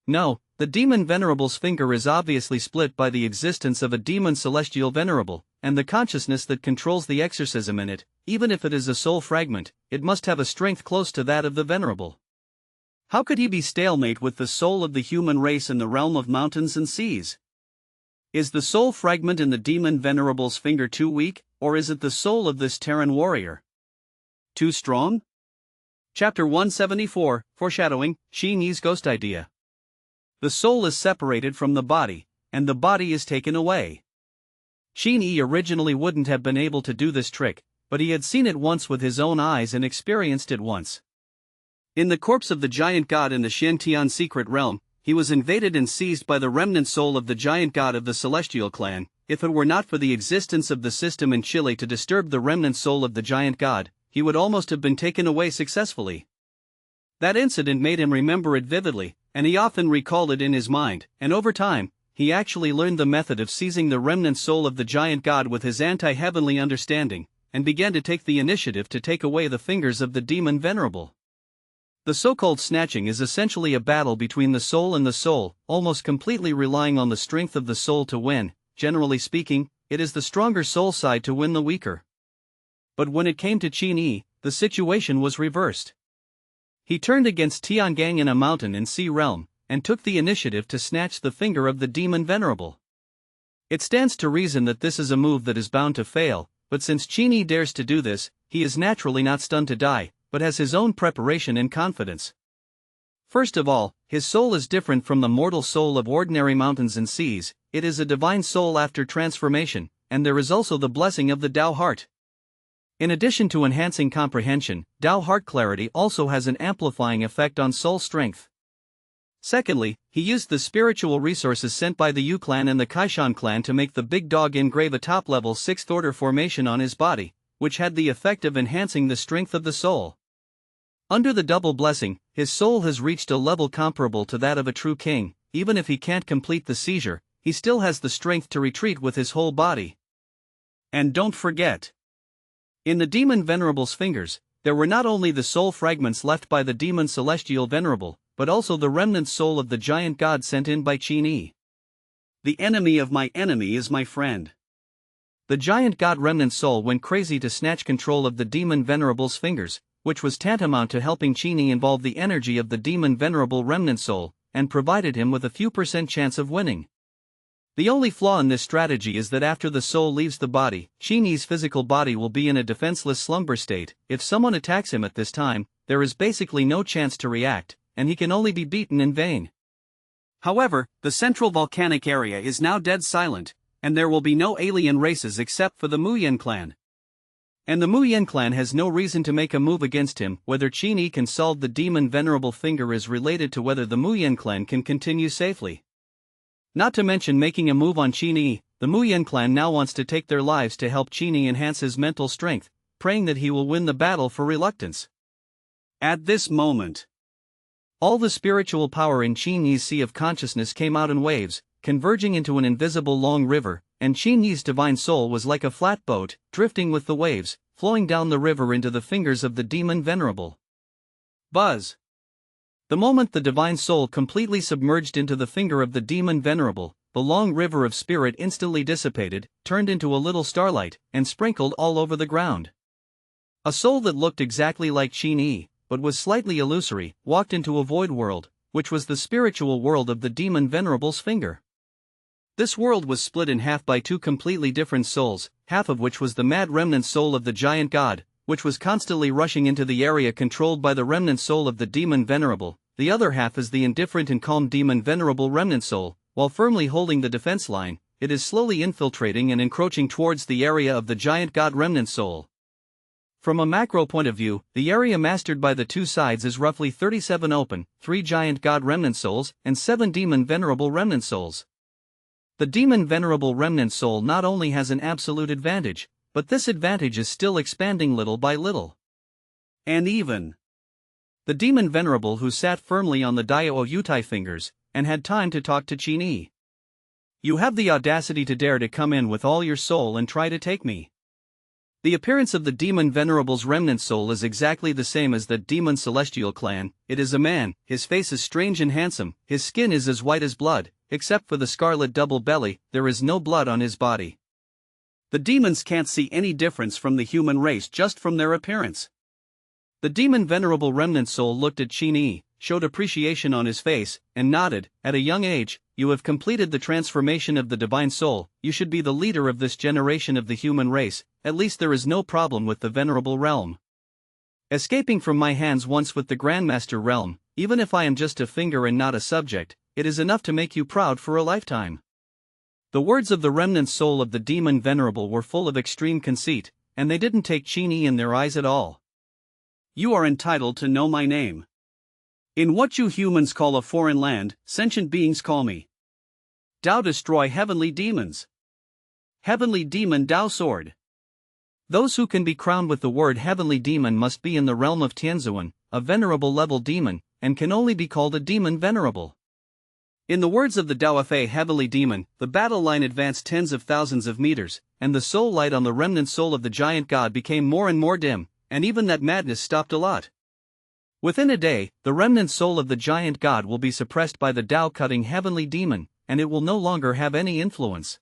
No, the demon venerable's finger is obviously split by the existence of a demon celestial venerable, and the consciousness that controls the exorcism in it. Even if it is a soul fragment, it must have a strength close to that of the venerable. How could he be stalemate with the soul of the human race in the realm of mountains and seas? Is the soul fragment in the demon venerable's finger too weak, or is it the soul of this Terran warrior too strong? Chapter 174, Foreshadowing, Qin Yi's ghost idea. The soul is separated from the body, and the body is taken away. Qin Yi originally wouldn't have been able to do this trick, but he had seen it once with his own eyes and experienced it once. In the corpse of the giant god in the Shen-Tian secret realm, he was invaded and seized by the remnant soul of the giant god of the celestial clan. If it were not for the existence of the system in Chile to disturb the remnant soul of the giant god, he would almost have been taken away successfully. That incident made him remember it vividly, and he often recalled it in his mind, and over time, he actually learned the method of seizing the remnant soul of the giant god with his anti-heavenly understanding, and began to take the initiative to take away the fingers of the demon venerable. The so-called snatching is essentially a battle between the soul and the soul, almost completely relying on the strength of the soul to win. Generally speaking, it is the stronger soul side to win the weaker. But when it came to Qin Yi, the situation was reversed. He turned against Tiangang in a mountain and sea realm, and took the initiative to snatch the finger of the demon venerable. It stands to reason that this is a move that is bound to fail, but since Qin Yi dares to do this, he is naturally not stunned to die, but has his own preparation and confidence. First of all, his soul is different from the mortal soul of ordinary mountains and seas. It is a divine soul after transformation, and there is also the blessing of the Tao heart. In addition to enhancing comprehension, Tao heart clarity also has an amplifying effect on soul strength. Secondly, he used the spiritual resources sent by the Yu clan and the Kaishan clan to make the big dog engrave a top-level 6th order formation on his body, which had the effect of enhancing the strength of the soul. Under the double blessing, his soul has reached a level comparable to that of a true king. Even if he can't complete the seizure, he still has the strength to retreat with his whole body. And don't forget, in the demon venerable's fingers, there were not only the soul fragments left by the demon celestial venerable, but also the remnant soul of the giant god sent in by Qin Yi. The enemy of my enemy is my friend. The giant god remnant soul went crazy to snatch control of the demon venerable's fingers, which was tantamount to helping Qin Yi involve the energy of the demon venerable remnant soul, and provided him with a few % chance of winning. The only flaw in this strategy is that after the soul leaves the body, Qin Yi's physical body will be in a defenseless slumber state. If someone attacks him at this time, there is basically no chance to react, and he can only be beaten in vain. However, the central volcanic area is now dead silent, and there will be no alien races except for the Muyan clan. And the Muyan clan has no reason to make a move against him. Whether Qin Yi can solve the demon venerable finger is related to whether the Muyan clan can continue safely. Not to mention making a move on Qin Yi, the Muyan clan now wants to take their lives to help Qin Yi enhance his mental strength, praying that he will win the battle for reluctance. At this moment, all the spiritual power in Qin Yi's sea of consciousness came out in waves, converging into an invisible long river, and Qin Yi's divine soul was like a flat boat, drifting with the waves, flowing down the river into the fingers of the demon venerable. Buzz! The moment the divine soul completely submerged into the finger of the demon venerable, the long river of spirit instantly dissipated, turned into a little starlight, and sprinkled all over the ground. A soul that looked exactly like Qin Yi, but was slightly illusory, walked into a void world, which was the spiritual world of the demon venerable's finger. This world was split in half by two completely different souls, half of which was the mad remnant soul of the giant god, which was constantly rushing into the area controlled by the remnant soul of the demon venerable. The other half is the indifferent and calm demon venerable remnant soul. While firmly holding the defense line, it is slowly infiltrating and encroaching towards the area of the giant god remnant soul. From a macro point of view, the area mastered by the two sides is roughly 37 open, 3 giant god remnant souls, and 7 demon venerable remnant souls. The demon venerable remnant soul not only has an absolute advantage, but this advantage is still expanding little by little. And even the demon venerable who sat firmly on the Dao Yutai fingers, and had time to talk to Qin Yi. You have the audacity to dare to come in with all your soul and try to take me. The appearance of the demon venerable's remnant soul is exactly the same as the demon celestial clan. It is a man, his face is strange and handsome, his skin is as white as blood, except for the scarlet double belly, there is no blood on his body. The demons can't see any difference from the human race just from their appearance. The demon venerable remnant soul looked at Qin Yi, showed appreciation on his face, and nodded. At a young age, you have completed the transformation of the divine soul. You should be the leader of this generation of the human race. At least there is no problem with the venerable realm. Escaping from my hands once with the Grandmaster realm, even if I am just a finger and not a subject, it is enough to make you proud for a lifetime. The words of the remnant soul of the demon venerable were full of extreme conceit, and they didn't take Qin Yi in their eyes at all. You are entitled to know my name. In what you humans call a foreign land, sentient beings call me Tao Destroy Heavenly Demons. Heavenly Demon Tao Sword. Those who can be crowned with the word Heavenly Demon must be in the realm of Tianzuan, a venerable level demon, and can only be called a demon venerable. In the words of the Daofe Heavenly Demon, the battle line advanced tens of thousands of meters, and the soul light on the remnant soul of the giant god became more and more dim, and even that madness stopped a lot. Within a day, the remnant soul of the giant god will be suppressed by the Tao-cutting Heavenly Demon, and it will no longer have any influence.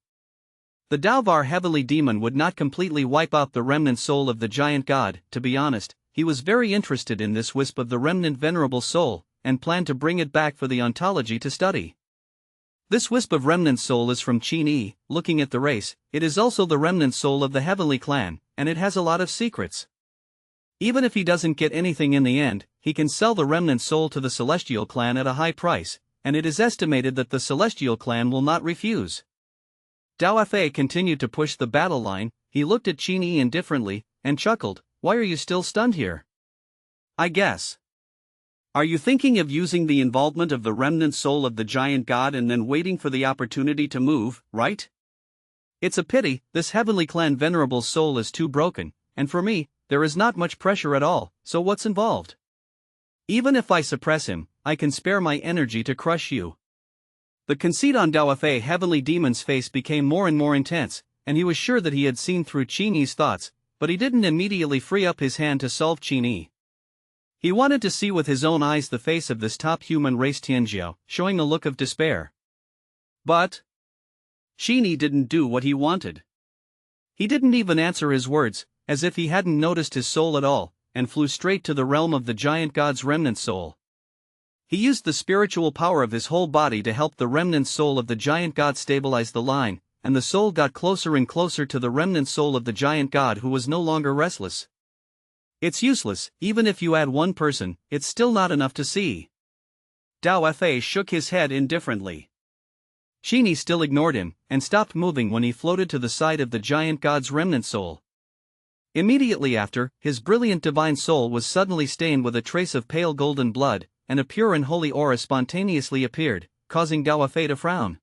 The Daovar heavenly demon would not completely wipe out the remnant soul of the giant god. To be honest, he was very interested in this wisp of the remnant venerable soul, and planned to bring it back for the ontology to study. This wisp of remnant soul is from Qin Yi. Looking at the race, it is also the remnant soul of the heavenly clan, and it has a lot of secrets. Even if he doesn't get anything in the end, he can sell the remnant soul to the celestial clan at a high price, and it is estimated that the celestial clan will not refuse. Dao Fa continued to push the battle line. He looked at Qin Yi indifferently, and chuckled. Why are you still stunned here? I guess. Are you thinking of using the involvement of the remnant soul of the giant god and then waiting for the opportunity to move, right? It's a pity, this heavenly clan venerable soul is too broken, and for me, there is not much pressure at all, so what's involved? Even if I suppress him, I can spare my energy to crush you. The conceit on Dao Fa heavenly demon's face became more and more intense, and he was sure that he had seen through Qin Yi's thoughts, but he didn't immediately free up his hand to solve Qin Yi. He wanted to see with his own eyes the face of this top human race Tianjiao, showing a look of despair. But Qin Yi didn't do what he wanted. He didn't even answer his words, as if he hadn't noticed his soul at all, and flew straight to the realm of the giant god's remnant soul. He used the spiritual power of his whole body to help the remnant soul of the giant god stabilize the line, and the soul got closer and closer to the remnant soul of the giant god, who was no longer restless. It's useless, even if you add one person, it's still not enough to see. Dao Fa shook his head indifferently. Qin Yi still ignored him, and stopped moving when he floated to the side of the giant god's remnant soul. Immediately after, his brilliant divine soul was suddenly stained with a trace of pale golden blood, and a pure and holy aura spontaneously appeared, causing Dao Fa to frown.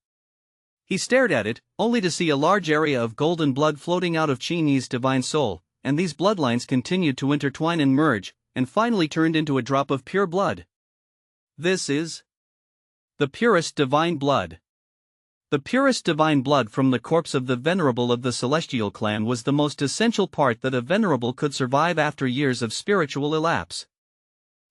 He stared at it, only to see a large area of golden blood floating out of Qin Yi's divine soul, and these bloodlines continued to intertwine and merge, and finally turned into a drop of pure blood. This is the purest divine blood. The purest divine blood from the corpse of the venerable of the celestial clan was the most essential part that a venerable could survive after years of spiritual elapse.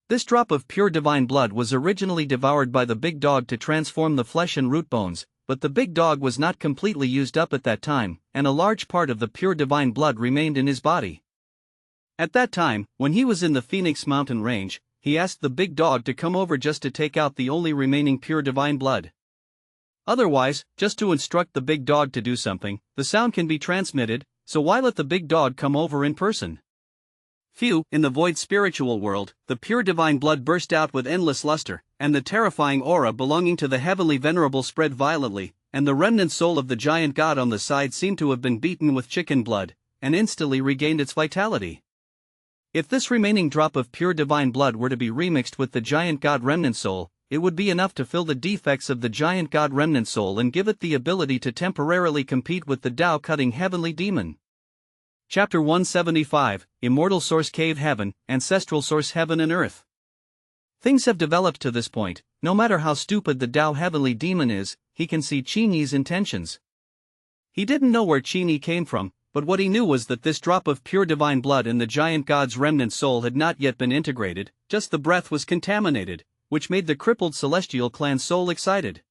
This drop of pure divine blood was originally devoured by the big dog to transform the flesh and root bones, but the big dog was not completely used up at that time, and a large part of the pure divine blood remained in his body. At that time, when he was in the Phoenix Mountain Range, he asked the big dog to come over just to take out the only remaining pure divine blood. Otherwise, just to instruct the big dog to do something, the sound can be transmitted, so why let the big dog come over in person? Phew, in the void spiritual world, the pure divine blood burst out with endless luster, and the terrifying aura belonging to the heavenly venerable spread violently, and the remnant soul of the giant god on the side seemed to have been beaten with chicken blood, and instantly regained its vitality. If this remaining drop of pure divine blood were to be remixed with the giant god remnant soul, it would be enough to fill the defects of the giant god remnant soul and give it the ability to temporarily compete with the Tao-cutting heavenly demon. Chapter 175, Immortal Source Cave Heaven, Ancestral Source Heaven and Earth. Things have developed to this point. No matter how stupid the Tao heavenly demon is, he can see Qin Yi's intentions. He didn't know where Qin Yi came from, but what he knew was that this drop of pure divine blood in the giant god's remnant soul had not yet been integrated, just the breath was contaminated, which made the crippled celestial clan soul excited.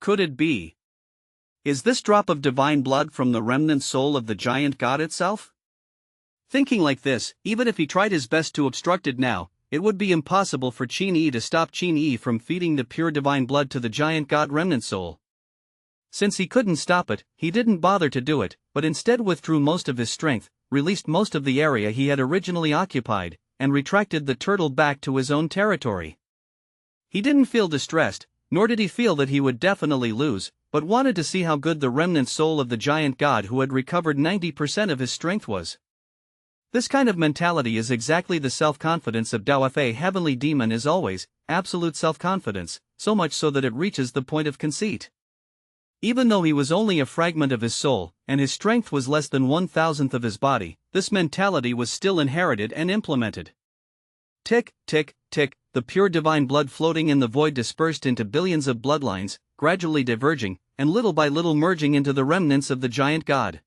Could it be? Is this drop of divine blood from the remnant soul of the giant god itself? Thinking like this, even if he tried his best to obstruct it now, it would be impossible for Qin Yi to stop Qin Yi from feeding the pure divine blood to the giant god remnant soul. Since he couldn't stop it, he didn't bother to do it, but instead withdrew most of his strength, released most of the area he had originally occupied, and retracted the turtle back to his own territory. He didn't feel distressed, nor did he feel that he would definitely lose, but wanted to see how good the remnant soul of the giant god who had recovered 90% of his strength was. This kind of mentality is exactly the self-confidence of Dao Fa heavenly demon is always, absolute self-confidence, so much so that it reaches the point of conceit. Even though he was only a fragment of his soul, and his strength was less than 1,000th of his body, this mentality was still inherited and implemented. Tick, tick, tick, the pure divine blood floating in the void dispersed into billions of bloodlines, gradually diverging, and little by little merging into the remnants of the giant god.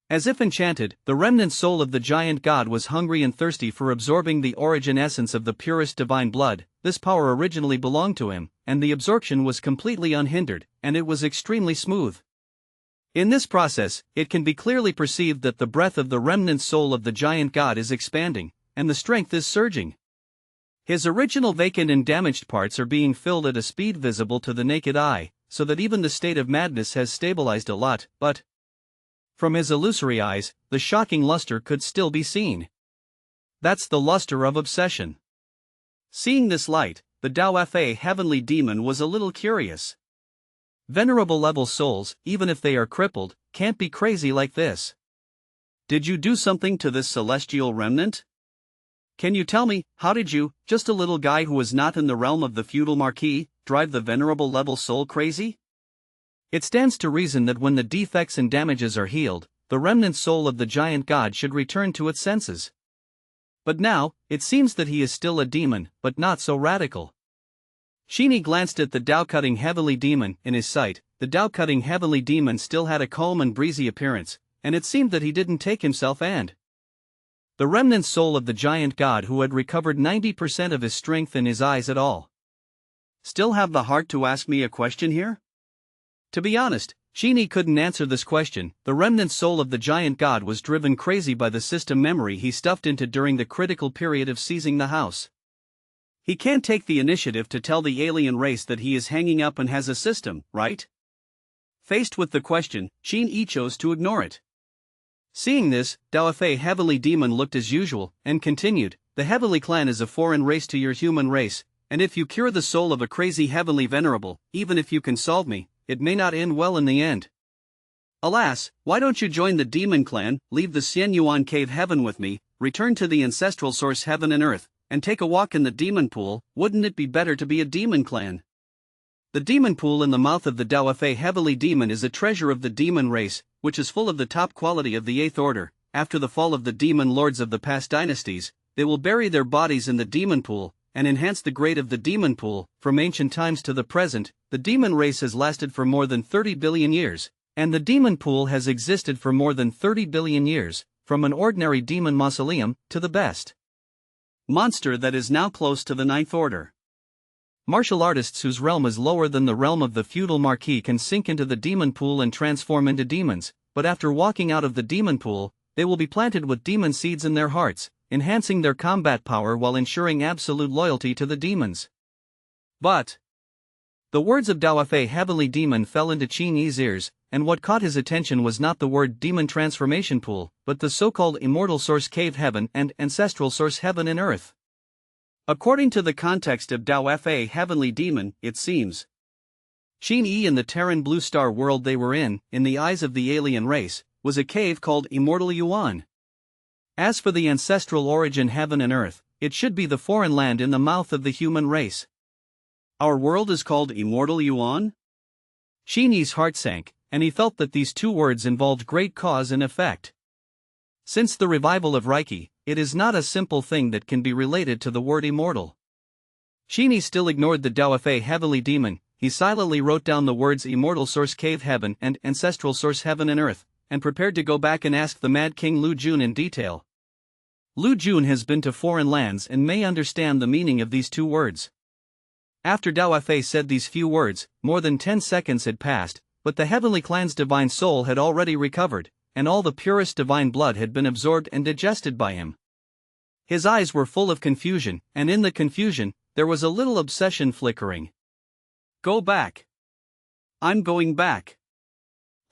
As if enchanted, the remnant soul of the giant god was hungry and thirsty for absorbing the origin essence of the purest divine blood. This power originally belonged to him, and the absorption was completely unhindered, and it was extremely smooth. In this process, it can be clearly perceived that the breath of the remnant soul of the giant god is expanding, and the strength is surging. His original vacant and damaged parts are being filled at a speed visible to the naked eye, so that even the state of madness has stabilized a lot, but from his illusory eyes, the shocking luster could still be seen. That's the luster of obsession. Seeing this light, the Dao Fa heavenly demon was a little curious. Venerable level souls, even if they are crippled, can't be crazy like this. Did you do something to this celestial remnant? Can you tell me, how did you, just a little guy who was not in the realm of the feudal marquis, drive the venerable level soul crazy? It stands to reason that when the defects and damages are healed, the remnant soul of the giant god should return to its senses. But now, it seems that he is still a demon, but not so radical. Qin Yi glanced at the Dao-cutting heavenly demon. In his sight, the Dao-cutting heavenly demon still had a calm and breezy appearance, and it seemed that he didn't take himself and the remnant soul of the giant god who had recovered 90% of his strength in his eyes at all. Still have the heart to ask me a question here? To be honest, Qin Yi couldn't answer this question. The remnant soul of the giant god was driven crazy by the system memory he stuffed into during the critical period of seizing the house. He can't take the initiative to tell the alien race that he is hanging up and has a system, right? Faced with the question, Qin Yi chose to ignore it. Seeing this, Dao Fa heavenly demon looked as usual, and continued, the heavenly clan is a foreign race to your human race, and if you cure the soul of a crazy heavenly venerable, even if you can solve me, it may not end well in the end. Alas, why don't you join the demon clan, leave the Xian Yuan cave heaven with me, return to the ancestral source heaven and earth, and take a walk in the demon pool? Wouldn't it be better to be a demon clan? The demon pool in the mouth of the Dao Fa heavenly demon is a treasure of the demon race, which is full of the top quality of the 8th order. After the fall of the demon lords of the past dynasties, they will bury their bodies in the demon pool, and enhance the grade of the demon pool. From ancient times to the present, the demon race has lasted for more than 30 billion years, and the demon pool has existed for more than 30 billion years, from an ordinary demon mausoleum to the best monster that is now close to the 9th order. Martial artists whose realm is lower than the realm of the feudal marquis can sink into the demon pool and transform into demons, but after walking out of the demon pool, they will be planted with demon seeds in their hearts, enhancing their combat power while ensuring absolute loyalty to the demons. But the words of Dao Fa heavenly demon fell into Qin Yi's ears, and what caught his attention was not the word demon transformation pool, but the so-called immortal source cave heaven and ancestral source heaven and earth. According to the context of Dao Fa heavenly demon, it seems Qin Yi and the Terran blue star world they were in the eyes of the alien race, was a cave called Immortal Yuan. As for the ancestral origin heaven and earth, it should be the foreign land in the mouth of the human race. Our world is called Immortal Yuan? Qin Yi's heart sank, and he felt that these two words involved great cause and effect. Since the revival of Reiki, it is not a simple thing that can be related to the word immortal. Qin Yi still ignored the Dao Fa heavenly demon. He silently wrote down the words immortal source cave heaven and ancestral source heaven and earth, and prepared to go back and ask the Mad King Lu Jun in detail. Lu Jun has been to foreign lands and may understand the meaning of these two words. After Dao Fa said these few words, more than 10 seconds had passed, but the heavenly clan's divine soul had already recovered, and all the purest divine blood had been absorbed and digested by him. His eyes were full of confusion, and in the confusion, there was a little obsession flickering. Go back. I'm going back.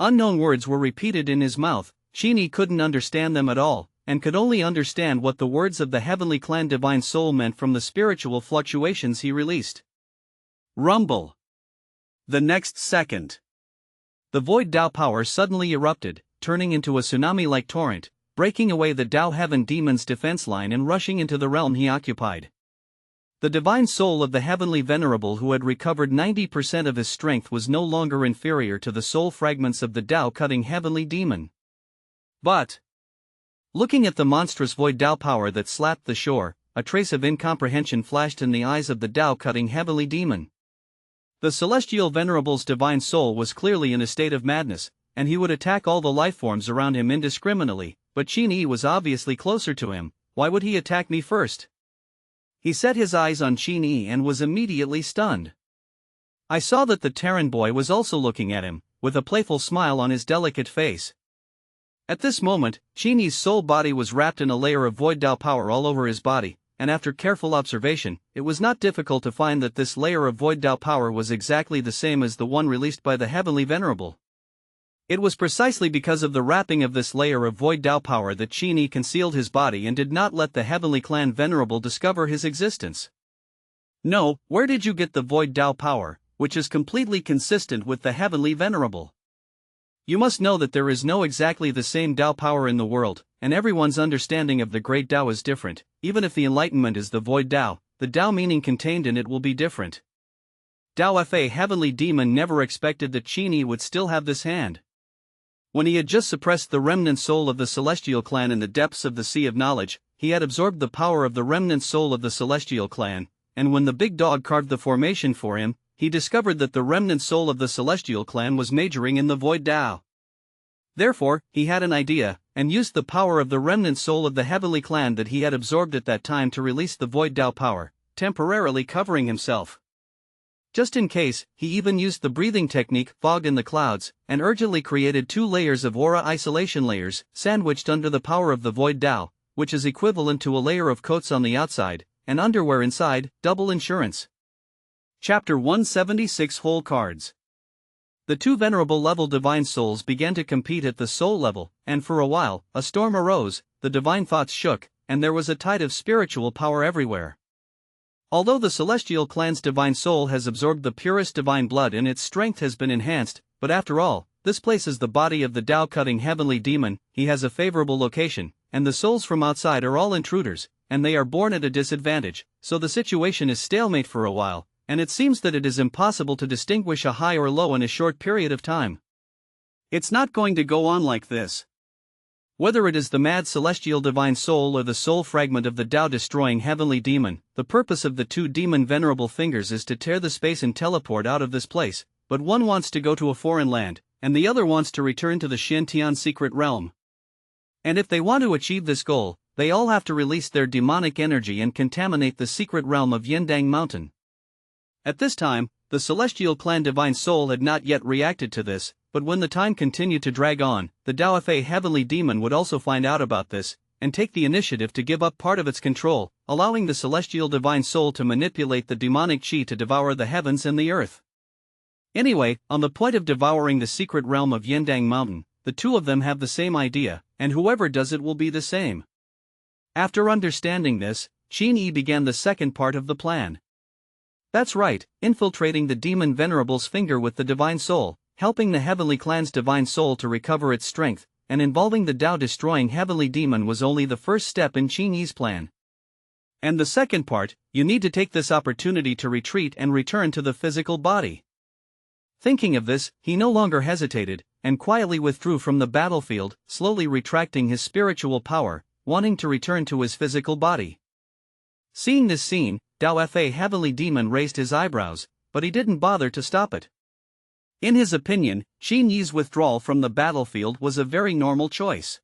Unknown words were repeated in his mouth. Qin Yi couldn't understand them at all, and could only understand what the words of the heavenly clan divine soul meant from the spiritual fluctuations he released. Rumble. The next second, the void Dao power suddenly erupted, turning into a tsunami-like torrent, breaking away the Dao Heaven demon's defense line and rushing into the realm he occupied. The divine soul of the heavenly venerable who had recovered 90% of his strength was no longer inferior to the soul fragments of the Dao-cutting heavenly demon. But looking at the monstrous void Dao power that slapped the shore, a trace of incomprehension flashed in the eyes of the Dao-cutting heavenly demon. The celestial venerable's divine soul was clearly in a state of madness, and he would attack all the lifeforms around him indiscriminately, but Qin Yi was obviously closer to him. Why would he attack me first? He set his eyes on Qin Yi and was immediately stunned. I saw that the Terran boy was also looking at him. with a playful smile on his delicate face. At this moment, Qin Yi's soul body was wrapped in a layer of void Dao power all over his body, and after careful observation, it was not difficult to find that this layer of void Dao power was exactly the same as the one released by the Heavenly Venerable. It was precisely because of the wrapping of this layer of void Dao power that Qin Yi concealed his body and did not let the Heavenly Clan Venerable discover his existence. No, where did you get the void Dao power, which is completely consistent with the Heavenly Venerable? You must know that there is no exactly the same Dao power in the world, and everyone's understanding of the great Dao is different. Even if the enlightenment is the void Dao, the Dao meaning contained in it will be different. Dao Fa Heavenly Demon never expected that Qin Yi would still have this hand. When he had just suppressed the remnant soul of the Celestial Clan in the depths of the Sea of Knowledge, he had absorbed the power of the remnant soul of the Celestial Clan, and when the big dog carved the formation for him, he discovered that the remnant soul of the Celestial Clan was majoring in the void Dao. Therefore, he had an idea, and used the power of the remnant soul of the Heavenly Clan that he had absorbed at that time to release the void Dao power, temporarily covering himself. Just in case, he even used the breathing technique, fog in the clouds, and urgently created 2 layers of aura isolation layers, sandwiched under the power of the void Dao, which is equivalent to a layer of coats on the outside, and underwear inside, double insurance. Chapter 176 Whole Cards. The 2 venerable level divine souls began to compete at the soul level, and for a while, a storm arose, the divine thoughts shook, and there was a tide of spiritual power everywhere. Although the Celestial Clan's divine soul has absorbed the purest divine blood and its strength has been enhanced, but after all, this place is the body of the Dao-cutting Heavenly Demon, he has a favorable location, and the souls from outside are all intruders, and they are born at a disadvantage, so the situation is stalemate for a while, and it seems that it is impossible to distinguish a high or low in a short period of time. It's not going to go on like this. Whether it is the mad celestial divine soul or the soul fragment of the Tao-destroying Heavenly Demon, the purpose of the 2 demon venerable fingers is to tear the space and teleport out of this place, but one wants to go to a foreign land, and the other wants to return to the Shintian secret realm. And if they want to achieve this goal, they all have to release their demonic energy and contaminate the secret realm of Yindang Mountain. At this time, the Celestial Clan Divine Soul had not yet reacted to this, but when the time continued to drag on, the Dao Fa Heavenly Demon would also find out about this, and take the initiative to give up part of its control, allowing the Celestial Divine Soul to manipulate the demonic Qi to devour the heavens and the earth. Anyway, on the point of devouring the secret realm of Yindang Mountain, the 2 of them have the same idea, and whoever does it will be the same. After understanding this, Qin Yi began the second part of the plan. That's right, infiltrating the Demon Venerable's finger with the Divine Soul, helping the Heavenly Clan's Divine Soul to recover its strength, and involving the Tao-destroying Heavenly Demon was only the first step in Qin Yi's plan. And the second part, you need to take this opportunity to retreat and return to the physical body. Thinking of this, he no longer hesitated, and quietly withdrew from the battlefield, slowly retracting his spiritual power, wanting to return to his physical body. Seeing this scene, Dao Fa Heavenly Demon raised his eyebrows, but he didn't bother to stop it. In his opinion, Qin Yi's withdrawal from the battlefield was a very normal choice.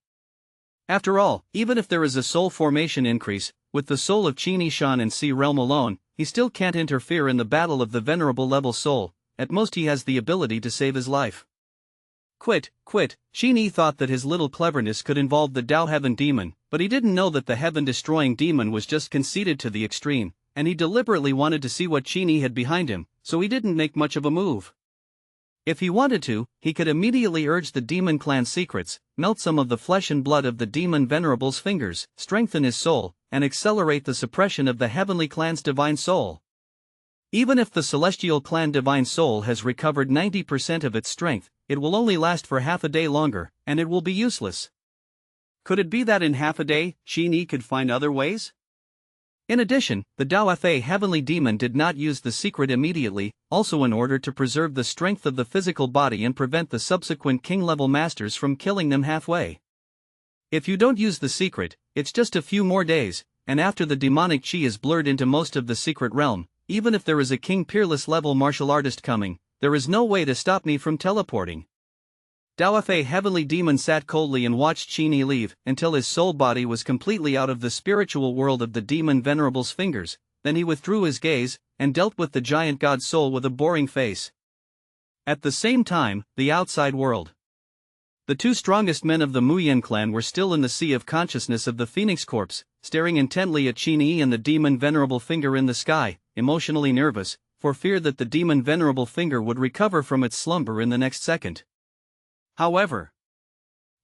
After all, even if there is a soul formation increase, with the soul of Qin Yi Shan and Sea Realm alone, he still can't interfere in the battle of the venerable level soul, at most he has the ability to save his life. Quit. Qin Yi thought that his little cleverness could involve the Dao Heaven Demon, but he didn't know that the heaven-destroying demon was just conceited to the extreme, and he deliberately wanted to see what Qin Yi had behind him, so he didn't make much of a move. If he wanted to, he could immediately urge the Demon Clan's secrets, melt some of the flesh and blood of the Demon Venerable's fingers, strengthen his soul, and accelerate the suppression of the Heavenly Clan's Divine Soul. Even if the Celestial Clan Divine Soul has recovered 90% of its strength, it will only last for half a day longer, and it will be useless. Could it be that in half a day, Qin Yi could find other ways? In addition, the Dao Fa Heavenly Demon did not use the secret immediately, also in order to preserve the strength of the physical body and prevent the subsequent king-level masters from killing them halfway. If you don't use the secret, it's just a few more days, and after the demonic Qi is blurred into most of the secret realm, even if there is a King Peerless level martial artist coming, there is no way to stop me from teleporting. Dao Fa Heavenly Demon sat coldly and watched Qin Yi leave until his soul body was completely out of the spiritual world of the Demon Venerable's fingers, then he withdrew his gaze, and dealt with the giant god soul with a boring face. At the same time, the outside world. The two strongest men of the Muyen clan were still in the sea of consciousness of the Phoenix Corpse, staring intently at Qin Yi and the demon Venerable Finger in the sky, emotionally nervous, for fear that the demon Venerable Finger would recover from its slumber in the next second. However,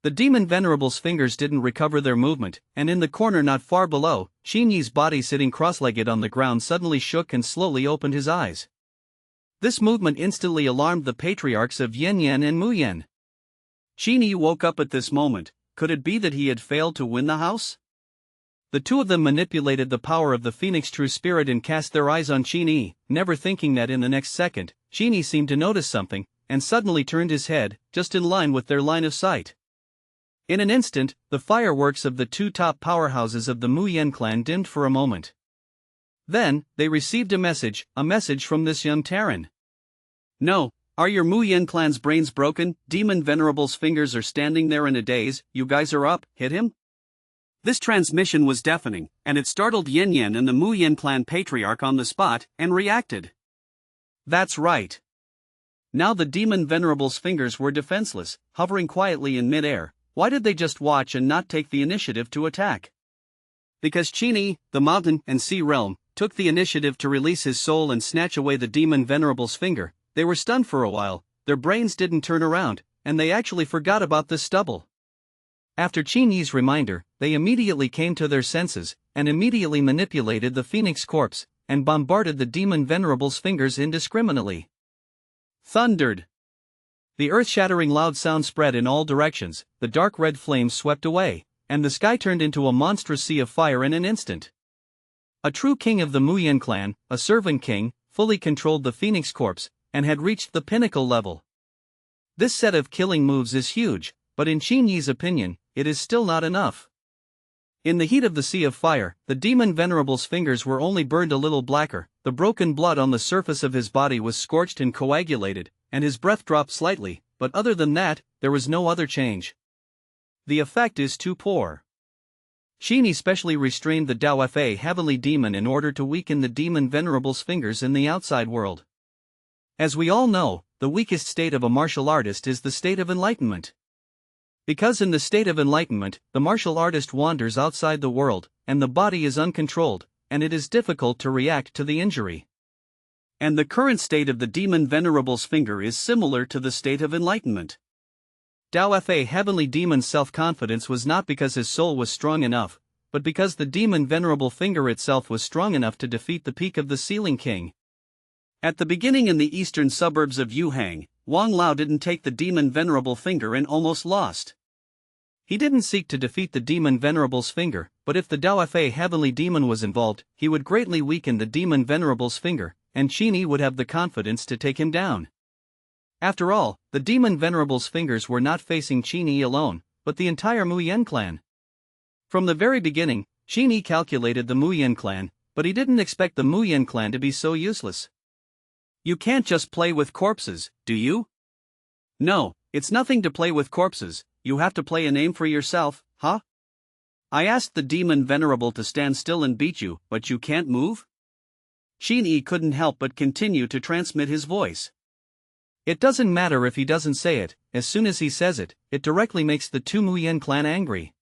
the demon Venerable's fingers didn't recover their movement, and in the corner not far below, Qin Yi's body sitting cross-legged on the ground suddenly shook and slowly opened his eyes. This movement instantly alarmed the patriarchs of Yin Yan and Muyen. Qin Yi woke up at this moment. Could it be that he had failed to win the house? The two of them manipulated the power of the Phoenix True Spirit and cast their eyes on Qin Yi, never thinking that in the next second, Qin Yi seemed to notice something, and suddenly turned his head, just in line with their line of sight. In an instant, the fireworks of the two top powerhouses of the Muyen clan dimmed for a moment. Then, they received a message from this young Terran. "No. Are your Muyen clan's brains broken? Demon Venerable's fingers are standing there in a daze. You guys are up, hit him?" This transmission was deafening, and it startled Yin Yan and the Muyen clan patriarch on the spot, and reacted. That's right. Now the demon Venerable's fingers were defenseless, hovering quietly in mid-air. Why did they just watch and not take the initiative to attack? Because Qin Yi, the mountain and sea realm, took the initiative to release his soul and snatch away the demon Venerable's finger. They were stunned for a while, their brains didn't turn around, and they actually forgot about this stubble. After Qin Yi's reminder, they immediately came to their senses, and immediately manipulated the Phoenix Corpse, and bombarded the demon Venerable's fingers indiscriminately. Thundered. The earth-shattering loud sound spread in all directions, the dark red flames swept away, and the sky turned into a monstrous sea of fire in an instant. A true king of the Muyen clan, a servant king, fully controlled the Phoenix Corpse, and had reached the pinnacle level. This set of killing moves is huge, but in Qin Yi's opinion, it is still not enough. In the heat of the sea of fire, the demon Venerable's fingers were only burned a little blacker, the broken blood on the surface of his body was scorched and coagulated, and his breath dropped slightly, but other than that, there was no other change. The effect is too poor. Qin Yi specially restrained the Dao Fa heavenly demon in order to weaken the demon Venerable's fingers in the outside world. As we all know, the weakest state of a martial artist is the state of enlightenment. Because in the state of enlightenment, the martial artist wanders outside the world, and the body is uncontrolled, and it is difficult to react to the injury. And the current state of the demon Venerable's finger is similar to the state of enlightenment. Dao Fa heavenly demon's self-confidence was not because his soul was strong enough, but because the demon Venerable finger itself was strong enough to defeat the peak of the Ceiling King. At the beginning in the eastern suburbs of Yuhang, Wang Lao didn't take the demon Venerable finger and almost lost. He didn't seek to defeat the demon Venerable's finger, but if the Dao Fa heavenly demon was involved, he would greatly weaken the demon Venerable's finger, and Qin Yi would have the confidence to take him down. After all, the demon Venerable's fingers were not facing Qin Yi alone, but the entire Muyen clan. From the very beginning, Qin Yi calculated the Muyen clan, but he didn't expect the Muyen clan to be so useless. You can't just play with corpses, do you? No, it's nothing to play with corpses, you have to play a name for yourself, huh? I asked the demon Venerable to stand still and beat you, but you can't move? Qin Yi couldn't help but continue to transmit his voice. It doesn't matter if he doesn't say it, as soon as he says it, it directly makes the two Muyen clan angry.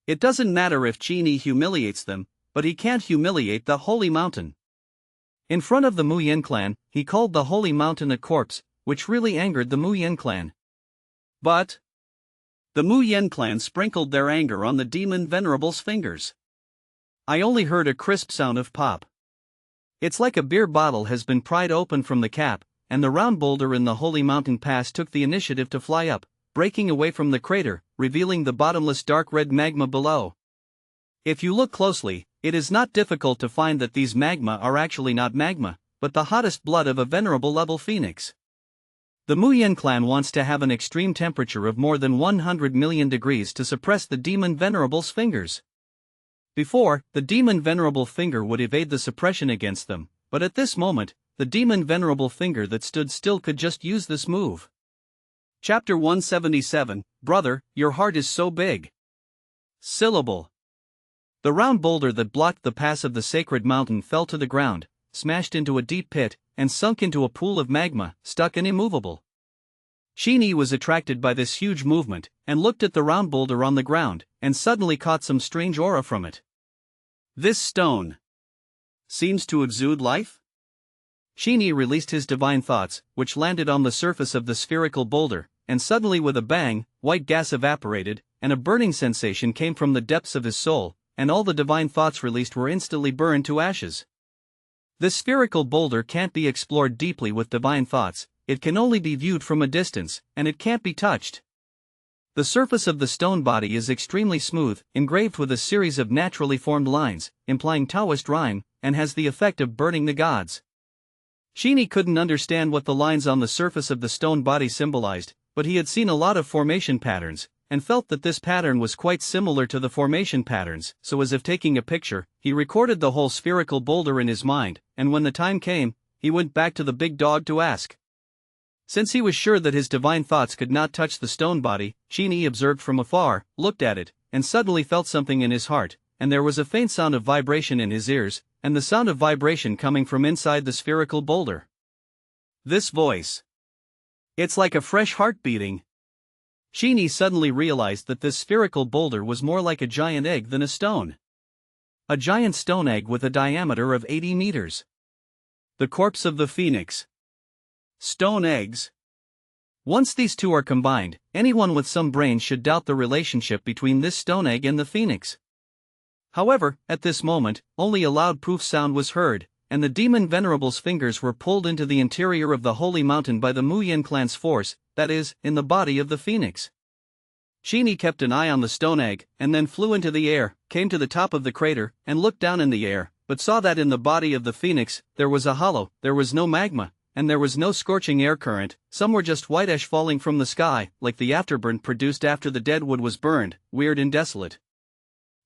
It doesn't matter if Qin Yi humiliates them, but he can't humiliate the Holy Mountain. In front of the Muyen clan, he called the Holy Mountain a corpse, which really angered the Muyen clan. But the Muyen clan sprinkled their anger on the demon Venerable's fingers. I only heard a crisp sound of pop. It's like a beer bottle has been pried open from the cap, and the round boulder in the Holy Mountain Pass took the initiative to fly up, breaking away from the crater, revealing the bottomless dark red magma below. If you look closely, it is not difficult to find that these magma are actually not magma, but the hottest blood of a venerable level phoenix. The Muyen clan wants to have an extreme temperature of more than 100 million degrees to suppress the demon Venerable's fingers. Before, the demon Venerable finger would evade the suppression against them, but at this moment, the demon Venerable finger that stood still could just use this move. Chapter 177, Brother, your heart is so big. Syllable. The round boulder that blocked the pass of the sacred mountain fell to the ground, smashed into a deep pit, and sunk into a pool of magma, stuck and immovable. Qin Yi was attracted by this huge movement, and looked at the round boulder on the ground, and suddenly caught some strange aura from it. This stone seems to exude life? Qin Yi released his divine thoughts, which landed on the surface of the spherical boulder, and suddenly with a bang, white gas evaporated, and a burning sensation came from the depths of his soul, and all the divine thoughts released were instantly burned to ashes. This spherical boulder can't be explored deeply with divine thoughts, it can only be viewed from a distance, and it can't be touched. The surface of the stone body is extremely smooth, engraved with a series of naturally formed lines, implying Taoist rhyme, and has the effect of burning the gods. Qin Yi couldn't understand what the lines on the surface of the stone body symbolized, but he had seen a lot of formation patterns, and felt that this pattern was quite similar to the formation patterns, so as if taking a picture, he recorded the whole spherical boulder in his mind, and when the time came, he went back to the big dog to ask. Since he was sure that his divine thoughts could not touch the stone body, Qin Yi observed from afar, looked at it, and suddenly felt something in his heart, and there was a faint sound of vibration in his ears, and the sound of vibration coming from inside the spherical boulder. This voice. It's like a fresh heart beating. Qin Yi suddenly realized that this spherical boulder was more like a giant egg than a stone. A giant stone egg with a diameter of 80 meters. The corpse of the phoenix. Stone eggs. Once these two are combined, anyone with some brains should doubt the relationship between this stone egg and the phoenix. However, at this moment, only a loud poof sound was heard, and the demon venerable's fingers were pulled into the interior of the holy mountain by the Muyin clan's force, that is, in the body of the phoenix. Qin Yi kept an eye on the stone egg, and then flew into the air, came to the top of the crater, and looked down in the air, but saw that in the body of the phoenix, there was a hollow, there was no magma, and there was no scorching air current, some were just white ash falling from the sky, like the afterburn produced after the dead wood was burned, weird and desolate.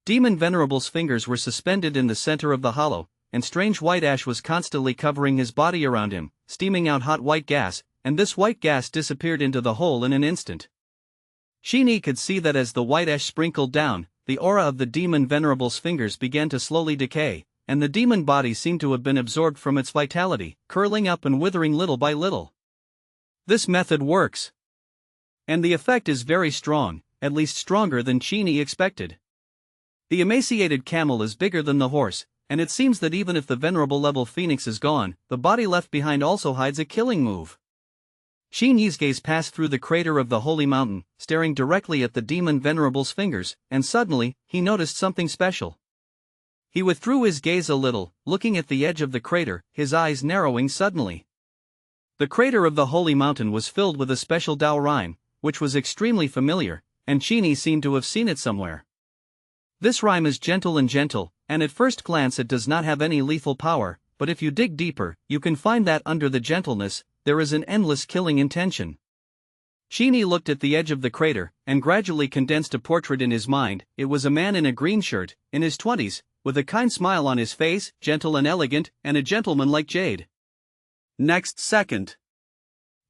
Demon Venerable's fingers were suspended in the center of the hollow, and strange white ash was constantly covering his body around him, steaming out hot white gas, and this white gas disappeared into the hole in an instant. Qin Yi could see that as the white ash sprinkled down, the aura of the Demon Venerable's fingers began to slowly decay, and the demon body seemed to have been absorbed from its vitality, curling up and withering little by little. This method works. And the effect is very strong, at least stronger than Qin Yi expected. The emaciated camel is bigger than the horse, and it seems that even if the venerable level phoenix is gone, the body left behind also hides a killing move. Qin Yi's gaze passed through the crater of the holy mountain, staring directly at the demon venerable's fingers, and suddenly, he noticed something special. He withdrew his gaze a little, looking at the edge of the crater, his eyes narrowing suddenly. The crater of the holy mountain was filled with a special Tao rhyme, which was extremely familiar, and Qin Yi seemed to have seen it somewhere. This rhyme is gentle, and at first glance it does not have any lethal power, but if you dig deeper, you can find that under the gentleness, there is an endless killing intention. Qin Yi looked at the edge of the crater, and gradually condensed a portrait in his mind. It was a man in a green shirt, in his 20s, with a kind smile on his face, gentle and elegant, and a gentleman like jade. Next second,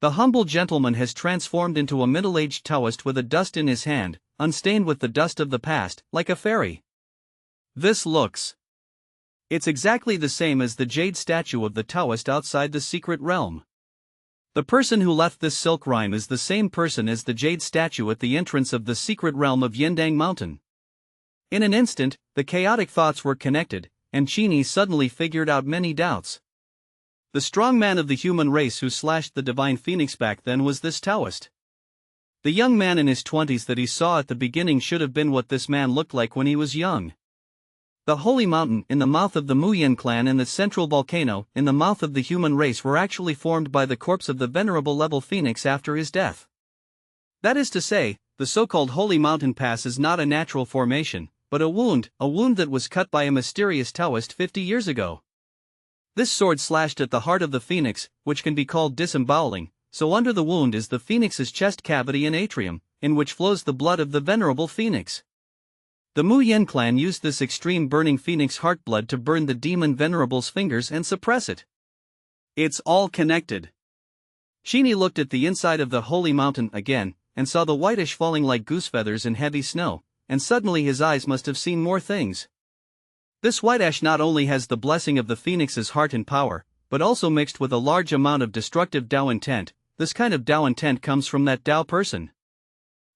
the humble gentleman has transformed into a middle-aged Taoist with a dust in his hand, unstained with the dust of the past, like a fairy. This looks. It's exactly the same as the jade statue of the Taoist outside the secret realm. The person who left this silk rhyme is the same person as the jade statue at the entrance of the secret realm of Yindang Mountain. In an instant, the chaotic thoughts were connected, and Qin Yi suddenly figured out many doubts. The strong man of the human race who slashed the divine phoenix back then was this Taoist. The young man in his 20s that he saw at the beginning should have been what this man looked like when he was young. The holy mountain in the mouth of the Muyin clan and the central volcano in the mouth of the human race were actually formed by the corpse of the venerable level phoenix after his death. That is to say, the so-called holy mountain pass is not a natural formation, but a wound that was cut by a mysterious Taoist 50 years ago. This sword slashed at the heart of the phoenix, which can be called disemboweling, so under the wound is the phoenix's chest cavity and atrium, in which flows the blood of the venerable phoenix. The Muyin clan used this extreme burning phoenix heart blood to burn the demon venerable's fingers and suppress it. It's all connected. Qin Yi looked at the inside of the holy mountain again, and saw the whitish falling like goose feathers in heavy snow, and suddenly his eyes must have seen more things. This white ash not only has the blessing of the phoenix's heart and power, but also mixed with a large amount of destructive Tao intent. This kind of Tao intent comes from that Tao person.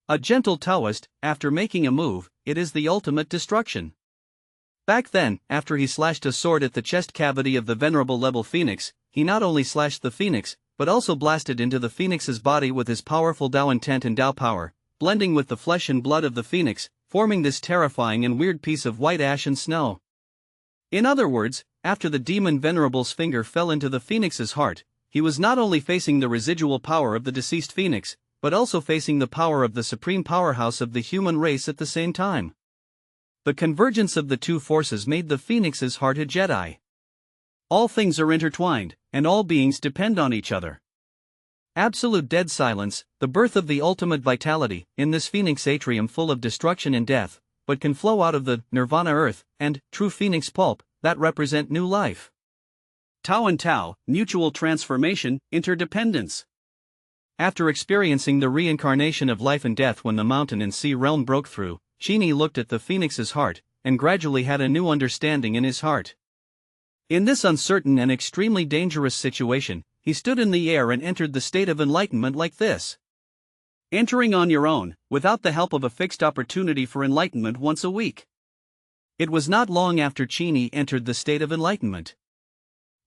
A gentle Taoist, after making a move, it is the ultimate destruction. Back then, after he slashed a sword at the chest cavity of the venerable level phoenix, he not only slashed the phoenix, but also blasted into the phoenix's body with his powerful Tao intent and Tao power, blending with the flesh and blood of the phoenix, forming this terrifying and weird piece of white ash and snow. In other words, after the demon venerable's finger fell into the phoenix's heart, he was not only facing the residual power of the deceased phoenix, but also facing the power of the supreme powerhouse of the human race at the same time. The convergence of the two forces made the phoenix's heart a Jedi. All things are intertwined, and all beings depend on each other. Absolute dead silence, the birth of the ultimate vitality, in this phoenix atrium full of destruction and death, but can flow out of the nirvana earth, and true phoenix pulp, that represent new life. Tao and Tao, mutual transformation, interdependence. After experiencing the reincarnation of life and death when the mountain and sea realm broke through, Qin Yi looked at the phoenix's heart, and gradually had a new understanding in his heart. In this uncertain and extremely dangerous situation, he stood in the air and entered the state of enlightenment like this. Entering on your own, without the help of a fixed opportunity for enlightenment once a week. It was not long after Qin Yi entered the state of enlightenment.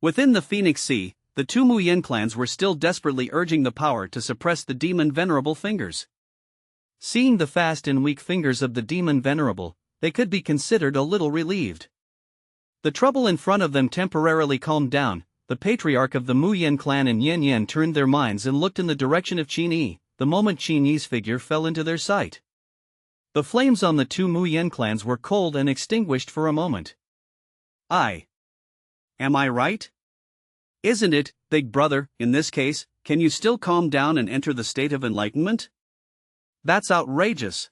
Within the Phoenix Sea, the two Muyen clans were still desperately urging the power to suppress the demon venerable fingers. Seeing the fast and weak fingers of the demon venerable, they could be considered a little relieved. The trouble in front of them temporarily calmed down. The patriarch of the Muyen clan and Yen Yen turned their minds and looked in the direction of Qin Yi, the moment Qin Yi's figure fell into their sight. The flames on the two Muyen clans were cold and extinguished for a moment. Am I right? Isn't it, big brother, in this case, can you still calm down and enter the state of enlightenment? That's outrageous.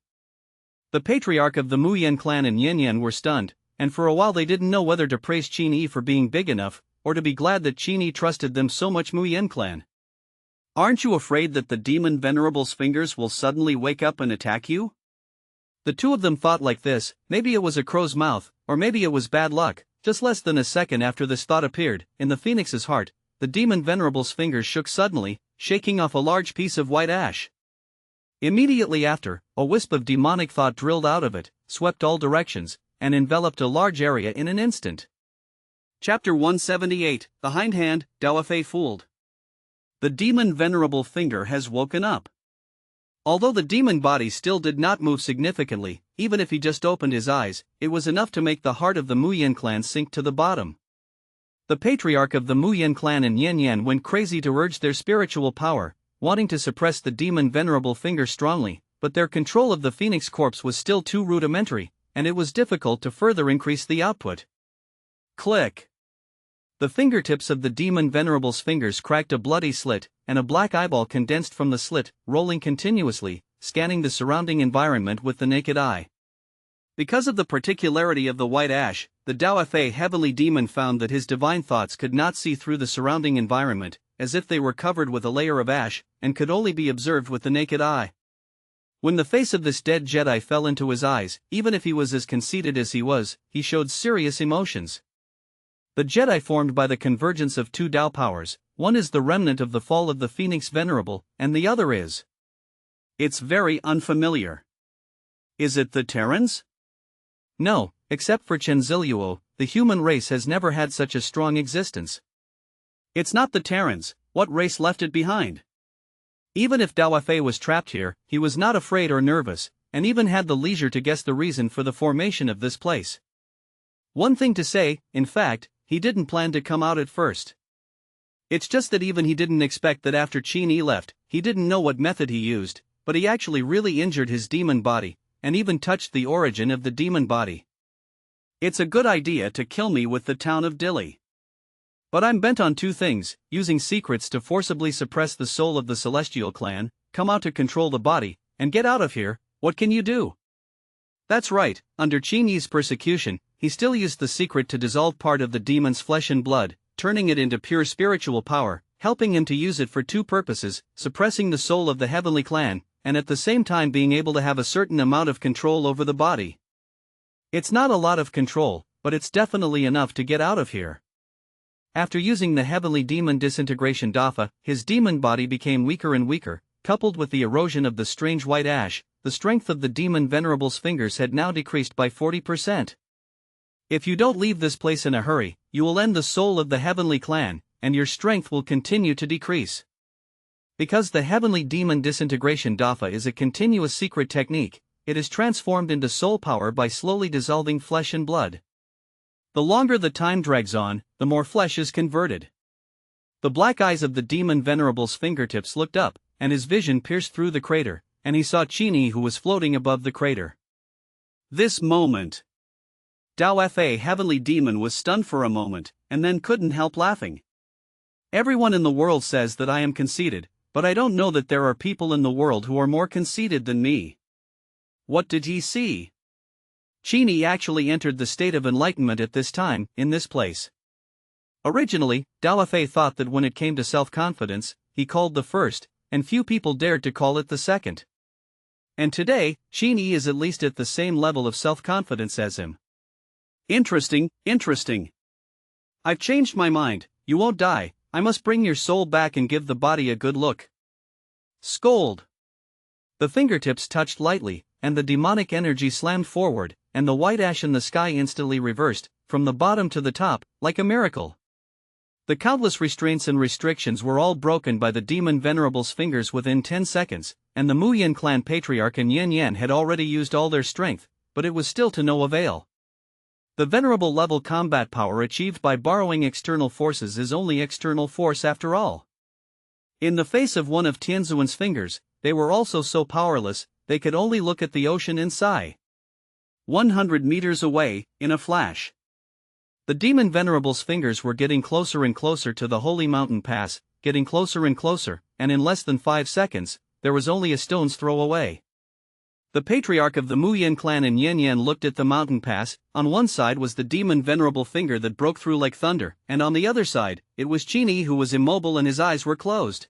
The patriarch of the Muyen clan and Yen Yen were stunned, and for a while they didn't know whether to praise Qin Yi for being big enough, or to be glad that Qin Yi trusted them so much. Muyen clan. Aren't you afraid that the demon venerable's fingers will suddenly wake up and attack you? The two of them thought like this. Maybe it was a crow's mouth, or maybe it was bad luck. Just less than a second after this thought appeared, in the phoenix's heart, the demon venerable's fingers shook suddenly, shaking off a large piece of white ash. Immediately after, a wisp of demonic thought drilled out of it, swept all directions, and enveloped a large area in an instant. Chapter 178, The Hind Hand, Dao Fooled. The demon venerable finger has woken up. Although the demon body still did not move significantly, even if he just opened his eyes, it was enough to make the heart of the Muyen clan sink to the bottom. The patriarch of the Muyen clan and Yen Yen went crazy to urge their spiritual power, wanting to suppress the demon venerable finger strongly, but their control of the phoenix corpse was still too rudimentary, and it was difficult to further increase the output. Click! The fingertips of the demon venerable's fingers cracked a bloody slit, and a black eyeball condensed from the slit, rolling continuously, scanning the surrounding environment with the naked eye. Because of the particularity of the white ash, the Dao Fa heavenly demon found that his divine thoughts could not see through the surrounding environment, as if they were covered with a layer of ash, and could only be observed with the naked eye. When the face of this dead Jedi fell into his eyes, even if he was as conceited as he showed serious emotions. The Jedi formed by the convergence of two Tao powers, one is the remnant of the fall of the Phoenix Venerable, and the other is. It's very unfamiliar. Is it the Terrans? No, except for Chenziluo, the human race has never had such a strong existence. It's not the Terrans. What race left it behind? Even if Dao Fa was trapped here, he was not afraid or nervous, and even had the leisure to guess the reason for the formation of this place. One thing to say, in fact, he didn't plan to come out at first. It's just that even he didn't expect that after Qin Yi left, he didn't know what method he used, but he actually really injured his demon body, and even touched the origin of the demon body. It's a good idea to kill me with the town of Dili. But I'm bent on two things: using secrets to forcibly suppress the soul of the celestial clan, come out to control the body, and get out of here. What can you do? That's right, under Qin Yi's persecution, he still used the secret to dissolve part of the demon's flesh and blood, turning it into pure spiritual power, helping him to use it for two purposes: suppressing the soul of the heavenly clan, and at the same time being able to have a certain amount of control over the body. It's not a lot of control, but it's definitely enough to get out of here. after using the heavenly demon disintegration Dafa, his demon body became weaker and weaker, coupled with the erosion of the strange white ash. The strength of the demon venerable's fingers had now decreased by 40%. If you don't leave this place in a hurry, you will end the soul of the heavenly clan, and your strength will continue to decrease. Because the heavenly demon disintegration Dafa is a continuous secret technique, it is transformed into soul power by slowly dissolving flesh and blood. The longer the time drags on, the more flesh is converted. The black eyes of the demon venerable's fingertips looked up, and his vision pierced through the crater, and he saw Qin Yi, who was floating above the crater. This moment, Dao Fa heavenly demon was stunned for a moment, and then couldn't help laughing. Everyone in the world says that I am conceited, but I don't know that there are people in the world who are more conceited than me. What did he see? Qin Yi actually entered the state of enlightenment at this time, in this place. Originally, Dao Fa thought that when it came to self-confidence, he called the first, and few people dared to call it the second. And today, Qin Yi is at least at the same level of self-confidence as him. Interesting. I've changed my mind. You won't die. I must bring your soul back and give the body a good look. Scold. The fingertips touched lightly, and the demonic energy slammed forward, and the white ash in the sky instantly reversed, from the bottom to the top, like a miracle. The countless restraints and restrictions were all broken by the demon venerable's fingers within 10 seconds, and the Muyin clan patriarch and Yin Yan had already used all their strength, but it was still to no avail. The venerable level combat power achieved by borrowing external forces is only external force after all. In the face of one of Tianzuan's fingers, they were also so powerless, they could only look at the ocean and sigh. 100 meters away, in a flash. The demon venerable's fingers were getting closer and closer to the holy mountain pass, getting closer and closer, and in less than 5 seconds, there was only a stone's throw away. The patriarch of the Muyin clan and Yin Yan looked at the mountain pass. On one side was the demon venerable finger that broke through like thunder, and on the other side, it was Qin Yi, who was immobile and his eyes were closed.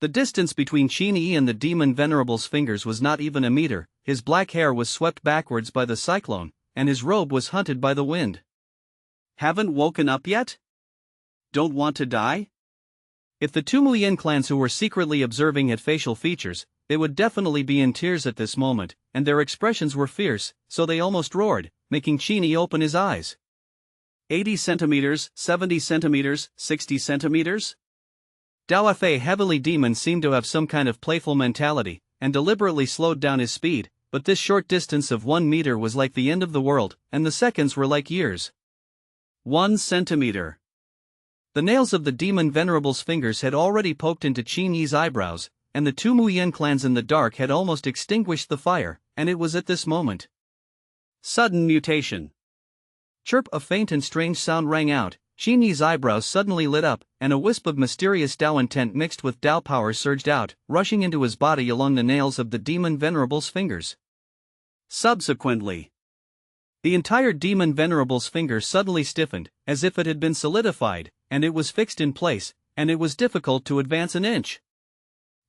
The distance between Qin Yi and the demon venerable's fingers was not even a meter. His black hair was swept backwards by the cyclone, and his robe was hunted by the wind. Haven't woken up yet? Don't want to die? If the two Muyin clans who were secretly observing had facial features, they would definitely be in tears at this moment, and their expressions were fierce, so they almost roared, making Qin Yi open his eyes. 80 centimeters, 70 centimeters, 60 centimeters? Dao Fa heavenly demon seemed to have some kind of playful mentality, and deliberately slowed down his speed, but this short distance of 1 meter was like the end of the world, and the seconds were like years. 1 centimeter. The nails of the demon venerable's fingers had already poked into Qin Yi's eyebrows, and the two Muyin clans in the dark had almost extinguished the fire, and it was at this moment. Sudden mutation. Chirp! A faint and strange sound rang out. Qin Yi's eyebrows suddenly lit up, and a wisp of mysterious Dao intent mixed with Dao power surged out, rushing into his body along the nails of the demon venerable's fingers. Subsequently, the entire demon venerable's finger suddenly stiffened, as if it had been solidified, and it was fixed in place, and it was difficult to advance an inch.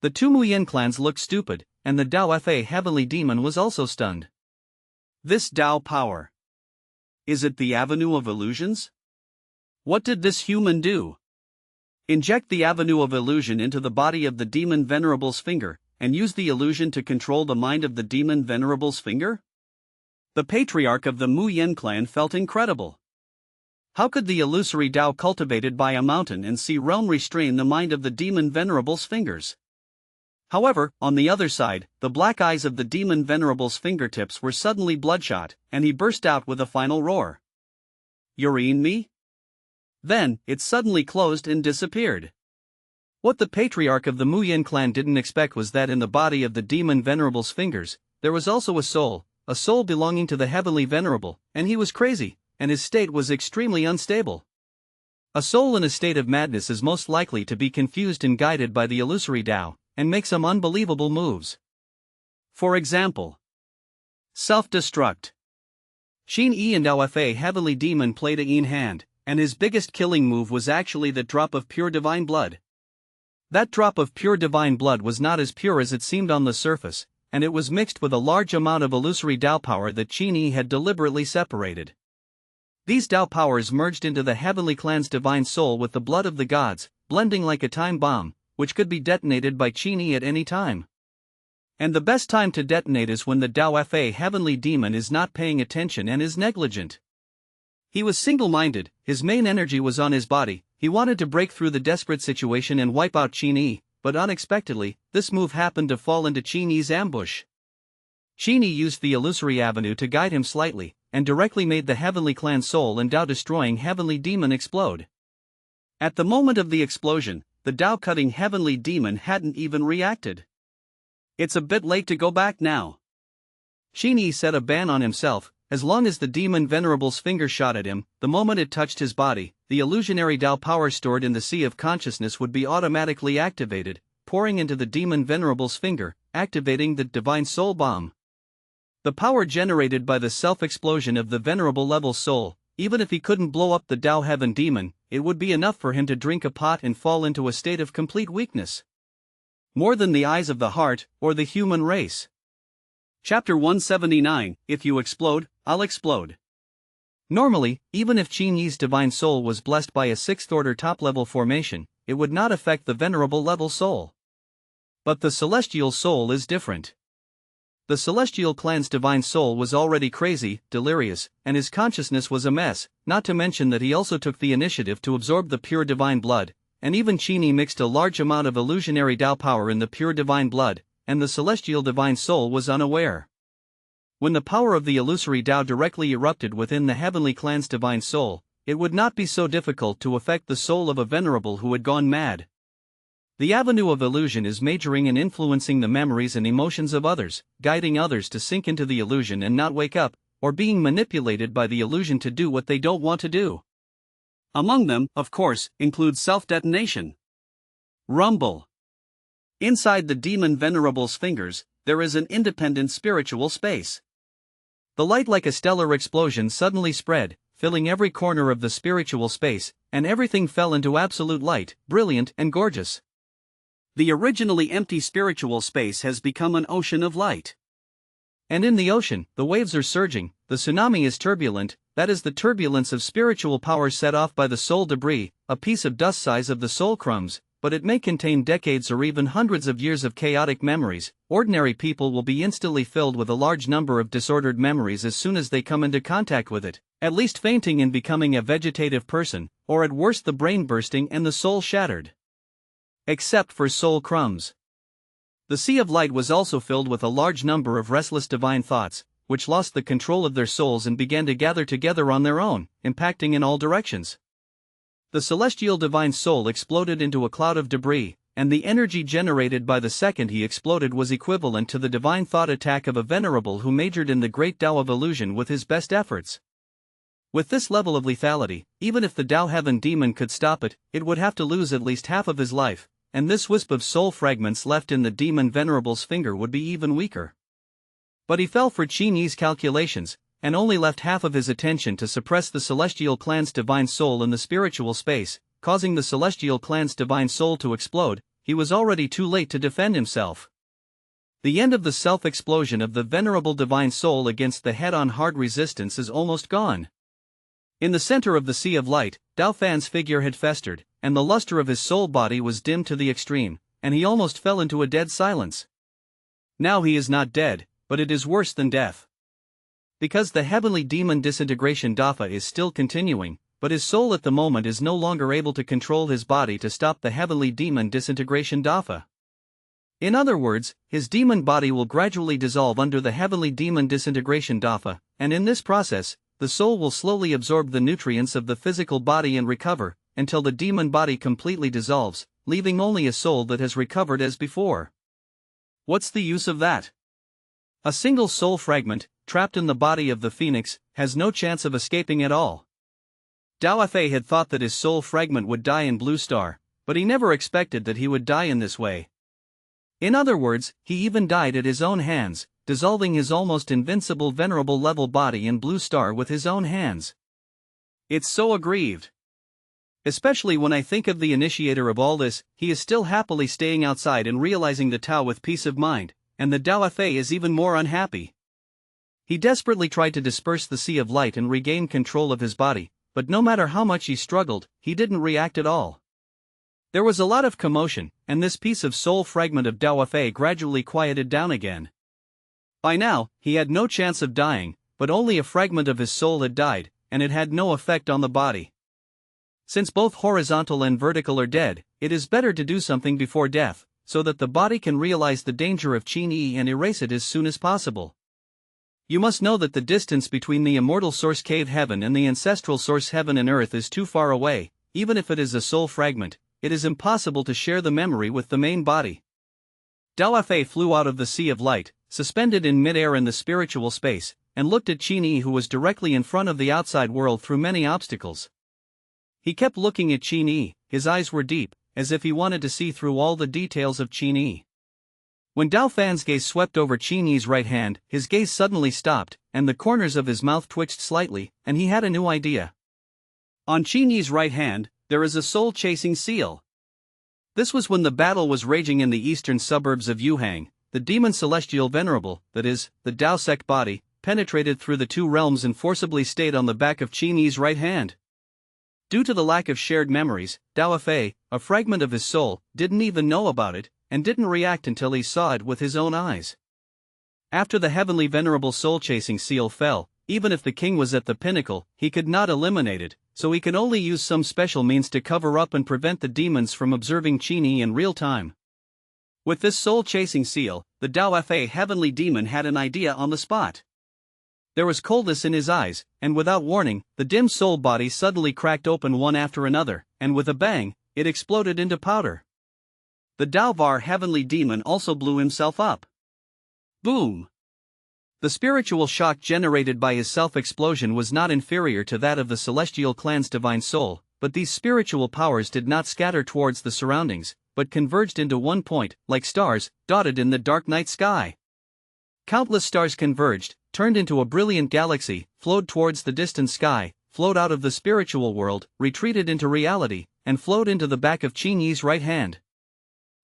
The two Muyin clans looked stupid, and the Dao Fa heavenly demon was also stunned. This Dao power. Is it the avenue of illusions? What did this human do? Inject the avenue of illusion into the body of the demon venerable's finger, and use the illusion to control the mind of the demon venerable's finger? The patriarch of the Muyin clan felt incredible. How could the illusory Dao cultivated by a mountain and sea realm restrain the mind of the demon venerable's fingers? However, on the other side, the black eyes of the demon venerable's fingertips were suddenly bloodshot, and he burst out with a final roar. You're eating me? Then, it suddenly closed and disappeared. What the patriarch of the Muyin clan didn't expect was that in the body of the demon venerable's fingers, there was also a soul belonging to the heavenly venerable, and he was crazy, and his state was extremely unstable. A soul in a state of madness is most likely to be confused and guided by the illusory Dao, and make some unbelievable moves. For example, self-destruct. Qin Yi and Dao Fa heavenly demon played in hand, and his biggest killing move was actually the drop of pure divine blood. That drop of pure divine blood was not as pure as it seemed on the surface, and it was mixed with a large amount of illusory Dao power that Qin Yi had deliberately separated. These Tao powers merged into the heavenly clan's divine soul with the blood of the gods, blending like a time bomb, which could be detonated by Qin Yi at any time. And the best time to detonate is when the Tao Fa heavenly demon is not paying attention and is negligent. He was single-minded, his main energy was on his body, he wanted to break through the desperate situation and wipe out Qin Yi, but unexpectedly, this move happened to fall into Qin Yi's ambush. Qin Yi used the illusory avenue to guide him slightly, and directly made the heavenly clan soul and Tao-destroying heavenly demon explode. At the moment of the explosion, the Tao-cutting heavenly demon hadn't even reacted. It's a bit late to go back now. Qin Yi set a ban on himself. As long as the demon venerable's finger shot at him, the moment it touched his body, the illusionary Tao power stored in the sea of consciousness would be automatically activated, pouring into the demon venerable's finger, activating the divine soul bomb. The power generated by the self-explosion of the venerable level soul, even if he couldn't blow up the Tao heaven demon, it would be enough for him to drink a pot and fall into a state of complete weakness. More than the eyes of the heart, or the human race. Chapter 179, If you explode, I'll explode. Normally, even if Qin Yi's divine soul was blessed by a 6th-order top-level formation, it would not affect the venerable level soul. But the celestial soul is different. The celestial clan's divine soul was already crazy, delirious, and his consciousness was a mess, not to mention that he also took the initiative to absorb the pure divine blood, and even Qin Yi mixed a large amount of illusionary Tao power in the pure divine blood, and the celestial divine soul was unaware. When the power of the illusory Tao directly erupted within the heavenly clan's divine soul, it would not be so difficult to affect the soul of a venerable who had gone mad. The avenue of illusion is majoring in influencing the memories and emotions of others, guiding others to sink into the illusion and not wake up, or being manipulated by the illusion to do what they don't want to do. Among them, of course, includes self-detonation. Rumble. Inside the demon venerable's fingers, there is an independent spiritual space. The light like a stellar explosion suddenly spread, filling every corner of the spiritual space, and everything fell into absolute light, brilliant and gorgeous. The originally empty spiritual space has become an ocean of light. And in the ocean, the waves are surging, the tsunami is turbulent, that is the turbulence of spiritual power set off by the soul debris, a piece of dust size of the soul crumbs, but it may contain decades or even hundreds of years of chaotic memories. Ordinary people will be instantly filled with a large number of disordered memories as soon as they come into contact with it, at least fainting and becoming a vegetative person, or at worst the brain bursting and the soul shattered. Except for soul crumbs. The sea of light was also filled with a large number of restless divine thoughts, which lost the control of their souls and began to gather together on their own, impacting in all directions. The celestial divine soul exploded into a cloud of debris, and the energy generated by the second he exploded was equivalent to the divine thought attack of a venerable who majored in the great Tao of illusion with his best efforts. With this level of lethality, even if the Tao Heaven demon could stop it, it would have to lose at least half of his life, and this wisp of soul fragments left in the demon venerable's finger would be even weaker. But he fell for Qin Yi's calculations, and only left half of his attention to suppress the celestial clan's divine soul in the spiritual space, causing the celestial clan's divine soul to explode. He was already too late to defend himself. The end of the self-explosion of the venerable divine soul against the head-on hard resistance is almost gone. In the center of the sea of light, Dao Fan's figure had festered, and the luster of his soul body was dimmed to the extreme, and he almost fell into a dead silence. Now he is not dead, but it is worse than death. Because the heavenly demon disintegration Dafa is still continuing, but his soul at the moment is no longer able to control his body to stop the heavenly demon disintegration Dafa. In other words, his demon body will gradually dissolve under the heavenly demon disintegration Dafa, and in this process, the soul will slowly absorb the nutrients of the physical body and recover, until the demon body completely dissolves, leaving only a soul that has recovered as before. What's the use of that? A single soul fragment, trapped in the body of the phoenix, has no chance of escaping at all. Dao Fa had thought that his soul fragment would die in Blue Star, but he never expected that he would die in this way. In other words, he even died at his own hands, dissolving his almost invincible venerable level body in Blue Star with his own hands. It's so aggrieved. Especially when I think of the initiator of all this, he is still happily staying outside and realizing the Tao with peace of mind, and the Dao Fa is even more unhappy. He desperately tried to disperse the sea of light and regain control of his body, but no matter how much he struggled, he didn't react at all. There was a lot of commotion, and this piece of soul fragment of Dao Fei gradually quieted down again. By now, he had no chance of dying, but only a fragment of his soul had died, and it had no effect on the body. Since both horizontal and vertical are dead, it is better to do something before death, so that the body can realize the danger of Qin Yi and erase it as soon as possible. You must know that the distance between the immortal source cave heaven and the ancestral source heaven and earth is too far away. Even if it is a soul fragment, it is impossible to share the memory with the main body. Dao Fei flew out of the sea of light, suspended in mid-air in the spiritual space, and looked at Qin Yi, who was directly in front of the outside world through many obstacles. He kept looking at Qin Yi, his eyes were deep, as if he wanted to see through all the details of Qin Yi. When Dao Fan's gaze swept over Qin Yi's right hand, his gaze suddenly stopped, and the corners of his mouth twitched slightly, and he had a new idea. On Qin Yi's right hand, there is a soul-chasing seal. This was when the battle was raging in the eastern suburbs of Yuhang. The demon celestial venerable, that is, the Dao Sec body, penetrated through the two realms and forcibly stayed on the back of Qin Yi's right hand. Due to the lack of shared memories, Dao Fei, a fragment of his soul, didn't even know about it, and didn't react until he saw it with his own eyes. After the heavenly venerable soul-chasing seal fell, even if the king was at the pinnacle, he could not eliminate it, so he could only use some special means to cover up and prevent the demons from observing Qin Yi in real time. With this soul-chasing seal, the Dao Fei heavenly demon had an idea on the spot. There was coldness in his eyes, and without warning, the dim soul body suddenly cracked open one after another, and with a bang, it exploded into powder. The Daovar heavenly demon also blew himself up. Boom! The spiritual shock generated by his self-explosion was not inferior to that of the celestial clan's divine soul, but these spiritual powers did not scatter towards the surroundings, but converged into one point, like stars, dotted in the dark night sky. Countless stars converged, turned into a brilliant galaxy, flowed towards the distant sky, flowed out of the spiritual world, retreated into reality, and flowed into the back of Qin Yi's right hand.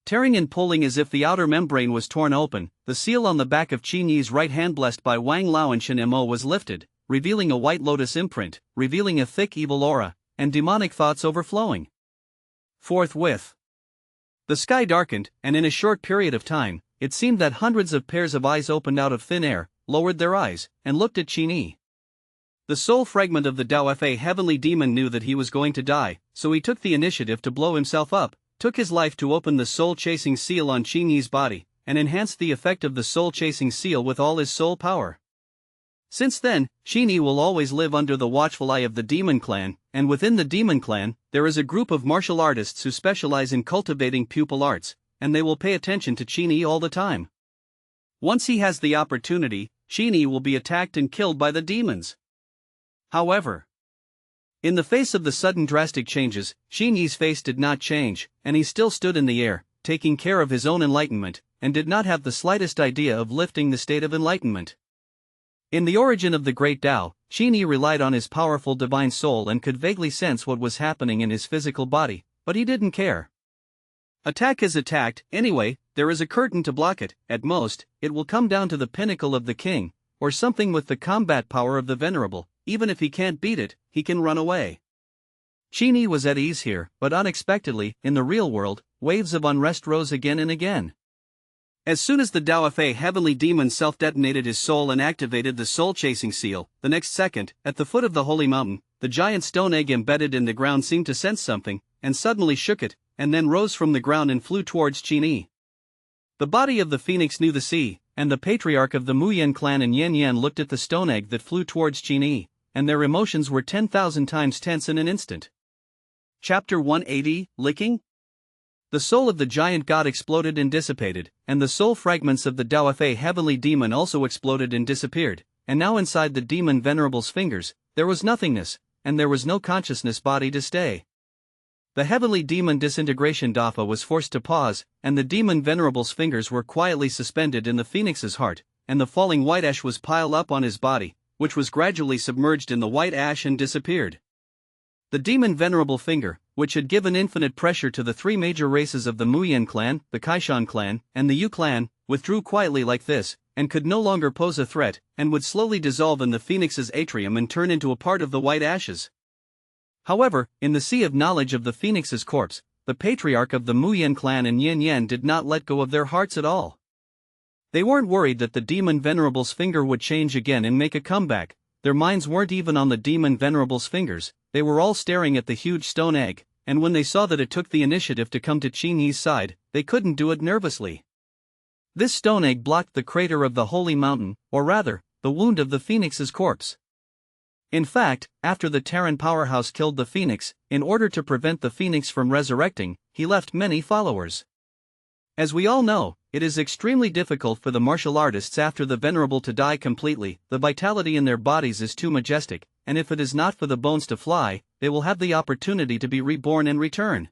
Tearing and pulling as if the outer membrane was torn open, the seal on the back of Qin Yi's right hand blessed by Wang Lao and Shen Mo was lifted, revealing a white lotus imprint, revealing a thick evil aura, and demonic thoughts overflowing. Forthwith, the sky darkened, and in a short period of time, it seemed that hundreds of pairs of eyes opened out of thin air, lowered their eyes, and looked at Qin Yi. The soul fragment of the Dao Fei heavenly demon knew that he was going to die, so he took the initiative to blow himself up, took his life to open the soul-chasing seal on Qin Yi's body, and enhanced the effect of the soul-chasing seal with all his soul power. Since then, Qin Yi will always live under the watchful eye of the demon clan, and within the demon clan, there is a group of martial artists who specialize in cultivating pupil arts, and they will pay attention to Qin Yi all the time. Once he has the opportunity, Qin Yi will be attacked and killed by the demons. However, in the face of the sudden drastic changes, Qin Yi's face did not change, and he still stood in the air, taking care of his own enlightenment, and did not have the slightest idea of lifting the state of enlightenment. In the origin of the great Tao, Qin Yi relied on his powerful divine soul and could vaguely sense what was happening in his physical body, but he didn't care. Attack is attacked, anyway, there is a curtain to block it. At most, it will come down to the pinnacle of the king, or something with the combat power of the venerable. Even if he can't beat it, he can run away. Qin Yi was at ease here, but unexpectedly, in the real world, waves of unrest rose again and again. As soon as the Dao Fei heavenly demon self-detonated his soul and activated the soul-chasing seal, the next second, at the foot of the holy mountain, the giant stone egg embedded in the ground seemed to sense something, and suddenly shook it, and then rose from the ground and flew towards Qin Yi. The body of the phoenix knew the sea, and the patriarch of the Muyan clan and Yan Yan looked at the stone egg that flew towards Qin Yi, and their emotions were 10,000 times tense in an instant. Chapter 180, Licking? The soul of the giant god exploded and dissipated, and the soul fragments of the Dao Fei heavenly demon also exploded and disappeared, and now inside the demon venerable's fingers, there was nothingness, and there was no consciousness body to stay. The heavenly demon disintegration Dafa was forced to pause, and the demon venerable's fingers were quietly suspended in the phoenix's heart, and the falling white ash was piled up on his body, which was gradually submerged in the white ash and disappeared. The demon venerable finger, which had given infinite pressure to the three major races of the Muyan clan, the Kaishan clan, and the Yu clan, withdrew quietly like this, and could no longer pose a threat, and would slowly dissolve in the phoenix's atrium and turn into a part of the white ashes. However, in the sea of knowledge of the phoenix's corpse, the patriarch of the Muyan clan and Yin Yen did not let go of their hearts at all. They weren't worried that the demon venerable's finger would change again and make a comeback. Their minds weren't even on the demon venerable's fingers. They were all staring at the huge stone egg, and when they saw that it took the initiative to come to Qin Yi's side, they couldn't do it nervously. This stone egg blocked the crater of the holy mountain, or rather, the wound of the phoenix's corpse. In fact, after the Terran powerhouse killed the phoenix, in order to prevent the phoenix from resurrecting, he left many followers. As we all know, it is extremely difficult for the martial artists after the venerable to die completely. The vitality in their bodies is too majestic, and if it is not for the bones to fly, they will have the opportunity to be reborn and return.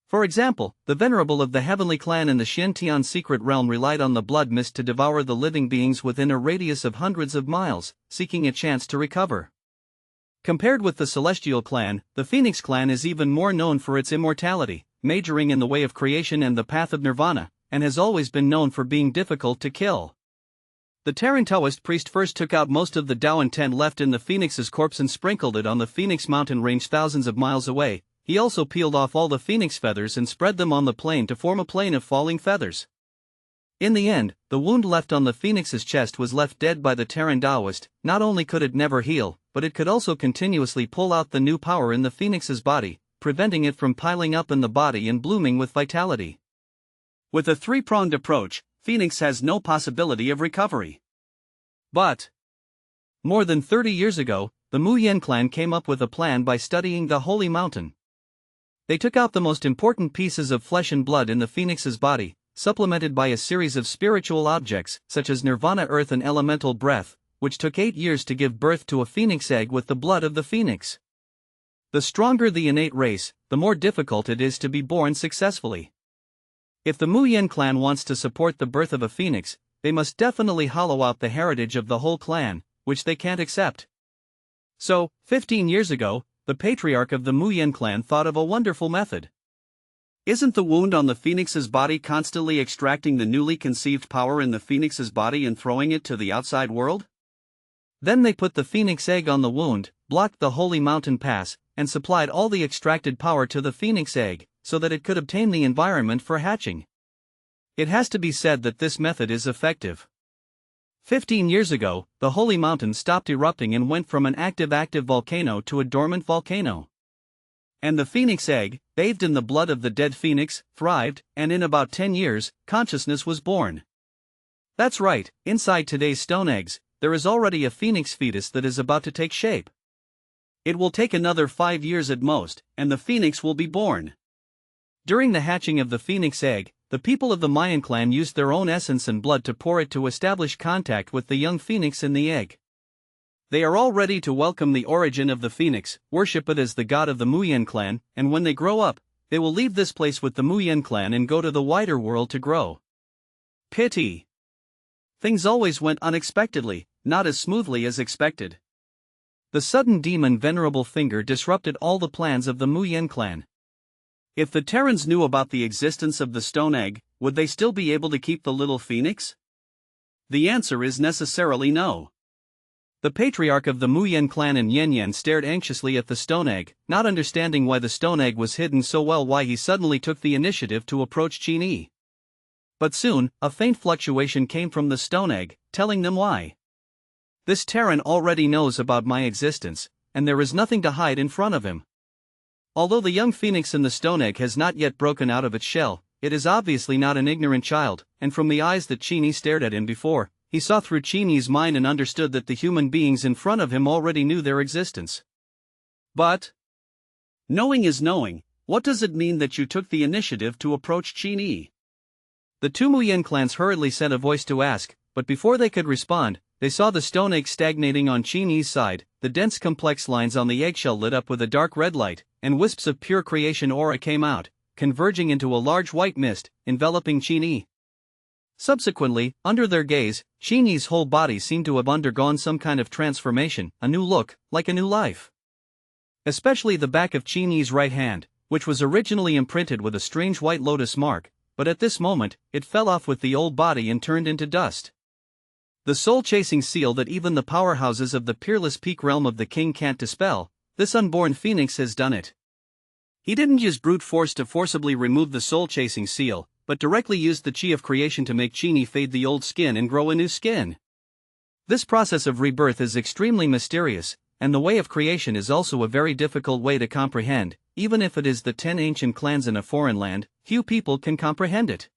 For example, the venerable of the heavenly clan in the Shen-Tian secret realm relied on the blood mist to devour the living beings within a radius of hundreds of miles, seeking a chance to recover. Compared with the celestial clan, the Phoenix clan is even more known for its immortality, majoring in the way of creation and the path of nirvana, and has always been known for being difficult to kill. The Terran Taoist priest first took out most of the Daoan Ten left in the phoenix's corpse and sprinkled it on the Phoenix mountain range thousands of miles away. He also peeled off all the phoenix feathers and spread them on the plain to form a plain of falling feathers. In the end, the wound left on the phoenix's chest was left dead by the Terran Taoist. Not only could it never heal, but it could also continuously pull out the new power in the phoenix's body, preventing it from piling up in the body and blooming with vitality. With a three-pronged approach, Phoenix has no possibility of recovery. But more than 30 years ago, the Muyan clan came up with a plan by studying the holy mountain. They took out the most important pieces of flesh and blood in the phoenix's body, supplemented by a series of spiritual objects, such as nirvana earth and elemental breath, which took 8 years to give birth to a phoenix egg with the blood of the phoenix. The stronger the innate race, the more difficult it is to be born successfully. If the Muyan clan wants to support the birth of a phoenix, they must definitely hollow out the heritage of the whole clan, which they can't accept. So, 15 years ago, the patriarch of the Muyan clan thought of a wonderful method. Isn't the wound on the phoenix's body constantly extracting the newly conceived power in the phoenix's body and throwing it to the outside world? Then they put the phoenix egg on the wound, blocked the holy mountain pass, and supplied all the extracted power to the phoenix egg, so that it could obtain the environment for hatching. It has to be said that this method is effective. 15 years ago, the holy mountain stopped erupting and went from an active volcano to a dormant volcano. And the phoenix egg, bathed in the blood of the dead phoenix, thrived, and in about 10 years, consciousness was born. That's right, inside today's stone eggs, there is already a phoenix fetus that is about to take shape. It will take another 5 years at most, and the phoenix will be born. During the hatching of the phoenix egg, the people of the Mayan clan used their own essence and blood to pour it to establish contact with the young phoenix in the egg. They are all ready to welcome the origin of the phoenix, worship it as the god of the Muyan clan, and when they grow up, they will leave this place with the Muyan clan and go to the wider world to grow. Pity. Things always went unexpectedly, not as smoothly as expected. The sudden demon venerable finger disrupted all the plans of the Muyan clan. If the Terrans knew about the existence of the stone egg, would they still be able to keep the little phoenix? The answer is necessarily no. The patriarch of the Muyan clan and Yin Yen stared anxiously at the stone egg, not understanding why the stone egg was hidden so well, why he suddenly took the initiative to approach Qin Yi. But soon, a faint fluctuation came from the stone egg, telling them why. This Terran already knows about my existence, and there is nothing to hide in front of him. Although the young phoenix in the stone egg has not yet broken out of its shell, it is obviously not an ignorant child, and from the eyes that Qin Yi stared at him before, he saw through Qin Yi's mind and understood that the human beings in front of him already knew their existence. But knowing is knowing. What does it mean that you took the initiative to approach Qin Yi? The two Muyan clans hurriedly sent a voice to ask, but before they could respond, they saw the stone egg stagnating on Qin Yi's side. The dense complex lines on the eggshell lit up with a dark red light, and wisps of pure creation aura came out, converging into a large white mist, enveloping Qin Yi. Subsequently, under their gaze, Qin Yi's whole body seemed to have undergone some kind of transformation, a new look, like a new life. Especially the back of Qin Yi's right hand, which was originally imprinted with a strange white lotus mark, but at this moment, it fell off with the old body and turned into dust. The soul-chasing seal that even the powerhouses of the peerless peak realm of the king can't dispel, this unborn phoenix has done it. He didn't use brute force to forcibly remove the soul-chasing seal, but directly used the chi of creation to make Qin Yi fade the old skin and grow a new skin. This process of rebirth is extremely mysterious, and the way of creation is also a very difficult way to comprehend. Even if it is the 10 ancient clans in a foreign land, few people can comprehend it.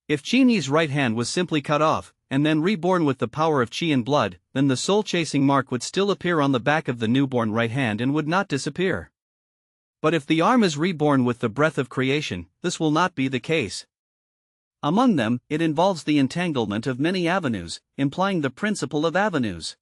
If Qin Yi's right hand was simply cut off, and then reborn with the power of Qi and blood, then the soul-chasing mark would still appear on the back of the newborn right hand and would not disappear. But if the arm is reborn with the breath of creation, this will not be the case. Among them, it involves the entanglement of many avenues, implying the principle of avenues.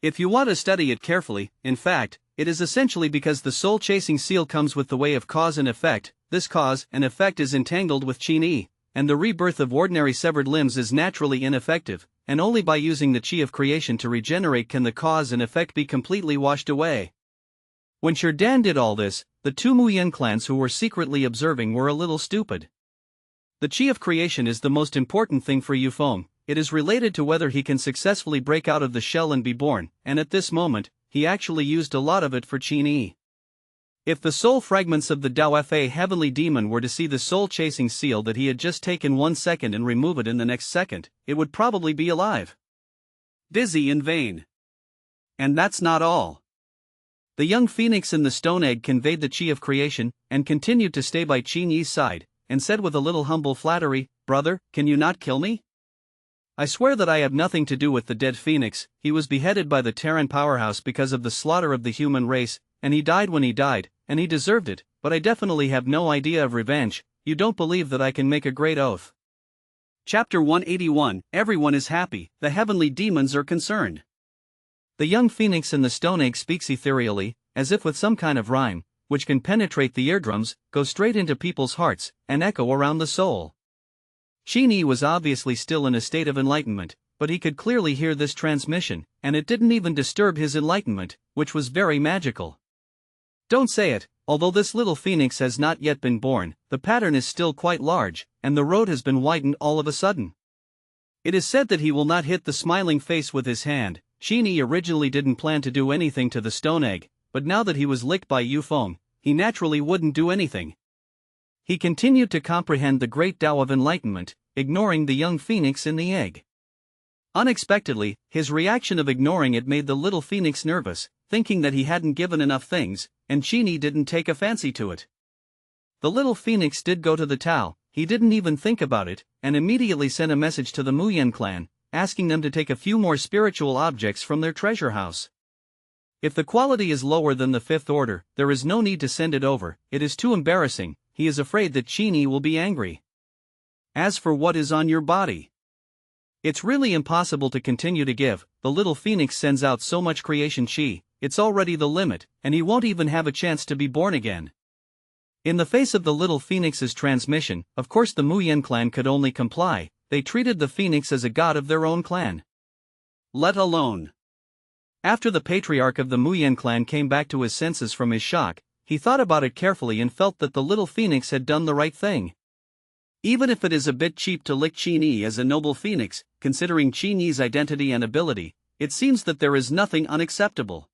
If you want to study it carefully, in fact, it is essentially because the soul-chasing seal comes with the way of cause and effect. This cause and effect is entangled with Qin Yi, and the rebirth of ordinary severed limbs is naturally ineffective, and only by using the chi of creation to regenerate can the cause and effect be completely washed away. When Shirdan did all this, the two Muyan clans who were secretly observing were a little stupid. The chi of creation is the most important thing for Yufeng. It is related to whether he can successfully break out of the shell and be born, and at this moment, he actually used a lot of it for Qin Yi. If the soul fragments of the Dao Fa heavenly demon were to see the soul-chasing seal that he had just taken 1 second and remove it in the next second, it would probably be alive. Dizzy in vain. And that's not all. The young phoenix in the stone egg conveyed the chi of creation, and continued to stay by Qin Yi's side, and said with a little humble flattery, "Brother, can you not kill me? I swear that I have nothing to do with the dead phoenix. He was beheaded by the Terran powerhouse because of the slaughter of the human race, and he died when he died, and he deserved it, but I definitely have no idea of revenge. You don't believe that I can make a great oath." Chapter 181, Everyone is happy, the heavenly demons are concerned. The young phoenix in the stone egg speaks ethereally, as if with some kind of rhyme, which can penetrate the eardrums, go straight into people's hearts, and echo around the soul. Qin Yi was obviously still in a state of enlightenment, but he could clearly hear this transmission, and it didn't even disturb his enlightenment, which was very magical. Don't say it, although this little phoenix has not yet been born, the pattern is still quite large, and the road has been widened all of a sudden. It is said that he will not hit the smiling face with his hand. Qin Yi originally didn't plan to do anything to the stone egg, but now that he was licked by Yufeng, he naturally wouldn't do anything. He continued to comprehend the great Tao of enlightenment, ignoring the young phoenix in the egg. Unexpectedly, his reaction of ignoring it made the little phoenix nervous, thinking that he hadn't given enough things, and Qin Yi didn't take a fancy to it. The little phoenix did go to the Tao. He didn't even think about it, and immediately sent a message to the Muyan clan, asking them to take a few more spiritual objects from their treasure house. If the quality is lower than the 5th order, there is no need to send it over. It is too embarrassing. He is afraid that Qin Yi will be angry. As for what is on your body, it's really impossible to continue to give. The little phoenix sends out so much creation chi, it's already the limit, and he won't even have a chance to be born again. In the face of the little phoenix's transmission, of course the Muyan clan could only comply. They treated the phoenix as a god of their own clan. Let alone. After the patriarch of the Muyan clan came back to his senses from his shock, he thought about it carefully and felt that the little phoenix had done the right thing. Even if it is a bit cheap to lick Qin Yi as a noble phoenix, considering Qin Yi's identity and ability, it seems that there is nothing unacceptable.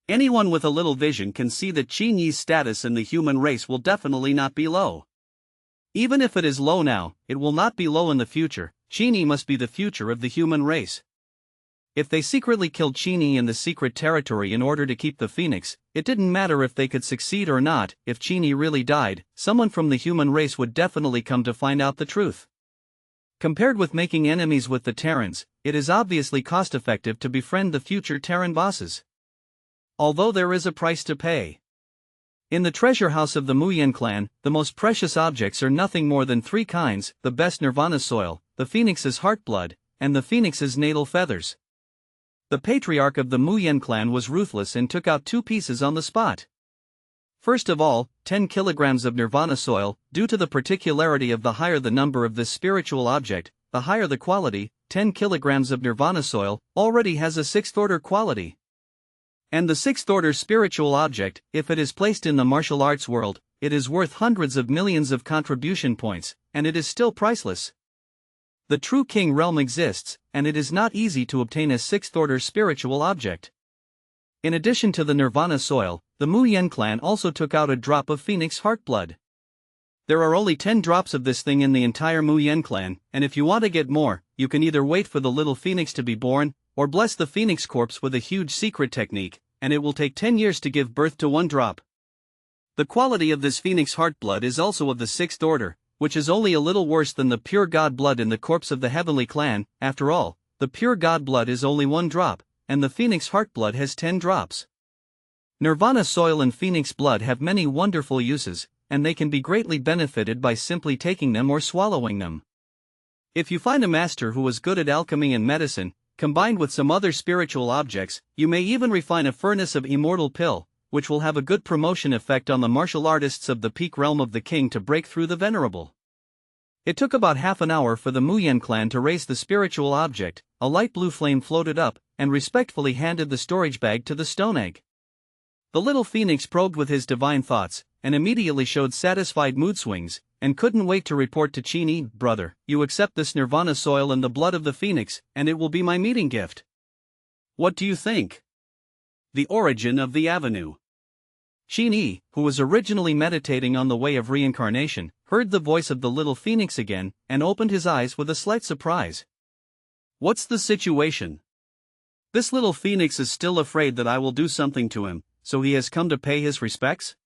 Anyone with a little vision can see that Qin Yi's status in the human race will definitely not be low. Even if it is low now, it will not be low in the future. Qin Yi must be the future of the human race. If they secretly killed Qin Yi in the secret territory in order to keep the phoenix, it didn't matter if they could succeed or not. If Qin Yi really died, someone from the human race would definitely come to find out the truth. Compared with making enemies with the Terrans, it is obviously cost-effective to befriend the future Terran bosses. Although there is a price to pay. In the treasure house of the Muyan clan, the most precious objects are nothing more than 3 kinds: the best nirvana soil, the phoenix's heartblood, and the phoenix's natal feathers. The patriarch of the Muyan clan was ruthless and took out 2 pieces on the spot. First of all, 10 kilograms of nirvana soil. Due to the particularity of the higher the number of this spiritual object, the higher the quality. 10 kilograms of nirvana soil already has a 6th order quality. And the 6th order spiritual object, if it is placed in the martial arts world, it is worth hundreds of millions of contribution points, and it is still priceless. The true king realm exists, and it is not easy to obtain a sixth-order spiritual object. In addition to the Nirvana soil, the Mu Yen clan also took out a drop of phoenix heart blood. There are only 10 drops of this thing in the entire Mu Yen clan, and if you want to get more, you can either wait for the little phoenix to be born, or bless the phoenix corpse with a huge secret technique, and it will take 10 years to give birth to 1 drop. The quality of this phoenix heart blood is also of the 6th order, which is only a little worse than the pure god blood in the corpse of the heavenly clan. After all, the pure god blood is only 1 drop, and the phoenix heart blood has 10 drops. Nirvana soil and phoenix blood have many wonderful uses, and they can be greatly benefited by simply taking them or swallowing them. If you find a master who is good at alchemy and medicine, combined with some other spiritual objects, you may even refine a furnace of immortal pill, which will have a good promotion effect on the martial artists of the peak realm of the king to break through the venerable. It took about half an hour for the Mu Yen clan to raise the spiritual object. A light blue flame floated up, and respectfully handed the storage bag to the stone egg. The little phoenix probed with his divine thoughts, and immediately showed satisfied mood swings, and couldn't wait to report to Qin Yi. Brother, you accept this Nirvana soil and the blood of the phoenix, and it will be my meeting gift. What do you think? The origin of the avenue. Qin Yi, who was originally meditating on the way of reincarnation, heard the voice of the little phoenix again, and opened his eyes with a slight surprise. What's the situation? This little phoenix is still afraid that I will do something to him, so he has come to pay his respects?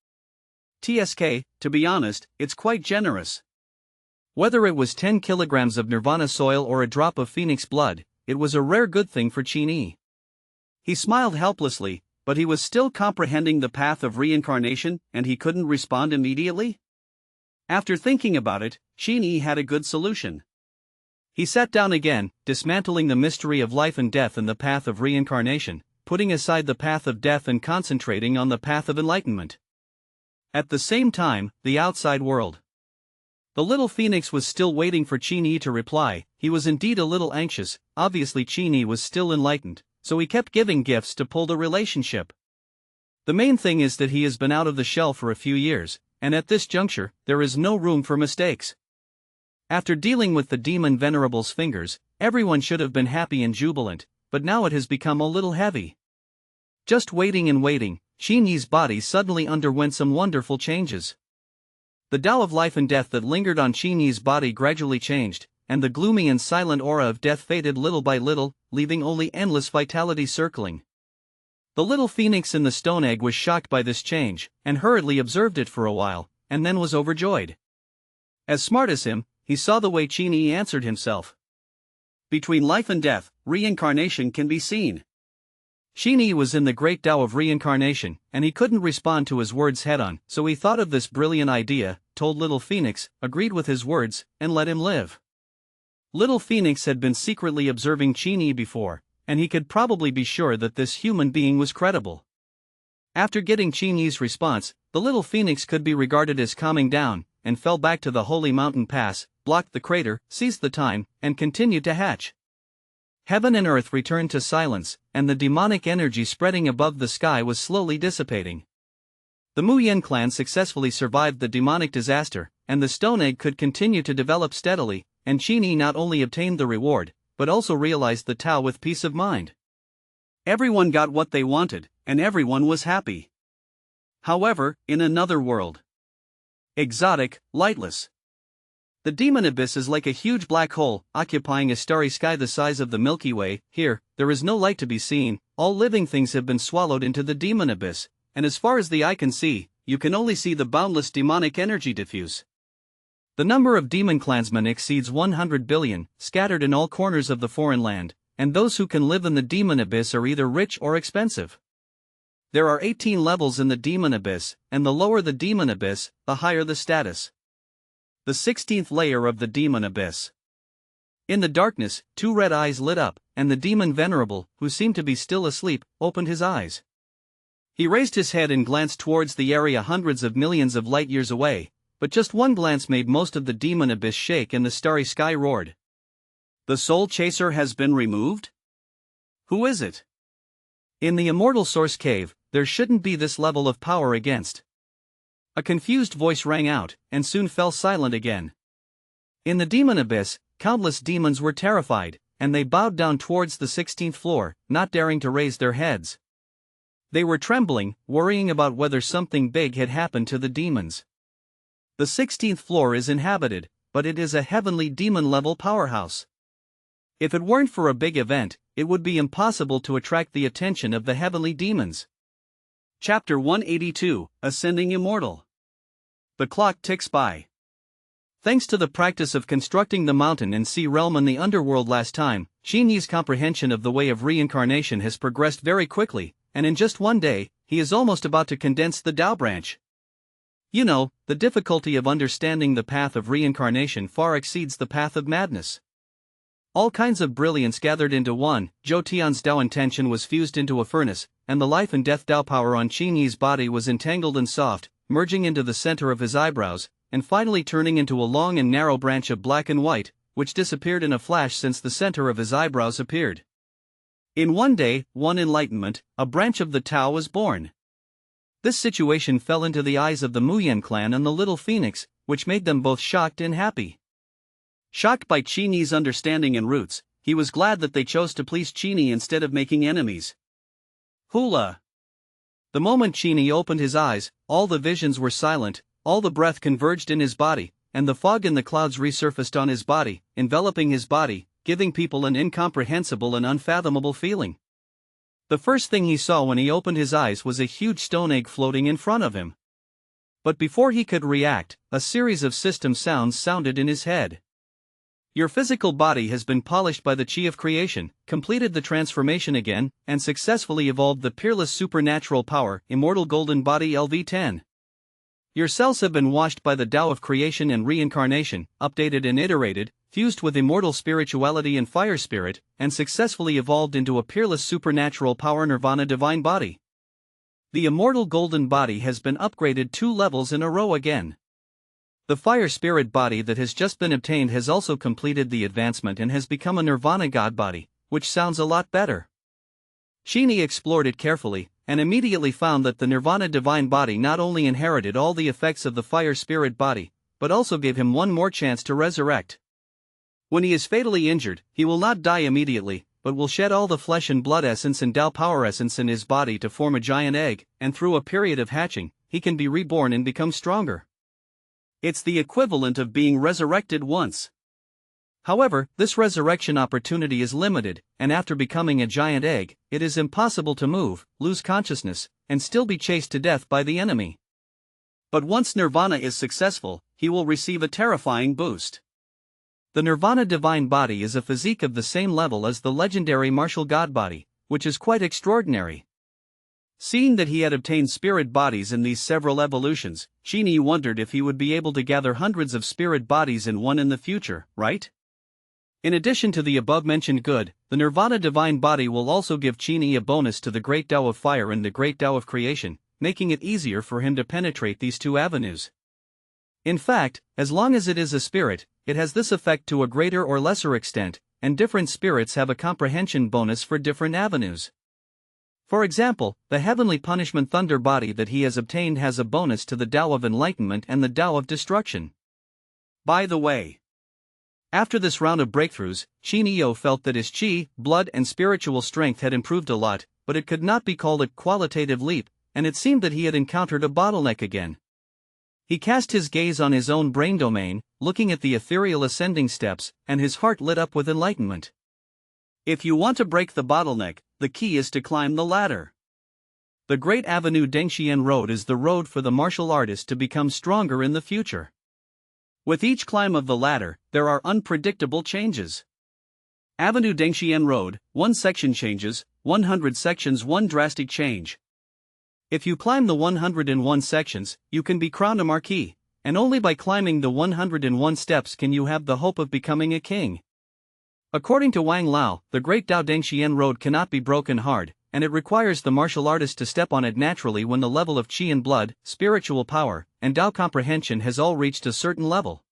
TSK, to be honest, it's quite generous. Whether it was 10 kilograms of Nirvana soil or a drop of phoenix blood, it was a rare good thing for Qin Yi. He smiled helplessly, but he was still comprehending the path of reincarnation, and he couldn't respond immediately. After thinking about it, Qin Yi had a good solution. He sat down again, dismantling the mystery of life and death and the path of reincarnation, putting aside the path of death and concentrating on the path of enlightenment. At the same time, the outside world. The little phoenix was still waiting for Qin Yi to reply. He was indeed a little anxious. Obviously Qin Yi was still enlightened, so he kept giving gifts to pull the relationship. The main thing is that he has been out of the shell for a few years, and at this juncture, there is no room for mistakes. After dealing with the demon Venerable's fingers, everyone should have been happy and jubilant, but now it has become a little heavy. Just waiting and waiting, Qin Yi's body suddenly underwent some wonderful changes. The Tao of life and death that lingered on Qin Yi's body gradually changed, and the gloomy and silent aura of death faded little by little, leaving only endless vitality circling. The little phoenix in the stone egg was shocked by this change, and hurriedly observed it for a while, and then was overjoyed. As smart as him, he saw the way Qin Yi answered himself. Between life and death, reincarnation can be seen. Qin Yi was in the great Tao of reincarnation, and he couldn't respond to his words head-on, so he thought of this brilliant idea, told Little Phoenix, agreed with his words, and let him live. Little Phoenix had been secretly observing Qin Yi before, and he could probably be sure that this human being was credible. After getting Qin Yi's response, the little phoenix could be regarded as calming down, and fell back to the holy mountain pass, blocked the crater, seized the time, and continued to hatch. Heaven and earth returned to silence, and the demonic energy spreading above the sky was slowly dissipating. The Mu Yen clan successfully survived the demonic disaster, and the stone egg could continue to develop steadily, and Qin Yi not only obtained the reward, but also realized the Tao with peace of mind. Everyone got what they wanted, and everyone was happy. However, in another world. Exotic, lightless. The demon abyss is like a huge black hole, occupying a starry sky the size of the Milky Way. Here, there is no light to be seen, all living things have been swallowed into the demon abyss, and as far as the eye can see, you can only see the boundless demonic energy diffuse. The number of demon clansmen exceeds 100 billion, scattered in all corners of the foreign land, and those who can live in the demon abyss are either rich or expensive. There are 18 levels in the demon abyss, and the lower the demon abyss, the higher the status. The 16th layer of the demon abyss. In the darkness, 2 red eyes lit up, and the demon Venerable, who seemed to be still asleep, opened his eyes. He raised his head and glanced towards the area hundreds of millions of light years away, but just one glance made most of the demon abyss shake and the starry sky roared. The soul chaser has been removed? Who is it? In the immortal source cave, there shouldn't be this level of power against. A confused voice rang out, and soon fell silent again. In the demon abyss, countless demons were terrified, and they bowed down towards the 16th floor, not daring to raise their heads. They were trembling, worrying about whether something big had happened to the demons. The 16th floor is inhabited, but it is a heavenly demon-level powerhouse. If it weren't for a big event, it would be impossible to attract the attention of the heavenly demons. Chapter 182, Ascending Immortal. The clock ticks by. Thanks to the practice of constructing the mountain and sea realm in the underworld last time, Qin Yi's comprehension of the way of reincarnation has progressed very quickly, and in just one day, he is almost about to condense the Tao branch. You know, the difficulty of understanding the path of reincarnation far exceeds the path of madness. All kinds of brilliance gathered into one. Zhou Tian's Tao intention was fused into a furnace, and the life and death Tao power on Qin Yi's body was entangled and soft, merging into the center of his eyebrows, and finally turning into a long and narrow branch of black and white, which disappeared in a flash since the center of his eyebrows appeared. In one day, one enlightenment, a branch of the Tao was born. This situation fell into the eyes of the Muyan clan and the little phoenix, which made them both shocked and happy. Shocked by Qin Yi's understanding and roots, he was glad that they chose to please Qin Yi instead of making enemies. Hula! The moment Qin Yi opened his eyes, all the visions were silent, all the breath converged in his body, and the fog in the clouds resurfaced on his body, enveloping his body, giving people an incomprehensible and unfathomable feeling. The first thing he saw when he opened his eyes was a huge stone egg floating in front of him. But before he could react, a series of system sounds sounded in his head. Your physical body has been polished by the Qi of creation, completed the transformation again, and successfully evolved the peerless supernatural power, immortal golden body LV10. Your cells have been washed by the Tao of creation and reincarnation, updated and iterated, fused with immortal spirituality and fire spirit, and successfully evolved into a peerless supernatural power nirvana divine body. The immortal golden body has been upgraded 2 levels in a row again. The fire spirit body that has just been obtained has also completed the advancement and has become a nirvana god body, which sounds a lot better. Qin Yi explored it carefully, and immediately found that the nirvana divine body not only inherited all the effects of the fire spirit body, but also gave him one more chance to resurrect. When he is fatally injured, he will not die immediately, but will shed all the flesh and blood essence and Tao power essence in his body to form a giant egg, and through a period of hatching, he can be reborn and become stronger. It's the equivalent of being resurrected once. However, this resurrection opportunity is limited, and after becoming a giant egg, it is impossible to move, lose consciousness, and still be chased to death by the enemy. But once Nirvana is successful, he will receive a terrifying boost. The Nirvana divine body is a physique of the same level as the legendary martial god body, which is quite extraordinary. Seeing that he had obtained spirit bodies in these several evolutions, Qin Yi wondered if he would be able to gather hundreds of spirit bodies in one in the future, right? In addition to the above-mentioned good, the Nirvana divine body will also give Qin Yi a bonus to the Great Tao of Fire and the Great Tao of Creation, making it easier for him to penetrate these 2 avenues. In fact, as long as it is a spirit, it has this effect to a greater or lesser extent, and different spirits have a comprehension bonus for different avenues. For example, the heavenly punishment thunder body that he has obtained has a bonus to the Tao of enlightenment and the Tao of destruction. By the way, after this round of breakthroughs, Qin Yi felt that his qi, blood and spiritual strength had improved a lot, but it could not be called a qualitative leap, and it seemed that he had encountered a bottleneck again. He cast his gaze on his own brain domain, looking at the ethereal ascending steps, and his heart lit up with enlightenment. If you want to break the bottleneck, the key is to climb the ladder. The Great Avenue Dengxian Road is the road for the martial artist to become stronger in the future. With each climb of the ladder, there are unpredictable changes. Avenue Dengxian Road, 1 section changes, 100 sections 1 drastic change. If you climb the 101 sections, you can be crowned a marquis, and only by climbing the 101 steps can you have the hope of becoming a king. According to Wang Lao, the Great Tao Dengxian Road cannot be broken hard, and it requires the martial artist to step on it naturally when the level of qi and blood, spiritual power, and Tao comprehension has all reached a certain level.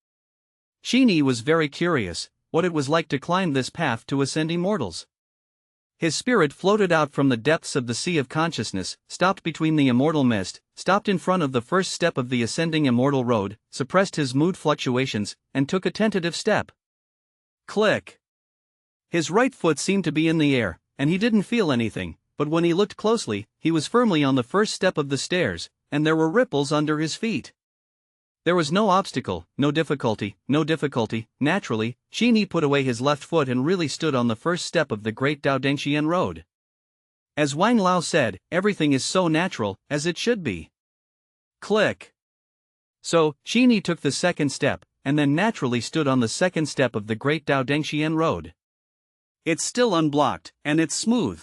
Qin Yi was very curious what it was like to climb this path to ascend immortals. His spirit floated out from the depths of the sea of consciousness, stopped between the immortal mist, stopped in front of the first step of the ascending immortal road, suppressed his mood fluctuations, and took a tentative step. Click! His right foot seemed to be in the air, and he didn't feel anything, but when he looked closely, he was firmly on the first step of the stairs, and there were ripples under his feet. There was no obstacle, no difficulty. Naturally, Qin Yi put away his left foot and really stood on the first step of the great Daodengxian road. As Wang Lao said, everything is so natural, as it should be. Click. So, Qin Yi took the second step, and then naturally stood on the second step of the great Daodengxian road. It's still unblocked, and it's smooth.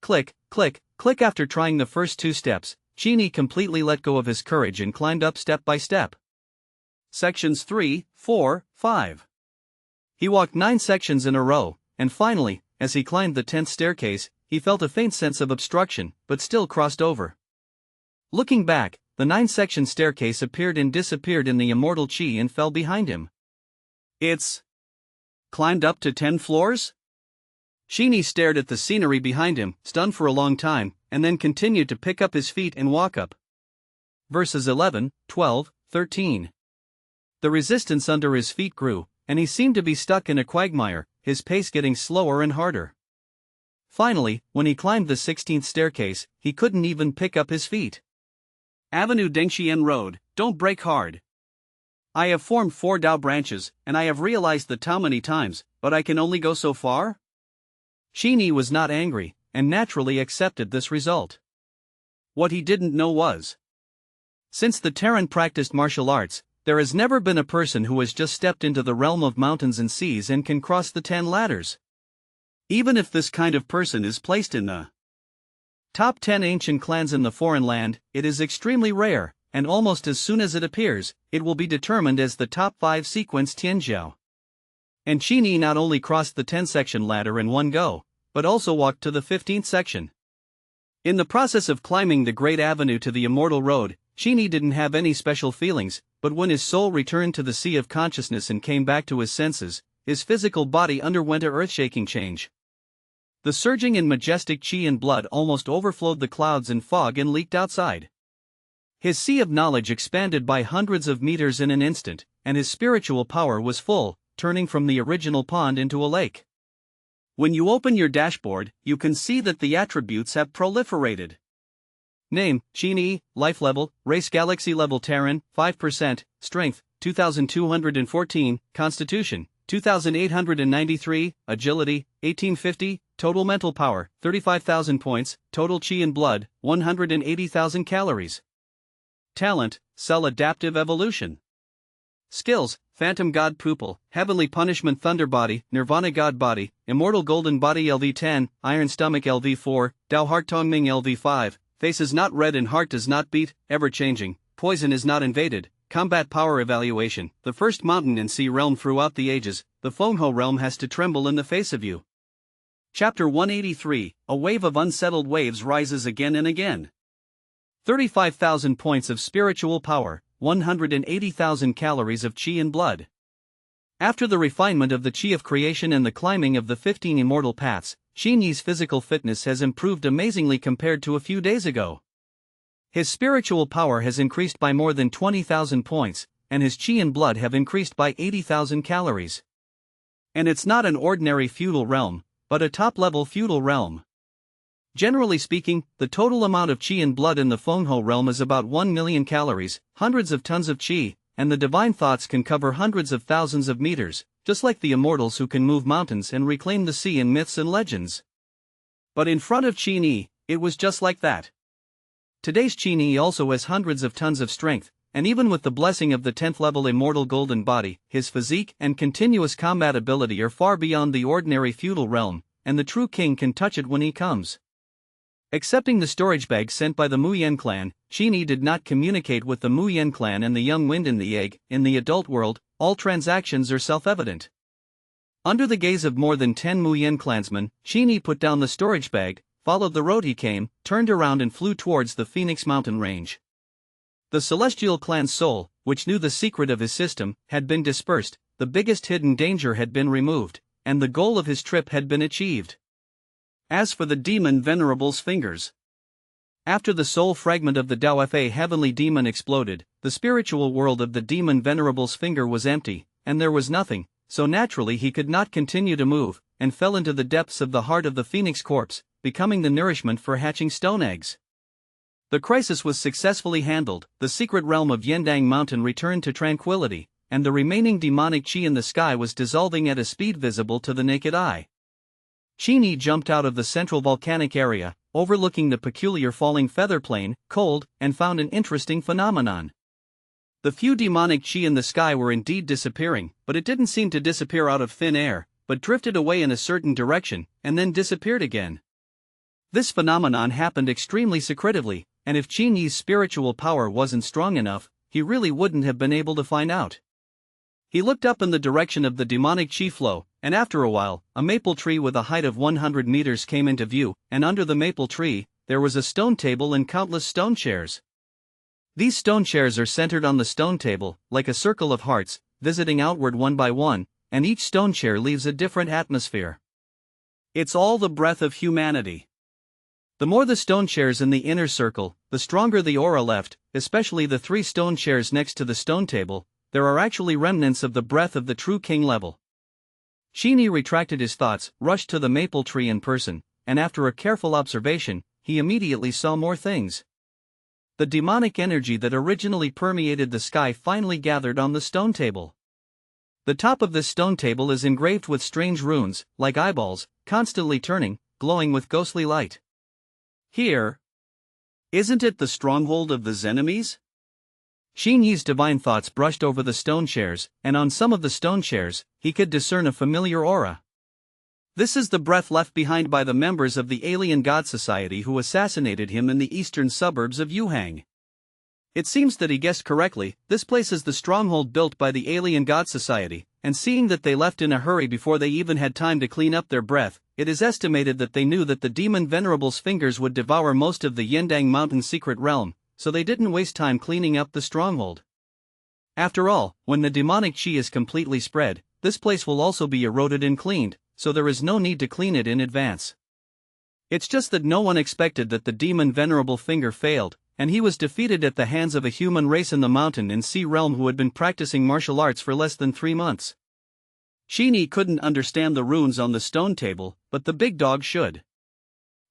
Click, click, click. After trying the first two steps, Qin Yi completely let go of his courage and climbed up step by step. Sections 3, 4, 5. He walked 9 sections in a row, and finally, as he climbed the 10th staircase, he felt a faint sense of obstruction, but still crossed over. Looking back, the 9-section staircase appeared and disappeared in the immortal Qi and fell behind him. It's climbed up to 10 floors? Qin Yi stared at the scenery behind him, stunned for a long time, and then continued to pick up his feet and walk up. Verses 11, 12, 13. The resistance under his feet grew, and he seemed to be stuck in a quagmire, his pace getting slower and harder. Finally, when he climbed the 16th staircase, he couldn't even pick up his feet. Avenue Dengxian Road, don't break hard. I have formed 4 Dao branches, and I have realized the Tao many times, but I can only go so far? Qin Yi was not angry, and naturally accepted this result. What he didn't know was, since the Terran practiced martial arts, there has never been a person who has just stepped into the realm of mountains and seas and can cross the 10 ladders. Even if this kind of person is placed in the top 10 ancient clans in the foreign land, it is extremely rare, and almost as soon as it appears, it will be determined as the top 5 sequence Tianjiao. And Qin Yi not only crossed the 10-section ladder in one go, but also walked to the 15th section. In the process of climbing the great avenue to the immortal road, Qin Yi didn't have any special feelings, but when his soul returned to the sea of consciousness and came back to his senses, his physical body underwent a earth-shaking change. The surging and majestic qi and blood almost overflowed the clouds and fog and leaked outside. His sea of knowledge expanded by hundreds of meters in an instant, and his spiritual power was full, turning from the original pond into a lake. When you open your dashboard, you can see that the attributes have proliferated. Name, Qin Yi, Life Level, Race Galaxy Level Terran, 5%, Strength, 2214, Constitution, 2893, Agility, 1850, Total Mental Power, 35,000 points, Total Qi and Blood, 180,000 calories. Talent, Cell Adaptive Evolution. Skills, Phantom God Pupil, Heavenly Punishment Thunder Body, Nirvana God Body, Immortal Golden Body LV10, Iron Stomach LV4, Dao Heart Tongming LV5, Face is not red and heart does not beat, ever-changing, Poison is not invaded, Combat Power Evaluation, the first mountain and sea realm throughout the ages, the Fengho realm has to tremble in the face of you. Chapter 183, A Wave of Unsettled Waves rises again and again. 35,000 points of spiritual power, 180,000 calories of qi and blood. After the refinement of the qi of creation and the climbing of the 15 immortal paths, Qin Yi's physical fitness has improved amazingly compared to a few days ago. His spiritual power has increased by more than 20,000 points, and his qi and blood have increased by 80,000 calories. And it's not an ordinary feudal realm, but a top-level feudal realm. Generally speaking, the total amount of qi and blood in the Fengho realm is about 1 million calories, hundreds of tons of qi, and the divine thoughts can cover hundreds of thousands of meters, just like the immortals who can move mountains and reclaim the sea in myths and legends. But in front of Qin Yi, it was just like that. Today's Qin Yi also has hundreds of tons of strength, and even with the blessing of the 10th level immortal golden body, his physique and continuous combat ability are far beyond the ordinary feudal realm, and the true king can touch it when he comes. Accepting the storage bag sent by the Muyen clan, Qin Yi did not communicate with the Muyen clan and the young wind in the egg. In the adult world, all transactions are self-evident. Under the gaze of more than 10 Muyen clansmen, Qin Yi put down the storage bag, followed the road he came, turned around and flew towards the Phoenix mountain range. The celestial clan's soul, which knew the secret of his system, had been dispersed, the biggest hidden danger had been removed, and the goal of his trip had been achieved. As for the demon Venerable's fingers. After the soul fragment of the Dao heavenly demon exploded, the spiritual world of the demon Venerable's finger was empty, and there was nothing, so naturally he could not continue to move, and fell into the depths of the heart of the phoenix corpse, becoming the nourishment for hatching stone eggs. The crisis was successfully handled, the secret realm of Yendang Mountain returned to tranquility, and the remaining demonic chi in the sky was dissolving at a speed visible to the naked eye. Qin Yi jumped out of the central volcanic area, overlooking the peculiar falling feather plain, cold, and found an interesting phenomenon. The few demonic chi in the sky were indeed disappearing, but it didn't seem to disappear out of thin air, but drifted away in a certain direction, and then disappeared again. This phenomenon happened extremely secretively, and if Qin Yi's spiritual power wasn't strong enough, he really wouldn't have been able to find out. He looked up in the direction of the demonic chi flow, and after a while, a maple tree with a height of 100 meters came into view, and under the maple tree, there was a stone table and countless stone chairs. These stone chairs are centered on the stone table, like a circle of hearts, visiting outward one by one, and each stone chair leaves a different atmosphere. It's all the breath of humanity. The more the stone chairs in the inner circle, the stronger the aura left, especially the 3 stone chairs next to the stone table. There are actually remnants of the breath of the true king level. Qin Yi retracted his thoughts, rushed to the maple tree in person, and after a careful observation, he immediately saw more things. The demonic energy that originally permeated the sky finally gathered on the stone table. The top of this stone table is engraved with strange runes, like eyeballs, constantly turning, glowing with ghostly light. Here. Isn't it the stronghold of the Zenemies? Qin Yi's divine thoughts brushed over the stone chairs, and on some of the stone chairs, he could discern a familiar aura. This is the breath left behind by the members of the alien god society who assassinated him in the eastern suburbs of Yuhang. It seems that he guessed correctly, this place is the stronghold built by the alien god society, and seeing that they left in a hurry before they even had time to clean up their breath, it is estimated that they knew that the demon Venerable's fingers would devour most of the Yendang Mountain secret realm, so they didn't waste time cleaning up the stronghold. After all, when the demonic chi is completely spread, this place will also be eroded and cleaned, so there is no need to clean it in advance. It's just that no one expected that the demon Venerable finger failed, and he was defeated at the hands of a human race in the mountain and sea realm who had been practicing martial arts for less than 3 months. Qin Yi couldn't understand the runes on the stone table, but the big dog should.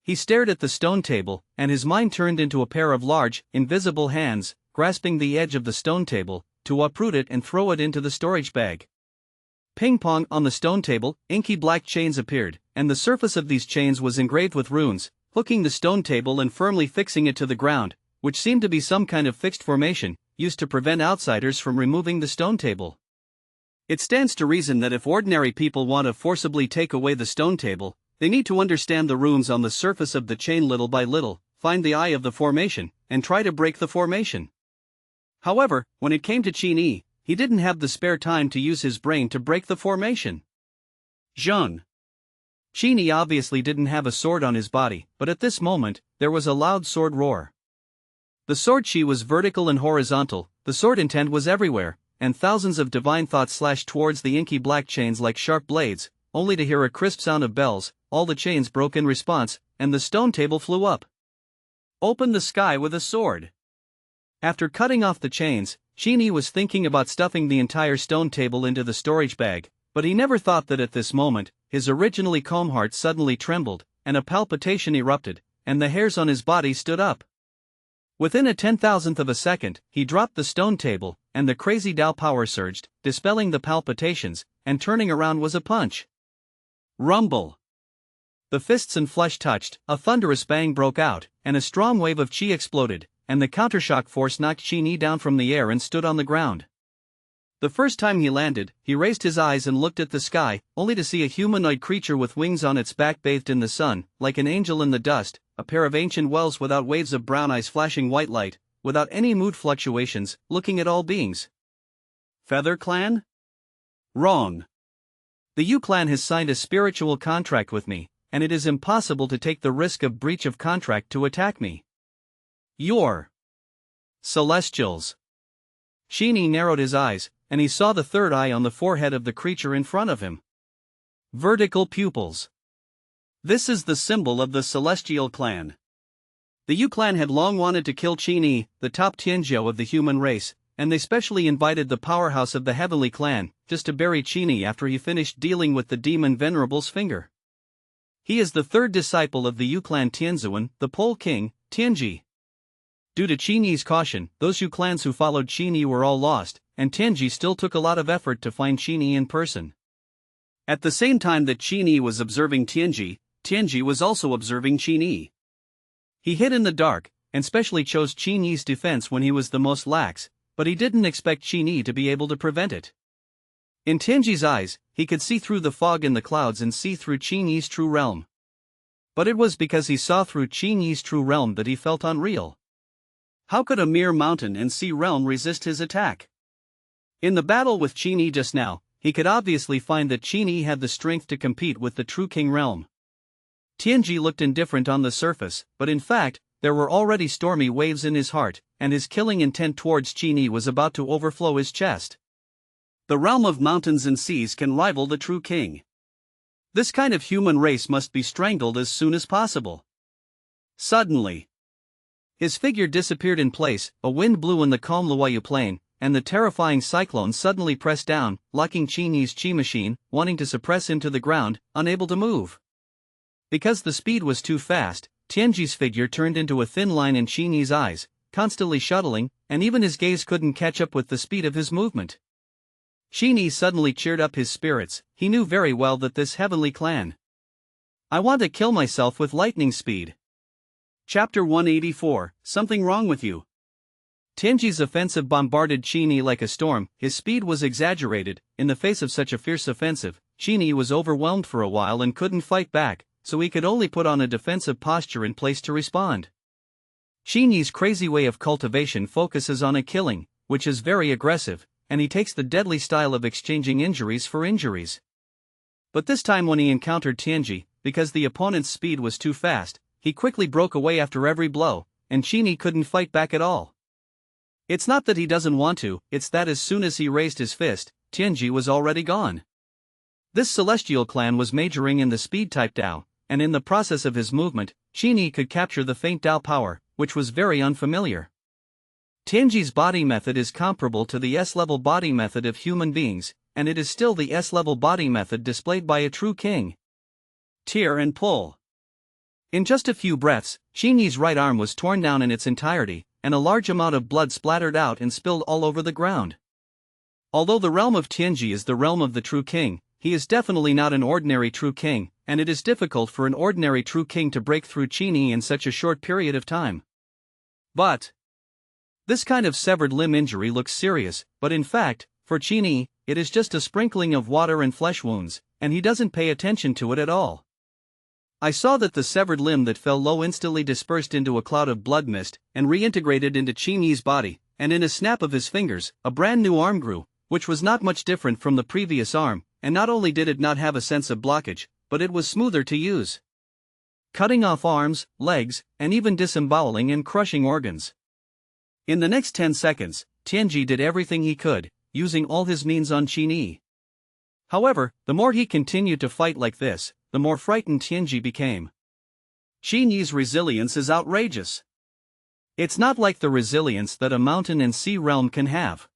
He stared at the stone table, and his mind turned into a pair of large, invisible hands, grasping the edge of the stone table, to uproot it and throw it into the storage bag. Ping-pong on the stone table, inky black chains appeared, and the surface of these chains was engraved with runes, hooking the stone table and firmly fixing it to the ground, which seemed to be some kind of fixed formation, used to prevent outsiders from removing the stone table. It stands to reason that if ordinary people want to forcibly take away the stone table, they need to understand the runes on the surface of the chain little by little, find the eye of the formation, and try to break the formation. However, when it came to Qin Yi, he didn't have the spare time to use his brain to break the formation. Zheng. Qin Yi obviously didn't have a sword on his body, but at this moment, there was a loud sword roar. The sword chi was vertical and horizontal, the sword intent was everywhere, and thousands of divine thoughts slashed towards the inky black chains like sharp blades, only to hear a crisp sound of bells. All the chains broke in response, and the stone table flew up. Open the sky with a sword. After cutting off the chains, Qin Yi was thinking about stuffing the entire stone table into the storage bag, but he never thought that at this moment, his originally calm heart suddenly trembled, and a palpitation erupted, and the hairs on his body stood up. Within a 10,000th of a second, he dropped the stone table, and the crazy Dao power surged, dispelling the palpitations, and turning around was a punch. Rumble. The fists and flesh touched, a thunderous bang broke out, and a strong wave of chi exploded, and the countershock force knocked Qin Yi down from the air and stood on the ground. The first time he landed, he raised his eyes and looked at the sky, only to see a humanoid creature with wings on its back bathed in the sun, like an angel in the dust, a pair of ancient wells without waves of brown eyes flashing white light, without any mood fluctuations, looking at all beings. Feather Clan? Wrong. The Yu Clan has signed a spiritual contract with me, and it is impossible to take the risk of breach of contract to attack me. Your Celestials. Qin Yi narrowed his eyes, and he saw the third eye on the forehead of the creature in front of him. Vertical pupils. This is the symbol of the Celestial Clan. The Yu clan had long wanted to kill Qin Yi, the top tianzhou of the human race, and they specially invited the powerhouse of the Heavenly Clan, just to bury Qin Yi after he finished dealing with the demon Venerable's finger. He is the third disciple of the Yu clan Tianzuan, the Pole King, Tianji. Due to Qin Yi's caution, those Yu clans who followed Qin Yi were all lost, and Tianji still took a lot of effort to find Qin Yi in person. At the same time that Qin Yi was observing Tianji, Tianji was also observing Qin Yi. He hid in the dark, and specially chose Qin Yi's defense when he was the most lax, but he didn't expect Qin Yi to be able to prevent it. In Tianji's eyes, he could see through the fog in the clouds and see through Qin Yi's true realm. But it was because he saw through Qin Yi's true realm that he felt unreal. How could a mere mountain and sea realm resist his attack? In the battle with Qin Yi just now, he could obviously find that Qin Yi had the strength to compete with the true king realm. Tianji looked indifferent on the surface, but in fact, there were already stormy waves in his heart, and his killing intent towards Qin Yi was about to overflow his chest. The realm of mountains and seas can rival the true king. This kind of human race must be strangled as soon as possible. Suddenly, his figure disappeared in place, a wind blew in the calm Luoyu plain, and the terrifying cyclone suddenly pressed down, locking Qin Yi's chi machine, wanting to suppress him to the ground, unable to move. Because the speed was too fast, Tianji's figure turned into a thin line in Qin Yi's eyes, constantly shuttling, and even his gaze couldn't catch up with the speed of his movement. Qin Yi suddenly cheered up his spirits. He knew very well that this heavenly clan. I want to kill myself with lightning speed. Chapter 184, Something Wrong with You. Tianji's offensive bombarded Qin Yi like a storm. His speed was exaggerated. In the face of such a fierce offensive, Qin Yi was overwhelmed for a while and couldn't fight back, so he could only put on a defensive posture in place to respond. Qin Yi's crazy way of cultivation focuses on a killing, which is very aggressive, and he takes the deadly style of exchanging injuries for injuries. But this time when he encountered Tianji, because the opponent's speed was too fast, he quickly broke away after every blow, and Qin Yi couldn't fight back at all. It's not that he doesn't want to, it's that as soon as he raised his fist, Tianji was already gone. This celestial clan was majoring in the speed type Dao, and in the process of his movement, Qin Yi could capture the faint Dao power, which was very unfamiliar. Tianji's body method is comparable to the S-level body method of human beings, and it is still the S-level body method displayed by a true king. Tear and pull. In just a few breaths, Qin Yi's right arm was torn down in its entirety, and a large amount of blood splattered out and spilled all over the ground. Although the realm of Tianji is the realm of the true king, he is definitely not an ordinary true king, and it is difficult for an ordinary true king to break through Qin Yi in such a short period of time. But this kind of severed limb injury looks serious, but in fact, for Qin Yi, it is just a sprinkling of water and flesh wounds, and he doesn't pay attention to it at all. I saw that the severed limb that fell low instantly dispersed into a cloud of blood mist, and reintegrated into Qin Yi's body, and in a snap of his fingers, a brand new arm grew, which was not much different from the previous arm, and not only did it not have a sense of blockage, but it was smoother to use. Cutting off arms, legs, and even disemboweling and crushing organs. In the next 10 seconds, Tianji did everything he could, using all his means on Qin Yi. However, the more he continued to fight like this, the more frightened Tianji became. Qin Yi's resilience is outrageous. It's not like the resilience that a mountain and sea realm can have.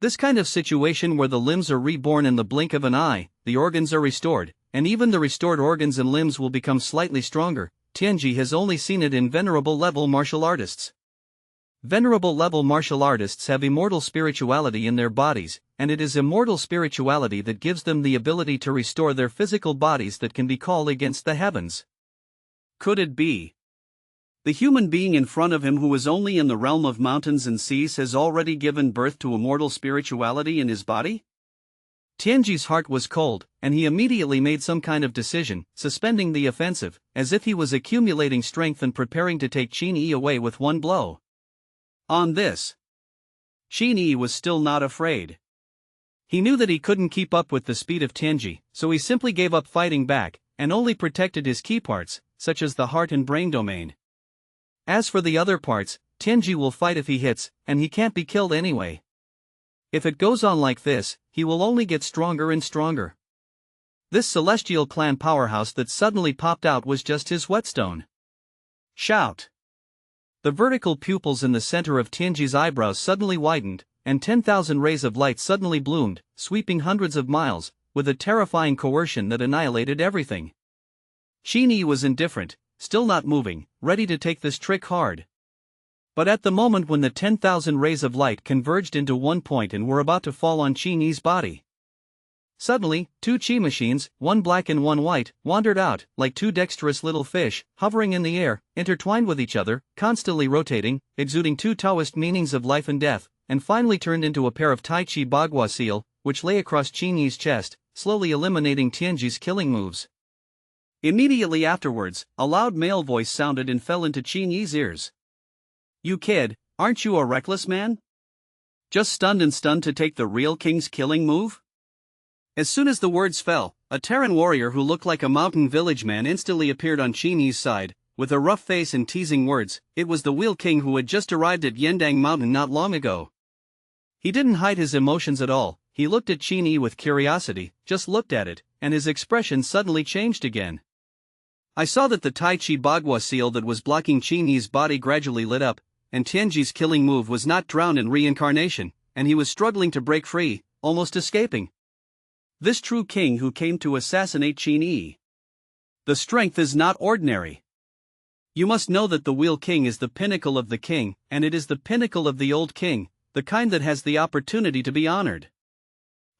This kind of situation where the limbs are reborn in the blink of an eye, the organs are restored, and even the restored organs and limbs will become slightly stronger, Tianji has only seen it in venerable level martial artists. Venerable level martial artists have immortal spirituality in their bodies, and it is immortal spirituality that gives them the ability to restore their physical bodies that can be called against the heavens. Could it be? The human being in front of him who is only in the realm of mountains and seas has already given birth to immortal spirituality in his body? Tianji's heart was cold, and he immediately made some kind of decision, suspending the offensive, as if he was accumulating strength and preparing to take Qin Yi away with one blow. On this, Qin Yi was still not afraid. He knew that he couldn't keep up with the speed of Tianji, so he simply gave up fighting back, and only protected his key parts, such as the heart and brain domain. As for the other parts, Tianji will fight if he hits, and he can't be killed anyway. If it goes on like this, he will only get stronger and stronger. This celestial clan powerhouse that suddenly popped out was just his whetstone. Shout! The vertical pupils in the center of Tianji's eyebrows suddenly widened, and 10,000 rays of light suddenly bloomed, sweeping hundreds of miles, with a terrifying coercion that annihilated everything. Qin Yi was indifferent, still not moving, ready to take this trick hard. But at the moment when the 10,000 rays of light converged into one point and were about to fall on Qin Yi's body, suddenly, two chi machines, one black and one white, wandered out, like two dexterous little fish, hovering in the air, intertwined with each other, constantly rotating, exuding two Taoist meanings of life and death, and finally turned into a pair of Tai Chi Bagua seal, which lay across Qin Yi's chest, slowly eliminating Tianji's killing moves. Immediately afterwards, a loud male voice sounded and fell into Qin Yi's ears. "You kid, aren't you a reckless man? Just stunned to take the real king's killing move?" As soon as the words fell, a Terran warrior who looked like a mountain village man instantly appeared on Qin Yi's side, with a rough face and teasing words. It was the Wheel King who had just arrived at Yendang Mountain not long ago. He didn't hide his emotions at all. He looked at Qin Yi with curiosity, just looked at it, and his expression suddenly changed again. I saw that the Tai Chi Bagua seal that was blocking Qin Yi's body gradually lit up, and Tianji's killing move was not drowned in reincarnation, and he was struggling to break free, almost escaping. This true king who came to assassinate Qin Yi. The strength is not ordinary. You must know that the Wheel King is the pinnacle of the king, and it is the pinnacle of the old king, the kind that has the opportunity to be honored.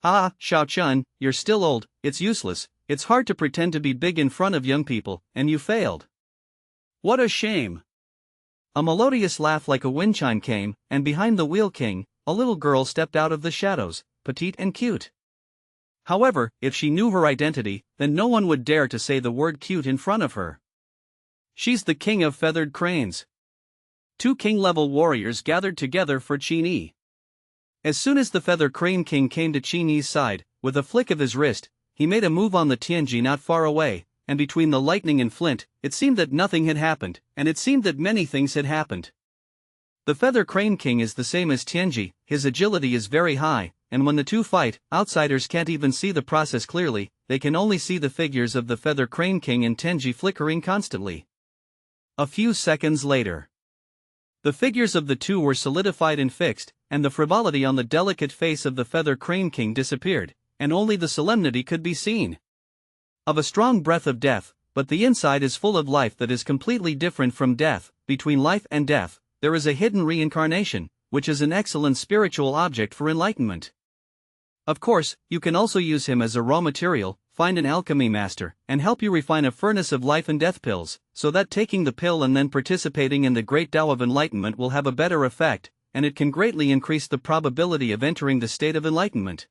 Ah, Shao Chun, you're still old, it's useless, it's hard to pretend to be big in front of young people, and you failed. What a shame. A melodious laugh like a wind chime came, and behind the Wheel King, a little girl stepped out of the shadows, petite and cute. However, if she knew her identity, then no one would dare to say the word cute in front of her. She's the king of feathered cranes. Two king-level warriors gathered together for Qin Yi. As soon as the feather crane king came to Qin Yi's side, with a flick of his wrist, he made a move on the Tianji not far away, and between the lightning and flint, it seemed that nothing had happened, and it seemed that many things had happened. The feather crane king is the same as Tianji, his agility is very high, and when the two fight, outsiders can't even see the process clearly, they can only see the figures of the feather crane king and Tianji flickering constantly. A few seconds later, the figures of the two were solidified and fixed, and the frivolity on the delicate face of the feather crane king disappeared, and only the solemnity could be seen. Of a strong breath of death, but the inside is full of life that is completely different from death. Between life and death, there is a hidden reincarnation, which is an excellent spiritual object for enlightenment. Of course, you can also use him as a raw material, find an alchemy master, and help you refine a furnace of life and death pills, so that taking the pill and then participating in the great Tao of enlightenment will have a better effect, and it can greatly increase the probability of entering the state of enlightenment.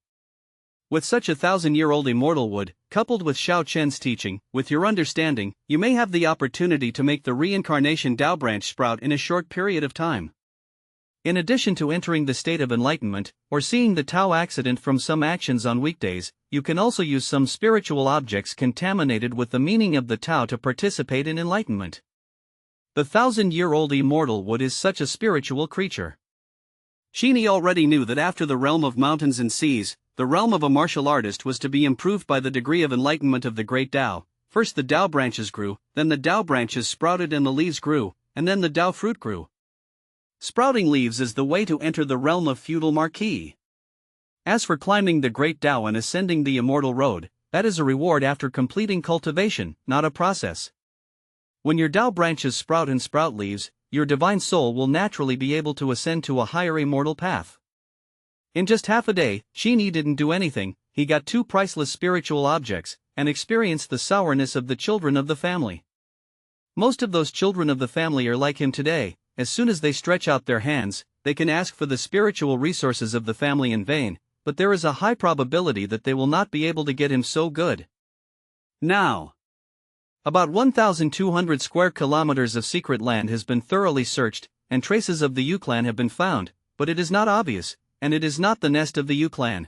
With such a 1,000-year-old immortal wood, coupled with Shao Chen's teaching, with your understanding, you may have the opportunity to make the reincarnation Tao branch sprout in a short period of time. In addition to entering the state of enlightenment, or seeing the Tao accident from some actions on weekdays, you can also use some spiritual objects contaminated with the meaning of the Tao to participate in enlightenment. The 1,000-year-old immortal wood is such a spiritual creature. Qin Yi already knew that after the realm of mountains and seas, the realm of a martial artist was to be improved by the degree of enlightenment of the great Tao. First the Tao branches grew, then the Tao branches sprouted and the leaves grew, and then the Tao fruit grew. Sprouting leaves is the way to enter the realm of feudal marquis. As for climbing the great Tao and ascending the immortal road, that is a reward after completing cultivation, not a process. When your Tao branches sprout and sprout leaves, your divine soul will naturally be able to ascend to a higher immortal path. In just half a day, Qin Yi didn't do anything. He got two priceless spiritual objects, and experienced the sourness of the children of the family. Most of those children of the family are like him today. As soon as they stretch out their hands, they can ask for the spiritual resources of the family in vain, but there is a high probability that they will not be able to get him so good. Now, about 1,200 square kilometers of secret land has been thoroughly searched, and traces of the Yu clan have been found, but it is not obvious, and it is not the nest of the Yu clan.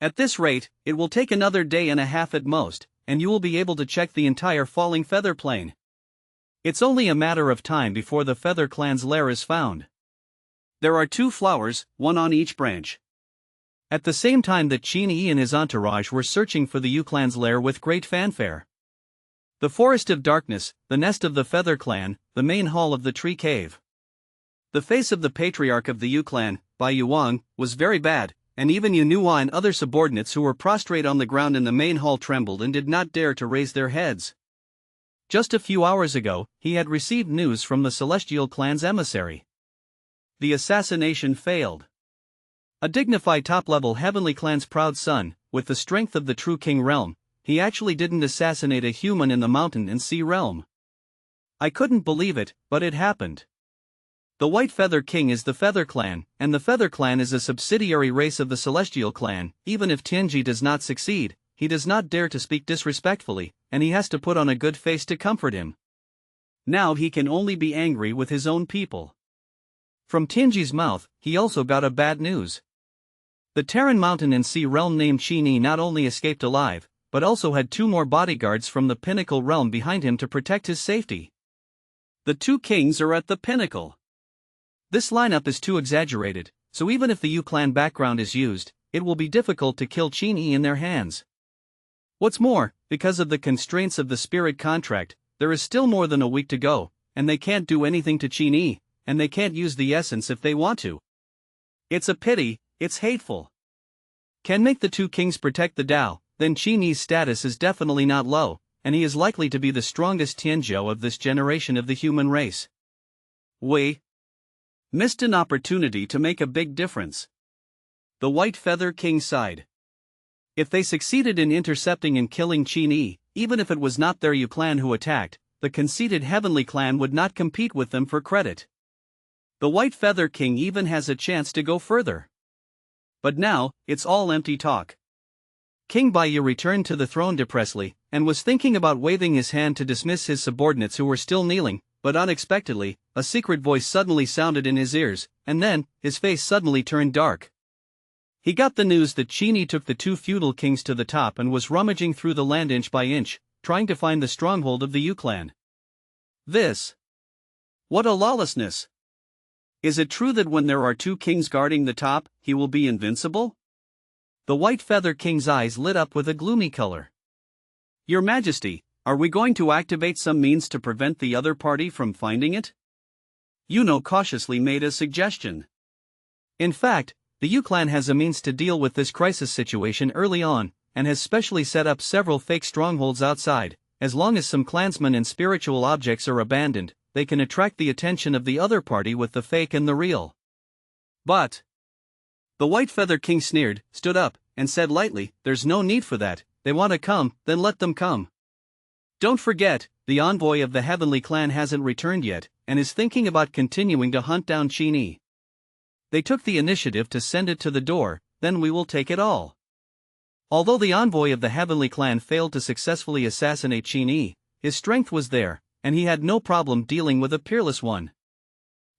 At this rate, it will take another day and a half at most, and you will be able to check the entire falling feather plain. It's only a matter of time before the feather clan's lair is found. There are two flowers, one on each branch. At the same time that Qin Yi and his entourage were searching for the Yu clan's lair with great fanfare. The Forest of Darkness, the nest of the Feather Clan, the main hall of the Tree Cave. The face of the patriarch of the Yu clan, Bai Yuang, was very bad, and even Yu Nuwa and other subordinates who were prostrate on the ground in the main hall trembled and did not dare to raise their heads. Just a few hours ago, he had received news from the Celestial clan's emissary. The assassination failed. A dignified top-level Heavenly clan's proud son, with the strength of the true King realm, he actually didn't assassinate a human in the mountain and sea realm. I couldn't believe it, but it happened. The White Feather King is the Feather Clan, and the Feather Clan is a subsidiary race of the Celestial Clan. Even if Tianji does not succeed, he does not dare to speak disrespectfully, and he has to put on a good face to comfort him. Now he can only be angry with his own people. From Tianji's mouth, he also got a bad news. The Terran Mountain and Sea realm named Qin Yi not only escaped alive, but also had 2 more bodyguards from the Pinnacle realm behind him to protect his safety. The 2 kings are at the pinnacle. This lineup is too exaggerated, so even if the Yu clan background is used, it will be difficult to kill Qin Yi in their hands. What's more, because of the constraints of the spirit contract, there is still more than a week to go, and they can't do anything to Qin Yi, and they can't use the essence if they want to. It's a pity, it's hateful. Can make the 2 kings protect the Tao, then Qin Yi's status is definitely not low, and he is likely to be the strongest Tianzhou of this generation of the human race. We missed an opportunity to make a big difference. The White Feather King sighed. If they succeeded in intercepting and killing Qin Yi, even if it was not their Yu clan who attacked, the conceited Heavenly clan would not compete with them for credit. The White Feather King even has a chance to go further. But now, it's all empty talk. King Baiyu returned to the throne depressedly, and was thinking about waving his hand to dismiss his subordinates who were still kneeling, but unexpectedly, a secret voice suddenly sounded in his ears, and then, his face suddenly turned dark. He got the news that Qin Yi took the 2 feudal kings to the top and was rummaging through the land inch by inch, trying to find the stronghold of the Yu clan. What a lawlessness! Is it true that when there are 2 kings guarding the top, he will be invincible? The White Feather King's eyes lit up with a gloomy color. Your Majesty, are we going to activate some means to prevent the other party from finding it? Yuno cautiously made a suggestion. In fact, the Yu clan has a means to deal with this crisis situation early on, and has specially set up several fake strongholds outside. As long as some clansmen and spiritual objects are abandoned, they can attract the attention of the other party with the fake and the real. But the White Feather King sneered, stood up, and said lightly, "There's no need for that. They want to come, then let them come. Don't forget, the envoy of the Heavenly clan hasn't returned yet, and is thinking about continuing to hunt down Qin Yi. They took the initiative to send it to the door, then we will take it all." Although the envoy of the Heavenly clan failed to successfully assassinate Qin Yi, his strength was there, and he had no problem dealing with a peerless one.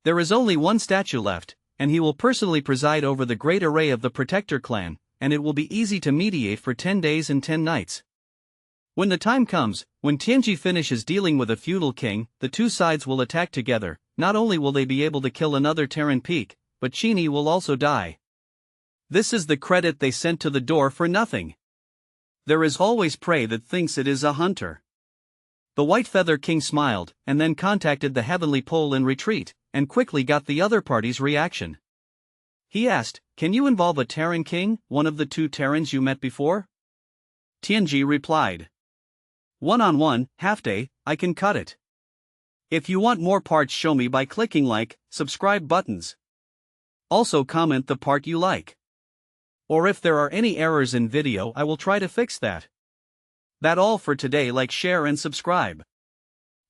There is only one statue left, and he will personally preside over the great array of the Protector clan, and it will be easy to mediate for 10 days and 10 nights. When the time comes, when Tianji finishes dealing with a feudal king, the 2 sides will attack together. Not only will they be able to kill another Terran peak, but Qin Yi will also die. This is the credit they sent to the door for nothing. There is always prey that thinks it is a hunter. The White Feather King smiled, and then contacted the Heavenly Pole in retreat, and quickly got the other party's reaction. He asked, "Can you involve a Terran king, one of the 2 Terrans you met before?" Tianji replied, "One-on-one, half-day, I can cut it. If you want more parts, show me by clicking like, subscribe buttons. Also comment the part you like. Or if there are any errors in video, I will try to fix that. That all for today. Like, share and subscribe.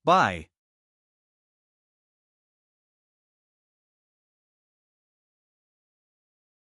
Bye."